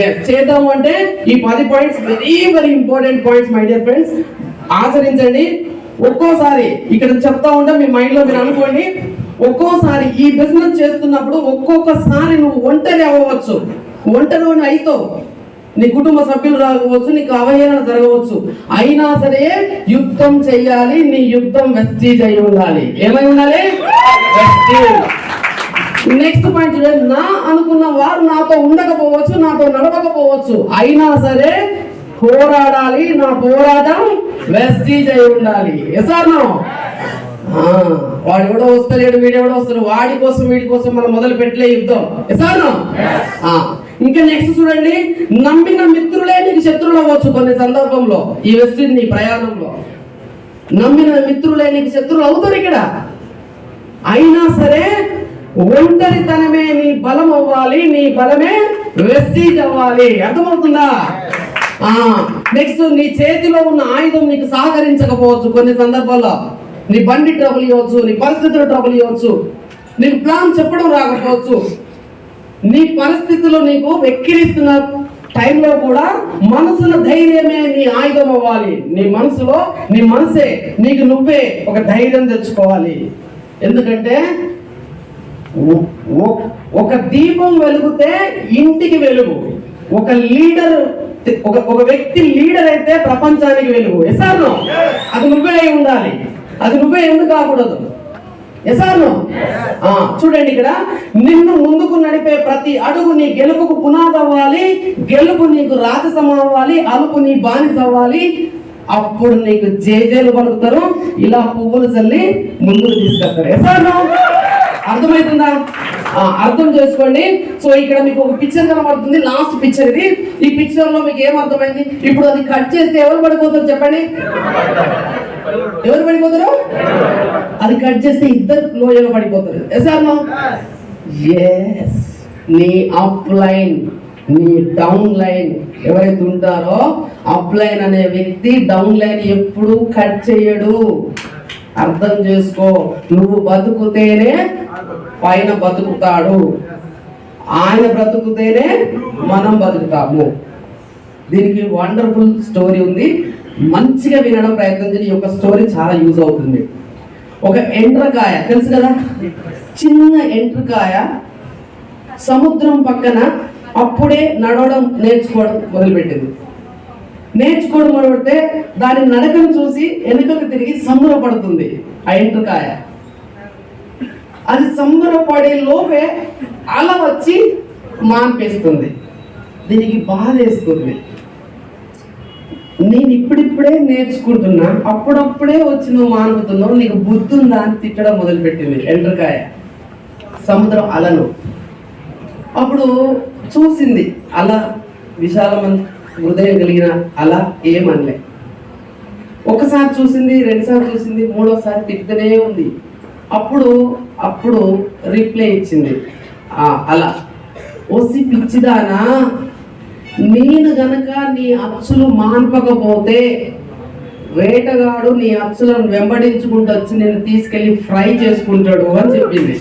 ఎస్, చేద్దాము. అంటే ఈ 10 points very very important points my dear friends. ఆచరించండి. ఒక్కోసారి ఇక్కడ చెప్తా ఉంటే మీ మైండ్ లో మీరు అనుకోండి, ఒక్కోసారి ఈ బిజినెస్ చేస్తున్నప్పుడు ఒక్కొక్కసారి నువ్వు ఒంటరి అవ్వవచ్చు, ఒంటరి అయితావు, నీ కుటుంబ సభ్యులు రాకపోవచ్చు, నీకు అవహేళన జరగవచ్చు. అయినా సరే యుద్ధం చెయ్యాలి. నీ యుద్ధం వెస్టీజ్ అయి ఉండాలి. ఏమై ఉండాలి? వెస్టీజ్. నెక్స్ట్ పాయింట్ చూడండి. నా అనుకున్న వారు నాతో ఉండకపోవచ్చు, నాతో నడవకపోవచ్చు, అయినా సరే పోరాడాలి. నా పోరాటం వెస్టీజ్ అయి ఉండాలి. ఎసార్నో? వాడు ఎవడో వస్తలేడు, వీడెవడో వస్తాడు, వాడి కోసం వీడి కోసం మనం మొదలు పెట్టలే యుద్ధం. ఎసార్నో? ఇంకా నెక్స్ట్ చూడండి. నమ్మిన మిత్రులే నీకు శత్రువులు అవ్వచ్చు కొన్ని సందర్భంలో. ఈ వెస్టీజ్ నీ ప్రయాణంలో నమ్మిన మిత్రులే నీకు శత్రువులు అవుతారు ఇక్కడ. అయినా సరే ఒంటరితనమే నీ బలం అవ్వాలి, నీ బలమే వెస్టీజ్ అవ్వాలి. అర్థమవుతుందా? నెక్స్ట్, నీ చేతిలో ఉన్న ఆయుధం నీకు సహకరించకపోవచ్చు కొన్ని సందర్భాల్లో. నీ బండి ట్రబుల్ ఇవ్వచ్చు, నీ పరిస్థితులు ట్రబుల్ ఇవ్వచ్చు, నీకు ప్లాన్ చెప్పడం రాకపోవచ్చు. నీ పరిస్థితులు నీకు వెక్కిరిస్తున్న టైంలో కూడా మనసులో ధైర్యమే నీ ఆయుధం అవ్వాలి. నీ మనసులో నీ మనసే నీకు నువ్వే ఒక ధైర్యం తెచ్చుకోవాలి. ఎందుకంటే ఒక దీపం వెలుగుతే ఇంటికి వెలుగు. ఒక లీడర్, ఒక వ్యక్తి లీడర్ అయితే ప్రపంచానికి వెలుగు. ఎసార్నో? అది నువ్వే అయి ఉండాలి. అది నువ్వే ఎందుకు కాకూడదు? ఎసార్నో? చూడండి ఇక్కడ, నిన్ను ముందుకు నడిపే ప్రతి అడుగు నీ గెలుపుకు పునాది అవ్వాలి. గెలుపు నీకు రాజసం అవ్వాలి, అలుపు నీ బానిస అవ్వాలి. అప్పుడు నీకు జేజేలు పలుకుతారు, ఇలా పువ్వులు చల్లి ముందుకు తీసుకెళ్తారు. ఎసార్నో? అర్థమవుతుందా? అర్థం చేసుకోండి. సో ఇక్కడ మీకు ఒక పిక్చర్ కనబడుతుంది, లాస్ట్ పిక్చర్ ఇది. ఈ పిక్చర్ లో మీకు ఏం అర్థమైంది? ఇప్పుడు అది కట్ చేస్తే ఎవరు పడిపోతారు చెప్పండి? ఎవరు పడిపోతారు? అది కట్ చేస్తే ఇద్దరు లోయగా పడిపోతారు. ఎసార్నో? ఎస్. నీ అప్ లైన్, నీ డౌన్ లైన్ ఎవరైతే ఉంటారో, అప్ లైన్ అనే వ్యక్తి డౌన్ లైన్ ఎప్పుడు కట్ చేయడు. అర్థం చేసుకో. నువ్వు బతుకుతేనే పైన బతుకుతాడు, ఆయన బ్రతుకుతేనే మనం బతుకుతాము. దీనికి వండర్ఫుల్ స్టోరీ ఉంది, మంచిగా వినడం ప్రయత్నం చేయండి. ఈ యొక్క స్టోరీ చాలా యూజ్ అవుతుంది. ఒక ఎండ్రకాయ తెలుసు కదా, చిన్న ఎండ్రకాయ సముద్రం పక్కన అప్పుడే నడవడం నేర్చుకోవడం మొదలుపెట్టింది. నేర్చుకోవడం మొదలుపెడితే దాని నడకను చూసి వెనుకకు తిరిగి సంబరపడుతుంది ఆ ఎండ్రకాయ. అది సంబరపడే లోపే అలా వచ్చి మాన్పేస్తుంది. దీనికి బాధ వేస్తుంది. నేను ఇప్పుడిప్పుడే నేర్చుకుంటున్నా, అప్పుడప్పుడే వచ్చి నువ్వు మానుకుతున్నావు, నీకు బుద్ధి ఉందా అని తిట్టడం మొదలుపెట్టింది ఎండ్రకాయ సముద్రం అలను. అప్పుడు చూసింది అలా, విశాలమైన హృదయం కలిగిన అలా ఏమనలే. ఒకసారి చూసింది, రెండుసార్లు చూసింది, మూడోసారి తిట్టనే ఉంది. అప్పుడు రిప్లై ఇచ్చింది అలా, ఓసి పిచ్చిదానా, నేను గనక నీ అచ్చులు మాన్పకపోతే వేటగాడు నీ అచ్చులను వెంబడించుకుంటూ వచ్చి నేను తీసుకెళ్లి ఫ్రై చేసుకుంటాడు అని చెప్పింది.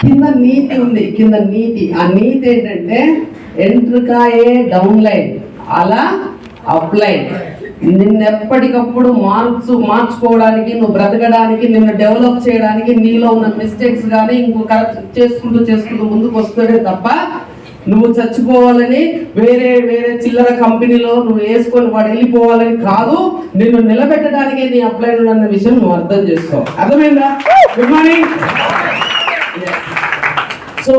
కింద నీతి ఉంది, కింద నీతి. ఆ నీతి ఏంటంటే ఎంట్రకాయే డౌన్ లైన్, అలా అప్ లైన్. నిన్ను ఎప్పటికప్పుడు మార్చుకోవడానికి, నువ్వు బ్రతకడానికి, నిన్ను డెవలప్ చేయడానికి, నీలో ఉన్న మిస్టేక్స్ కానీ ఇంకో కరెక్ట్ చేసుకుంటూ ముందుకు వస్తుందే తప్ప నువ్వు చచ్చిపోవాలని వేరే చిల్లర కంపెనీలో నువ్వు వేసుకొని వాడు వెళ్ళిపోవాలని కాదు. నిన్ను నిలబెట్టడానికే నీ అప్లైన్ అన్న విషయం నువ్వు అర్థం చేసుకో. అర్థమైందా? Good morning. సో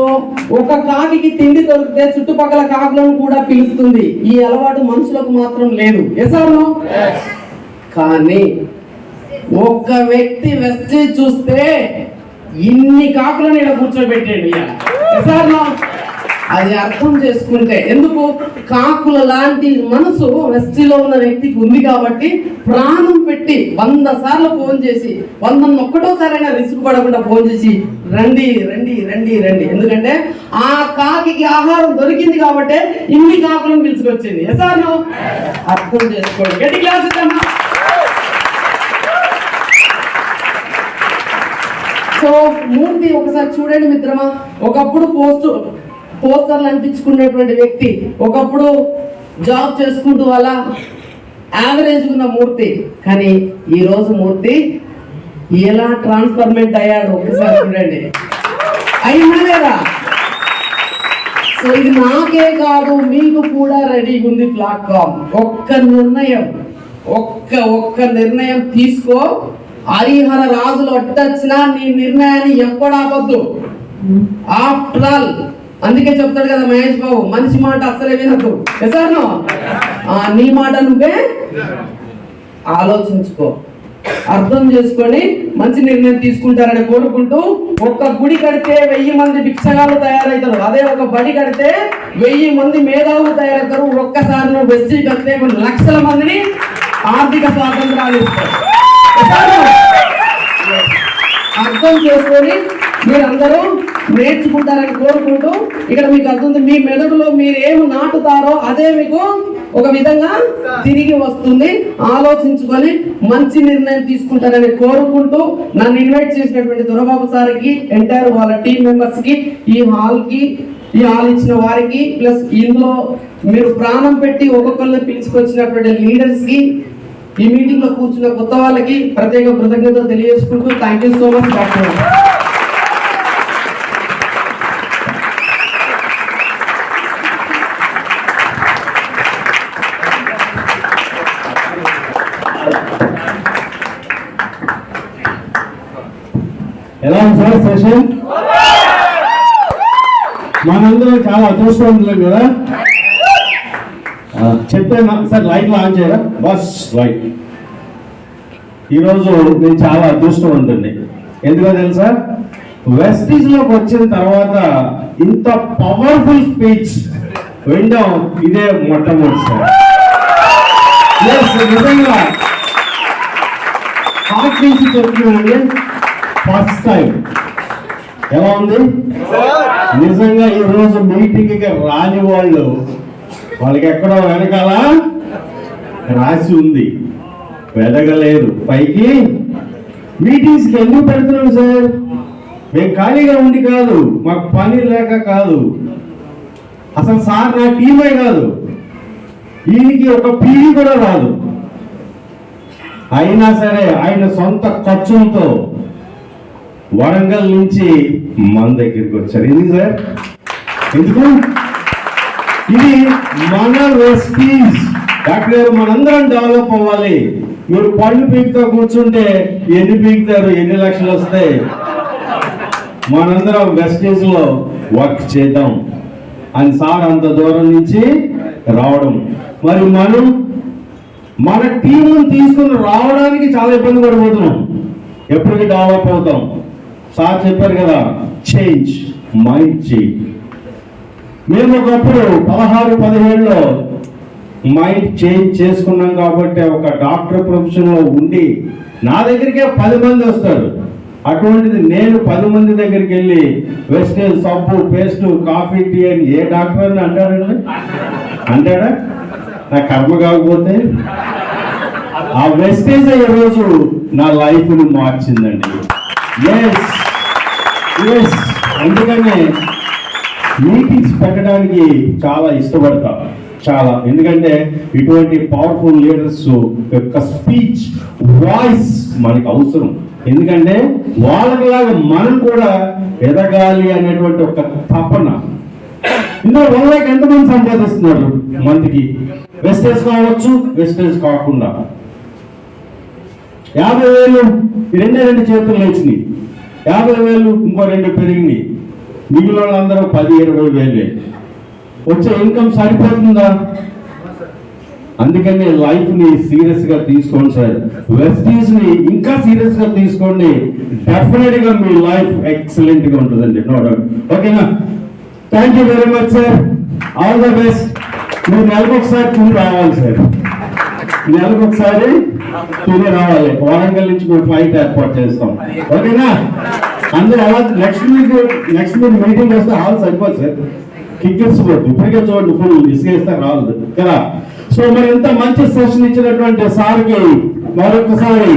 ఒక కాకి తిండి దొరికితే చుట్టుపక్కల కాకులను కూడా పిలుస్తుంది. ఈ అలవాటు మనుషులకు మాత్రం లేదు. ఎసార్నో? కానీ ఒక్క వ్యక్తి వెస్టేజ్ చూస్తే ఇన్ని కాకులను ఇలా కూర్చోబెట్టండి సార్ అది అర్థం చేసుకుంటే ఎందుకు కాకుల లాంటి మనసు వెస్టీలో ఉన్న వ్యక్తికి ఉంది కాబట్టి ప్రాణం పెట్టి 100 సార్లు ఫోన్ చేసి 101సారైనా రిస్క్ పడకుండా ఫోన్ చేసి రండి రండి రండి రండి, ఎందుకంటే ఆ కాకి ఆహారం దొరికింది కాబట్టి ఇన్ని కాకులను పిలుచుకొచ్చింది. సార్ అర్థం చేసుకోండి. గట్టి క్లాస్ ఇద్దామా? సో మూర్తి ఒకసారి చూడండి మిత్రమా, ఒకప్పుడు పోస్టర్లు అంటించుకునేటువంటి వ్యక్తి, ఒకప్పుడు జాబ్ చేసుకుంటూ అలా యావరేజ్ ఉన్న మూర్తి, కానీ ఈ రోజు మూర్తి ఎలా ట్రాన్స్ఫర్మెంట్ అయ్యాడు ఒకసారి చూడండి. అయినా లేదా? సో ఇది నాకే కాదు, మీకు కూడా రెడీగా ఉంది ప్లాట్ఫామ్. ఒక్క నిర్ణయం తీసుకో. హరిహర రాజులు అడ్డొచ్చినా నీ నిర్ణయాన్ని ఎప్పుడాపద్దు. ఆఫ్టర్ ఆల్ అందుకే చెప్తాడు కదా మహేష్ బాబు, మనిషి మాట అస్సలే వినద్దు. నీ మాట నువ్వే ఆలోచించుకో, అర్థం చేసుకొని మంచి నిర్ణయం తీసుకుంటారని కోరుకుంటూ, ఒక్క గుడి కడితే 1000 మంది భిక్షగాలు తయారవుతారు, అదే ఒక బడి కడితే 1000 మంది మేధావులు తయారవుతారు. ఒక్కసారి నువ్వు వెస్టీ కడితే కొన్ని లక్షల మందిని ఆర్థిక స్వాతంత్రాలు ఇస్తారు. అర్థం చేసుకొని మీరందరూ నేర్చుకుంటారని కోరుకుంటూ, ఇక్కడ మీకు అర్థం, మీ మెదడులో మీరు ఏమి నాటుతారో అదే మీకు ఒక విధంగా తిరిగి వస్తుంది. ఆలోచించుకొని మంచి నిర్ణయం తీసుకుంటారని కోరుకుంటూ, నన్ను ఇన్వైట్ చేసినటువంటి దొరబాబు సార్కి, ఎంటైర్ వాళ్ళ టీం మెంబర్స్ కి, ఈ హాల్ ఇచ్చిన వారికి, ప్లస్ ఇందులో మీరు ప్రాణం పెట్టి ఒక్కొక్కరిని పిలుచుకొచ్చినటువంటి లీడర్స్ కి, ఈ మీటింగ్ లో కూర్చున్న కొత్త వాళ్ళకి ప్రత్యేక కృతజ్ఞతలు తెలియజేసుకుంటూ, thank you so much doctor. ఎలా ఉంది సార్ సెషన్? మనందరం చాలా అదృష్టవంతులం కదా. చెప్పాను సార్, లైట్లు ఆన్ చేయరా బస్ లైట్. ఈరోజు నేను చాలా అదృష్టవంతుడిని. ఎందుకో తెలుసా? వెస్టీజ్ లోకి వచ్చిన తర్వాత ఇంత పవర్ఫుల్ స్పీచ్ వినడం ఇదే మొట్టమొదటిసారి. నిజంగా హార్ట్ నుంచి చెప్తున్నానండి, ఫస్ట్ టైం. ఎలా ఉంది? నిజంగా ఈ రోజు మీటింగ్ కి రాని వాళ్ళకి ఎక్కడో వెనకాల రాసి ఉంది, వెదగలేదు పైకి. మీటింగ్స్ కి ఎందుకు పెడుతున్నాం సార్? మేము ఖాళీగా ఉండి కాదు, మాకు పని లేక కాదు, అసలు సార్ నా టీమే కాదు, ఈయనకి ఒక పీడి కూడా రాదు. అయినా సరే ఆయన సొంత ఖర్చులతో వరంగల్ నుంచి మన దగ్గరికి వచ్చారు. ఎందుకు సార్? ఎందుకు? ఇది మన వెస్టీజ్. డాక్టర్ గారు, మనందరం డెవలప్ అవ్వాలి. మీరు పళ్ళు పీకుతో కూర్చుంటే ఎన్ని పీకుతారు, ఎన్ని లక్షలు వస్తాయి? మనందరం వెస్టీజ్ లో వర్క్ చేద్దాం అని సార్ అంత దూరం నుంచి రావడం. మరి మనం మన టీంను తీసుకుని రావడానికి చాలా ఇబ్బంది పడిపోతున్నాం. ఎప్పటికీ డెవలప్ అవుతాం? సార్ చెప్పారు కదా, చేంజ్ మైండ్ చేంజ్. మేము ఒకప్పుడు 16-17లో మైండ్ చేంజ్ చేసుకున్నాం కాబట్టి ఒక డాక్టర్ ప్రొఫెషన్ లో ఉండి నా దగ్గరికే 10 మంది వస్తారు. అటువంటిది నేను 10 మంది దగ్గరికి వెళ్ళి వెస్టేజ్ సబ్బు, పేస్ట్, కాఫీ, టీ అని ఏ డాక్టర్ అని అంటాడండి? అంటాడా? నా కర్మ కాకపోతే. ఆ వెస్టేజ్ ఈ రోజు నా లైఫ్ ని మార్చిందండి. అందుకనే మీటింగ్స్ పెట్టడానికి చాలా ఇష్టపడతా, చాలా. ఎందుకంటే ఇటువంటి పవర్ఫుల్ లీడర్స్ యొక్క స్పీచ్, వాయిస్ మనకి అవసరం. ఎందుకంటే వాళ్ళకిలాగా మనం కూడా ఎదగాలి అనేటువంటి ఒక తపన. ఇందులో 1 లక్ష ఎంతమంది సంపాదిస్తున్నారు మంత్కి? వెస్టేజ్ కావచ్చు, వెస్టేజ్ కాకుండా 50,000 2 చేతులు లేచినాయి, 50,000 ఇంకో 2 పెరిగినాయి, మిగిలిన వాళ్ళందరూ 10-20,000. వచ్చే ఇన్కమ్ సరిపోతుందా? అందుకని లైఫ్ ని సీరియస్ గా తీసుకోండి సార్. వెస్టీజ్ ని ఇంకా సీరియస్ గా తీసుకోండి. డెఫినెట్ గా మీ లైఫ్ ఎక్సలెంట్ గా ఉంటుందండి, నో డౌట్. ఓకేనా? Thank you very much sir. All the best. మీరు నెలకు ఒకసారి టూర్ రావాలి సార్, నెలకు ఒకసారి టూర్ రావాలి. వరంగల్ నుంచి మేము ఫ్లైట్ ఏర్పాటు చేస్తాం. ఓకేనా? అందరూ అలా నెక్స్ట్ వీక్ మీటింగ్ వస్తే హాల్ సరిపోదు సార్. టికెట్స్ పోదు ఇప్పటికే చూడండి, ఫుల్ ఇసుకేస్తే రాదు కదా. సో మరి ఇంత మంచి సెషన్ ఇచ్చినటువంటి సార్కి మరొకసారి